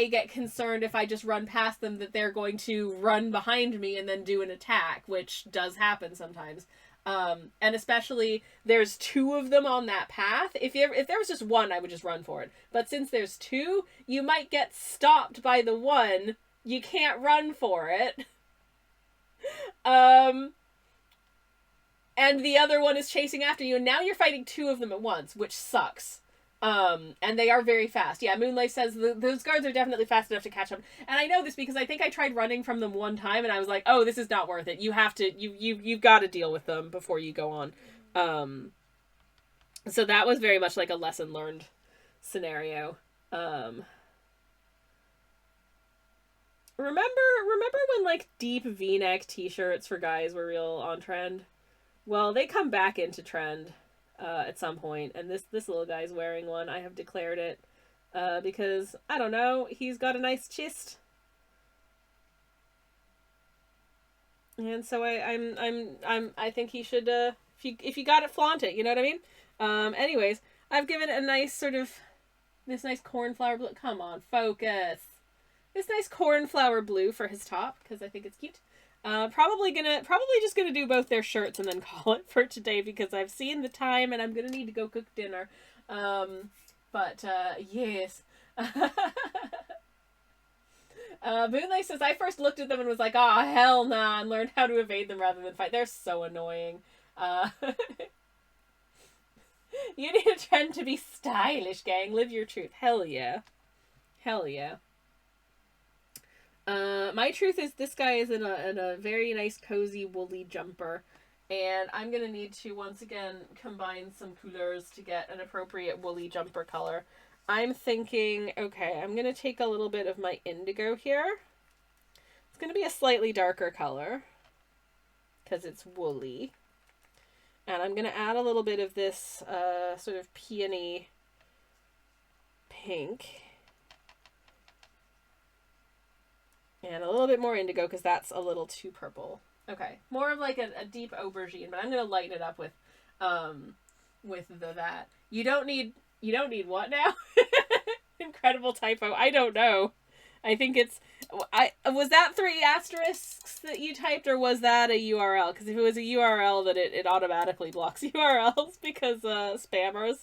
get concerned if I just run past them that they're going to run behind me and then do an attack, which does happen sometimes. And especially there's two of them on that path. If there was just one, I would just run for it. But since there's two, you might get stopped by the one. You can't run for it. And the other one is chasing after you, and now you're fighting two of them at once, which sucks. And they are very fast. Yeah, Moonlight says those guards are definitely fast enough to catch up. And I know this because I think I tried running from them one time, and I was like, oh, this is not worth it. You have to, you've got to deal with them before you go on. So that was very much like a lesson learned scenario. Remember when like deep V-neck t-shirts for guys were real on trend? Well, they come back into trend at some point, and this little guy's wearing one. I have declared it because I don't know, he's got a nice chest, and so I think he should if you got it, flaunt it. You know what I mean? Anyways, I've given it a nice sort of this nice cornflower blue. Come on, focus. This nice cornflower blue for his top because I think it's cute. Probably just gonna do both their shirts and then call it for today because I've seen the time and I'm gonna need to go cook dinner. But yes. Moonlight says, I first looked at them and was like, oh, hell nah, and learned how to evade them rather than fight. They're so annoying. You need a trend to be stylish, gang. Live your truth. Hell yeah. Hell yeah. My truth is this guy is in a very nice cozy woolly jumper, and I'm gonna need to once again combine some couleurs to get an appropriate woolly jumper color. I'm thinking, okay, I'm gonna take a little bit of my indigo here. It's gonna be a slightly darker color because it's woolly, and I'm gonna add a little bit of this sort of peony pink. And a little bit more indigo because that's a little too purple. Okay, more of like a deep aubergine, but I'm gonna lighten it up with that. You don't need what now? Incredible typo. I don't know. I think it's was that 3 asterisks that you typed, or was that a URL? Because if it was a URL, then it automatically blocks URLs because spammers.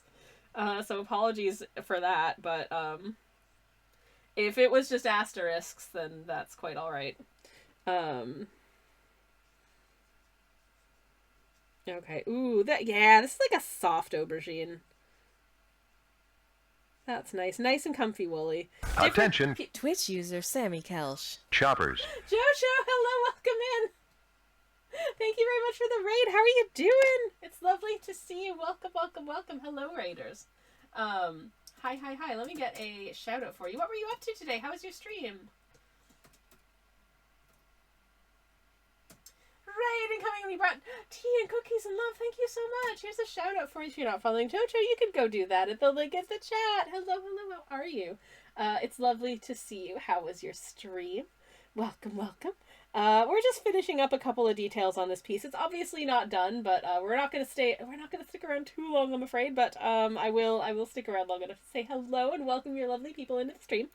So apologies for that, but if it was just asterisks, then that's quite all right. Okay. Ooh, this is like a soft aubergine. That's nice. Nice and comfy woolly. Attention. Twitch user Sammy Kelsch. Choppers. Jojo, hello, welcome in. Thank you very much for the raid. How are you doing? It's lovely to see you. Welcome, welcome, welcome. Hello, raiders. Hi, hi, hi. Let me get a shout out for you. What were you up to today? How was your stream? Raid incoming. We brought tea and cookies and love. Thank you so much. Here's a shout out for you. If you're not following JoJo, you can go do that at the link in the chat. Hello, hello. How are you? It's lovely to see you. How was your stream? Welcome, welcome. We're just finishing up a couple of details on this piece. It's obviously not done, but we're not gonna stick around too long, I'm afraid. But I will stick around long enough to say hello and welcome your lovely people into the stream.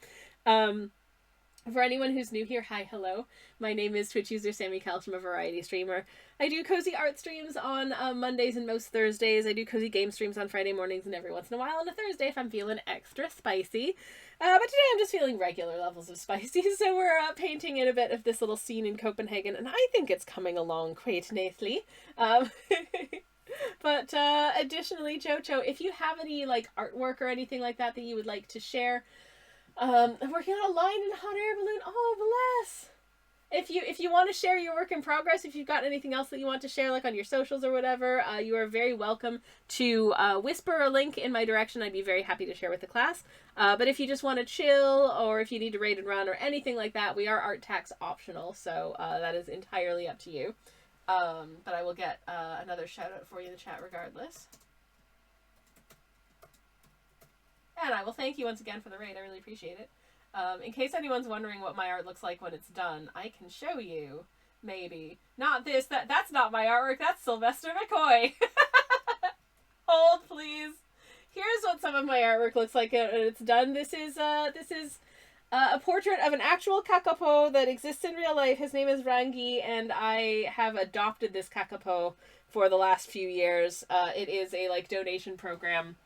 For anyone who's new here, hi, hello. My name is Twitch user Sammy Calsh. I'm a variety streamer. I do cozy art streams on Mondays and most Thursdays. I do cozy game streams on Friday mornings and every once in a while on a Thursday if I'm feeling extra spicy. But today I'm just feeling regular levels of spicy, so we're painting in a bit of this little scene in Copenhagen, and I think it's coming along quite nicely. But additionally, Jojo, if you have any like artwork or anything like that that you would like to share, I'm working on a line in a hot air balloon. Oh, bless! If you want to share your work in progress, if you've got anything else that you want to share, like on your socials or whatever, you are very welcome to whisper a link in my direction. I'd be very happy to share with the class. But if you just want to chill, or if you need to raid and run or anything like that, we are art tax optional, so that is entirely up to you. But I will get another shout out for you in the chat regardless. And I will thank you once again for the raid. I really appreciate it. In case anyone's wondering what my art looks like when it's done, I can show you. Maybe. Not this. That's not my artwork. That's Sylvester McCoy. Hold, please. Here's what some of my artwork looks like when it's done. This is a portrait of an actual kakapo that exists in real life. His name is Rangi, and I have adopted this kakapo for the last few years. It is a like donation program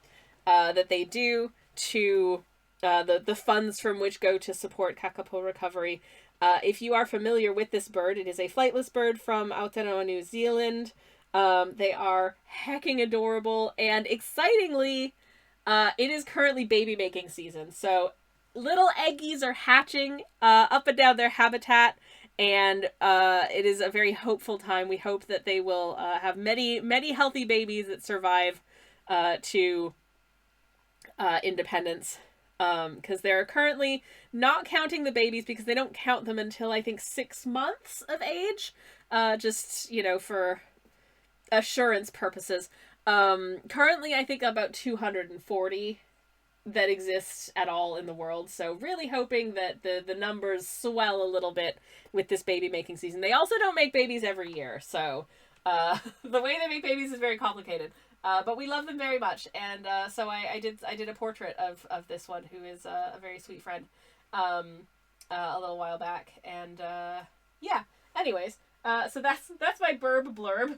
that they do to the funds from which go to support kakapo recovery. If you are familiar with this bird, it is a flightless bird from Aotearoa, New Zealand. They are hecking adorable, and excitingly, it is currently baby making season. So little eggies are hatching up and down their habitat, and it is a very hopeful time. We hope that they will have many, many healthy babies that survive to independence. Because they're currently not counting the babies because they don't count them until I think 6 months of age. Just, you know, for assurance purposes. Currently I think about 240 that exist at all in the world. So really hoping that the numbers swell a little bit with this baby making season. They also don't make babies every year. So the way they make babies is very complicated. But we love them very much, and so I did a portrait of this one, who is a very sweet friend, a little while back, and yeah. Anyways, so that's my burb blurb,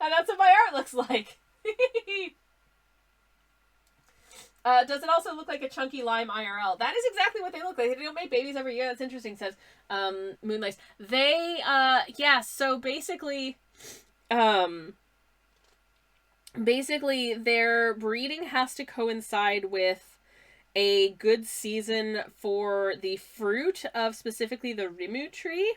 and that's what my art looks like. Does it also look like a chunky lime IRL? That is exactly what they look like. They don't make babies every year. That's interesting. Says Moonlight. They yeah. So basically, basically, their breeding has to coincide with a good season for the fruit of specifically the rimu tree.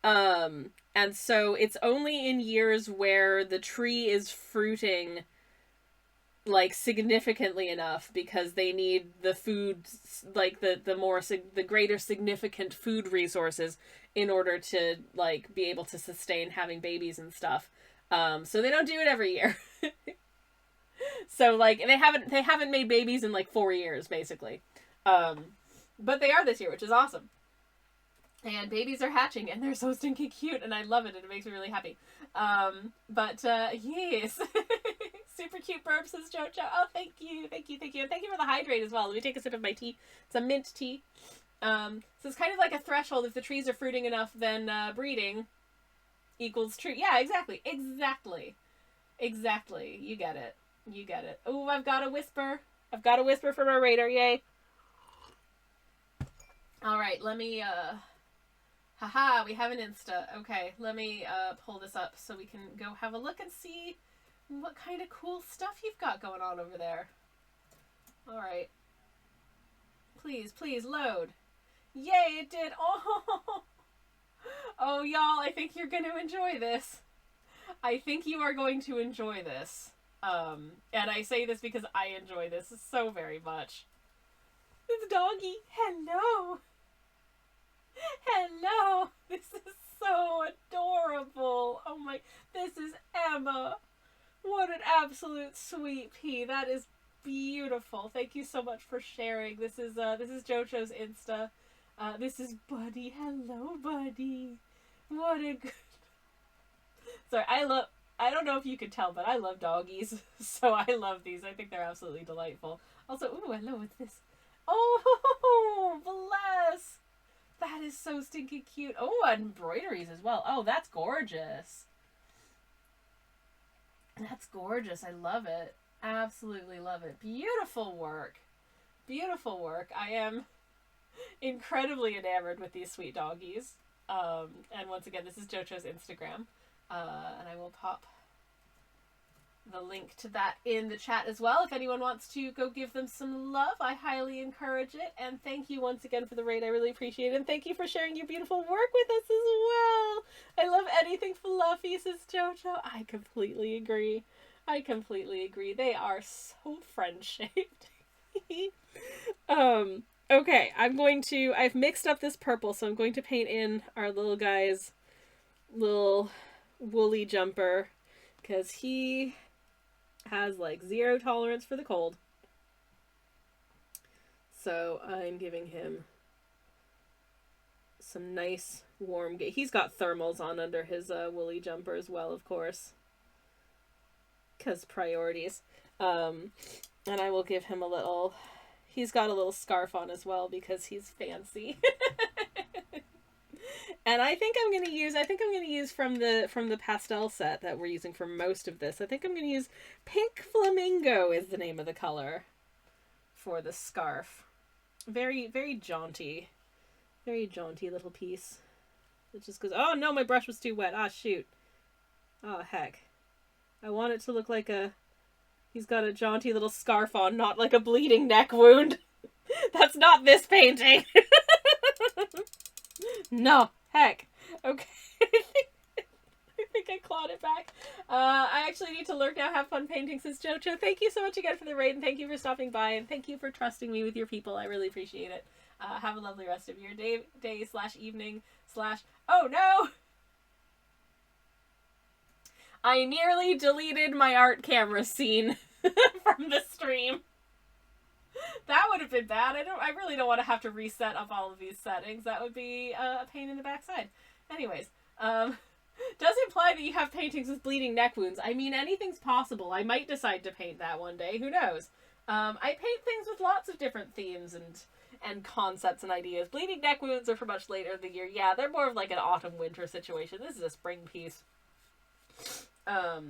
And so it's only in years where the tree is fruiting like significantly enough, because they need the food, like the greater significant food resources in order to like be able to sustain having babies and stuff. So they don't do it every year. So like they haven't made babies in like 4 years basically. But they are this year, which is awesome. And babies are hatching and they're so stinking cute, and I love it, and it makes me really happy. But yes. Super cute burp, says Jojo. Oh, thank you. Thank you, thank you. And thank you for the hydrate as well. Let me take a sip of my tea. It's a mint tea. So it's kind of like a threshold. If the trees are fruiting enough, then breeding equals tree. Yeah, exactly. Exactly. Exactly. You get it. You get it. Oh, I've got a whisper. I've got a whisper from our raider. Yay. All right, let me, haha, we have an Insta. Okay, let me pull this up so we can go have a look and see what kind of cool stuff you've got going on over there. All right. Please, please load. Yay, it did. Oh, Oh, y'all, I think you're going to enjoy this. I think you are going to enjoy this. And I say this because I enjoy this so very much. This doggy, hello. Hello. This is so adorable. Oh my, this is Emma. What an absolute sweet pea. That is beautiful. Thank you so much for sharing. This is JoJo's Insta. This is Buddy. Hello, Buddy. What a good... Sorry, I don't know if you could tell, but I love doggies. So I love these. I think they're absolutely delightful. Also, ooh, hello, what's this? Oh, bless. That is so stinking cute. Oh, embroideries as well. Oh, that's gorgeous. That's gorgeous. I love it. Absolutely love it. Beautiful work. Beautiful work. I am incredibly enamored with these sweet doggies. And once again, this is JoJo's Instagram. And I will pop the link to that in the chat as well. If anyone wants to go give them some love, I highly encourage it. And thank you once again for the raid. I really appreciate it. And thank you for sharing your beautiful work with us as well. I love anything fluffy, says JoJo. I completely agree. I completely agree. They are so friend-shaped. Okay, I've mixed up this purple, so I'm going to paint in our little guy's little woolly jumper, because he has like 0 tolerance for the cold. So I'm giving him some nice warm... He's got thermals on under his woolly jumper as well, of course. Because priorities. And I will give him a little... He's got a little scarf on as well because he's fancy. And I think I'm gonna use from the pastel set that we're using for most of this. I think I'm gonna use Pink Flamingo is the name of the color for the scarf. Very, very jaunty. Very jaunty little piece. It just goes, oh no, my brush was too wet. Ah, shoot. Oh, heck. I want it to look like he's got a jaunty little scarf on, not like a bleeding neck wound. That's not this painting. No, heck. Okay. I think I clawed it back. I actually need to lurk now. Have fun painting, says JoJo. Thank you so much again for the raid, and thank you for stopping by, and thank you for trusting me with your people. I really appreciate it. Have a lovely rest of your day/evening/ Oh no! I nearly deleted my art camera scene from the stream. That would have been bad. I really don't want to have to reset up all of these settings. That would be a pain in the backside. Anyways, does imply that you have paintings with bleeding neck wounds. I mean, anything's possible. I might decide to paint that one day. Who knows? I paint things with lots of different themes and concepts and ideas. Bleeding neck wounds are for much later in the year. Yeah, they're more of like an autumn-winter situation. This is a spring piece. A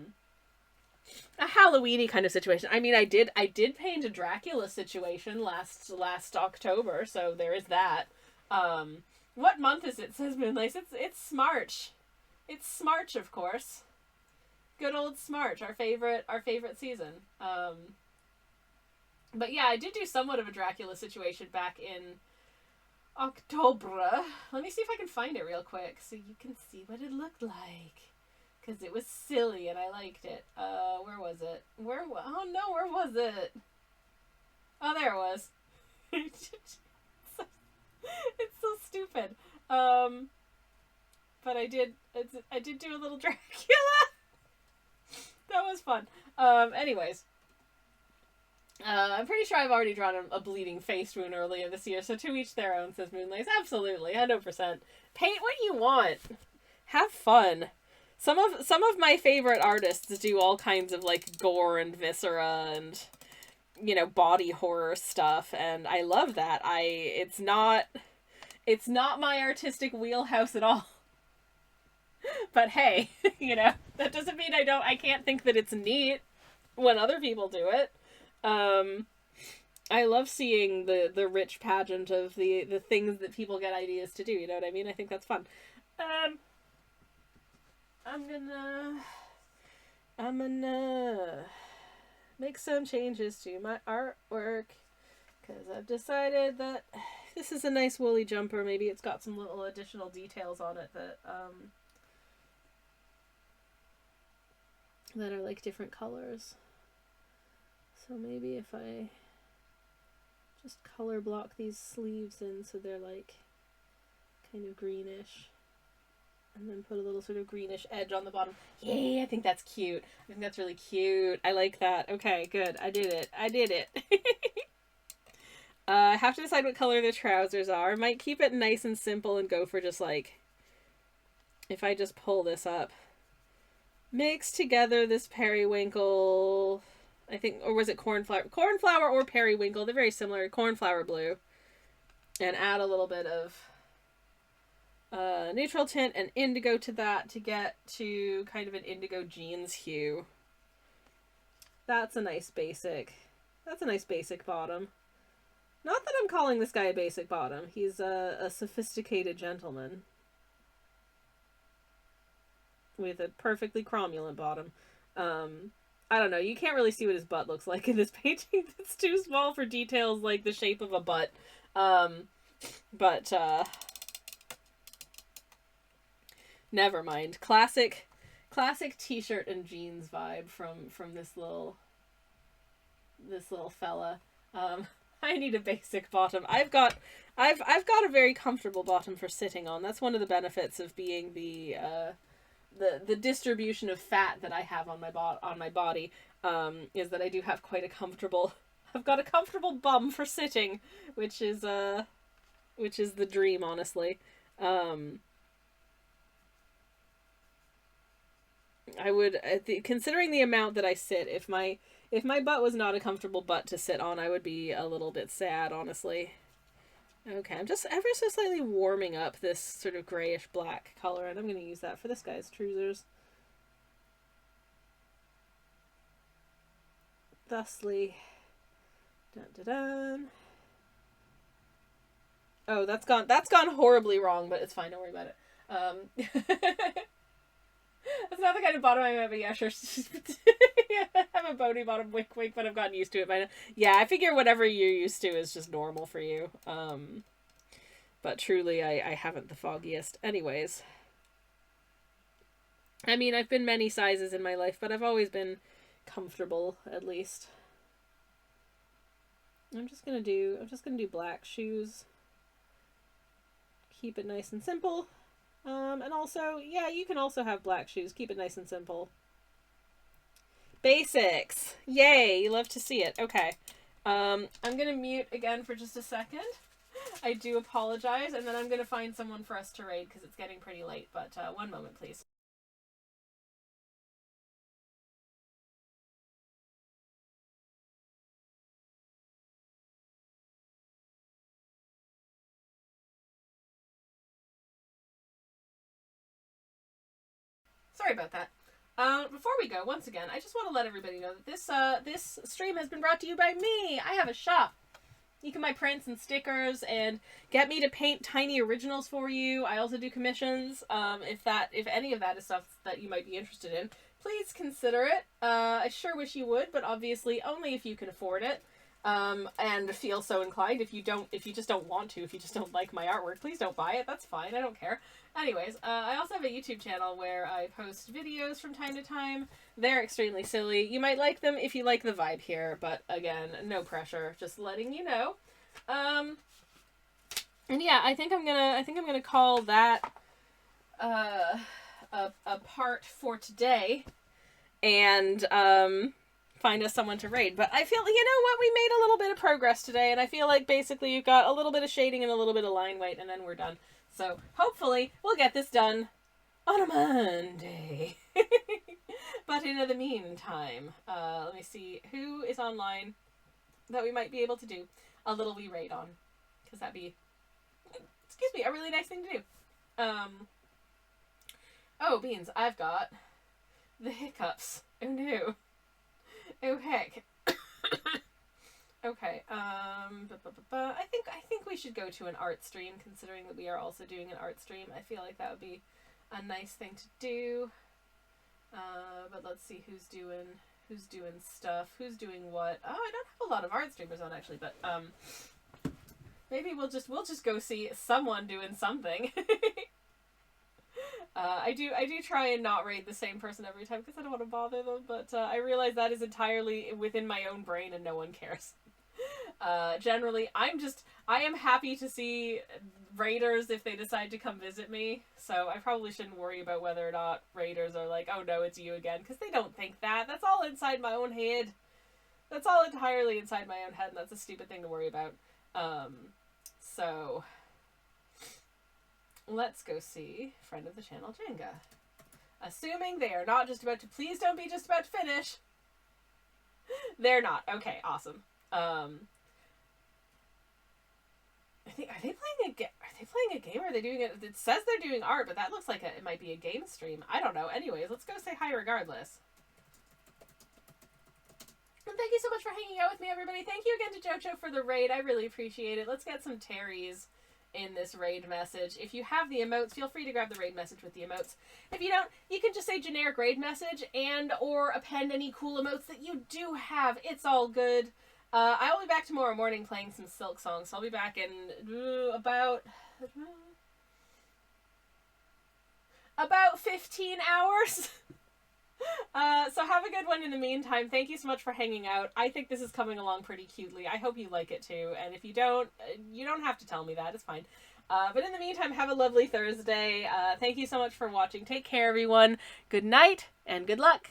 Halloween-y kind of situation. I mean, I did paint a Dracula situation last October, so there is that. What month is it, says Moonlace? It's Smarch. It's Smarch, of course. Good old Smarch, our favorite season. But yeah, I did do somewhat of a Dracula situation back in October. Let me see if I can find it real quick so you can see what it looked like. Because it was silly and I liked it. Where was it? Oh no, where was it? Oh, there it was. It's so stupid. But I did do a little Dracula. That was fun. Anyways. I'm pretty sure I've already drawn a bleeding face wound earlier this year, so to each their own, says Moonlace. Absolutely, 100%. Paint what you want. Have fun. Some of my favorite artists do all kinds of like gore and viscera and, you know, body horror stuff, and I love that. It's not my artistic wheelhouse at all. But hey, you know, that doesn't mean I can't think that it's neat when other people do it. I love seeing the rich pageant of the things that people get ideas to do, you know what I mean? I think that's fun. I'm gonna make some changes to my artwork because I've decided that this is a nice woolly jumper. Maybe it's got some little additional details on it that that are like different colors. So maybe if I just color block these sleeves in so they're like kind of greenish, and then put a little sort of greenish edge on the bottom. Yay, I think that's cute. I think that's really cute. I like that. Okay, good. I did it. I did it. I have to decide what color the trousers are. I might keep it nice and simple and go for just like, if I just pull this up, mix together this periwinkle, I think, or was it cornflower or periwinkle? They're very similar. Cornflower blue, and add a little bit of neutral tint and indigo to that to get to kind of an indigo jeans hue. That's a nice basic. That's a nice basic bottom. Not that I'm calling this guy a basic bottom. He's a sophisticated gentleman with a perfectly cromulent bottom. I don't know. You can't really see what his butt looks like in this painting. It's too small for details like the shape of a butt. Never mind. Classic t-shirt and jeans vibe from this little fella. I need a basic bottom. I've got a very comfortable bottom for sitting on. That's one of the benefits of being the distribution of fat that I have on my body, is that I do have quite a comfortable. I've got a comfortable bum for sitting, which is the dream, honestly. I would, considering the amount that I sit, if my butt was not a comfortable butt to sit on, I would be a little bit sad, honestly. Okay, I'm just ever so slightly warming up this sort of grayish black color, and I'm going to use that for this guy's trousers. Thusly. Dun, dun, dun. Oh, that's gone horribly wrong, but it's fine, don't worry about it. That's not the kind of bottom I'm having. Yeah, sure. I have a bony bottom, wink, wink, but I've gotten used to it by now. Yeah, I figure whatever you're used to is just normal for you. But truly, I haven't the foggiest. Anyways. I mean, I've been many sizes in my life, but I've always been comfortable, at least. I'm just gonna do black shoes. Keep it nice and simple. And also, yeah, you can also have black shoes. Keep it nice and simple. Basics. Yay, you love to see it. Okay. I'm going to mute again for just a second. I do apologize, and then I'm going to find someone for us to raid because it's getting pretty late, but one moment, please. Sorry about that. Before we go, once again, I just want to let everybody know that this stream has been brought to you by me. I have a shop. You can buy prints and stickers and get me to paint tiny originals for you. I also do commissions. If any of that is stuff that you might be interested in, please consider it. I sure wish you would, but obviously only if you can afford it. And feel so inclined. If you just don't want to, if you just don't like my artwork, please don't buy it. That's fine. I don't care. Anyways, I also have a YouTube channel where I post videos from time to time. They're extremely silly. You might like them if you like the vibe here, but again, no pressure. Just letting you know. And yeah, I think I'm gonna call that a part for today, and find us someone to raid. But I feel, you know what, we made a little bit of progress today, and I feel like basically you've got a little bit of shading and a little bit of line weight, and then we're done. So hopefully we'll get this done on a Monday. But in the meantime, let me see who is online that we might be able to do a little wee raid on, because that'd be, excuse me, a really nice thing to do. Oh, beans, I've got the hiccups. Oh no. Oh heck. Okay. I think we should go to an art stream, considering that we are also doing an art stream. I feel like that would be a nice thing to do. But let's see who's doing stuff. Who's doing what? Oh, I don't have a lot of art streamers on actually, but Maybe we'll just go see someone doing something. I do try and not raid the same person every time because I don't want to bother them, but I realize that is entirely within my own brain and no one cares. Generally, I am happy to see raiders if they decide to come visit me, so I probably shouldn't worry about whether or not raiders are like, oh no, it's you again, because they don't think that. That's all inside my own head. That's all entirely inside my own head, and that's a stupid thing to worry about. So let's go see friend of the channel Jenga. Assuming they are not just about to, please don't be just about to finish. They're not. Okay, awesome. Are they playing a game? Or are they doing it? It says they're doing art, but that looks like it might be a game stream. I don't know. Anyways, let's go say hi regardless. And thank you so much for hanging out with me, everybody. Thank you again to Jojo for the raid. I really appreciate it. Let's get some Terrys in this raid message. If you have the emotes, feel free to grab the raid message with the emotes. If you don't, you can just say generic raid message and or append any cool emotes that you do have. It's all good. I will be back tomorrow morning playing some Silk songs. So I'll be back in about 15 hours. So have a good one in the meantime. Thank you so much for hanging out. I think this is coming along pretty cutely. I hope you like it too. And if you don't have to tell me that. It's fine. But in the meantime, have a lovely Thursday. Thank you so much for watching. Take care, everyone. Good night and good luck.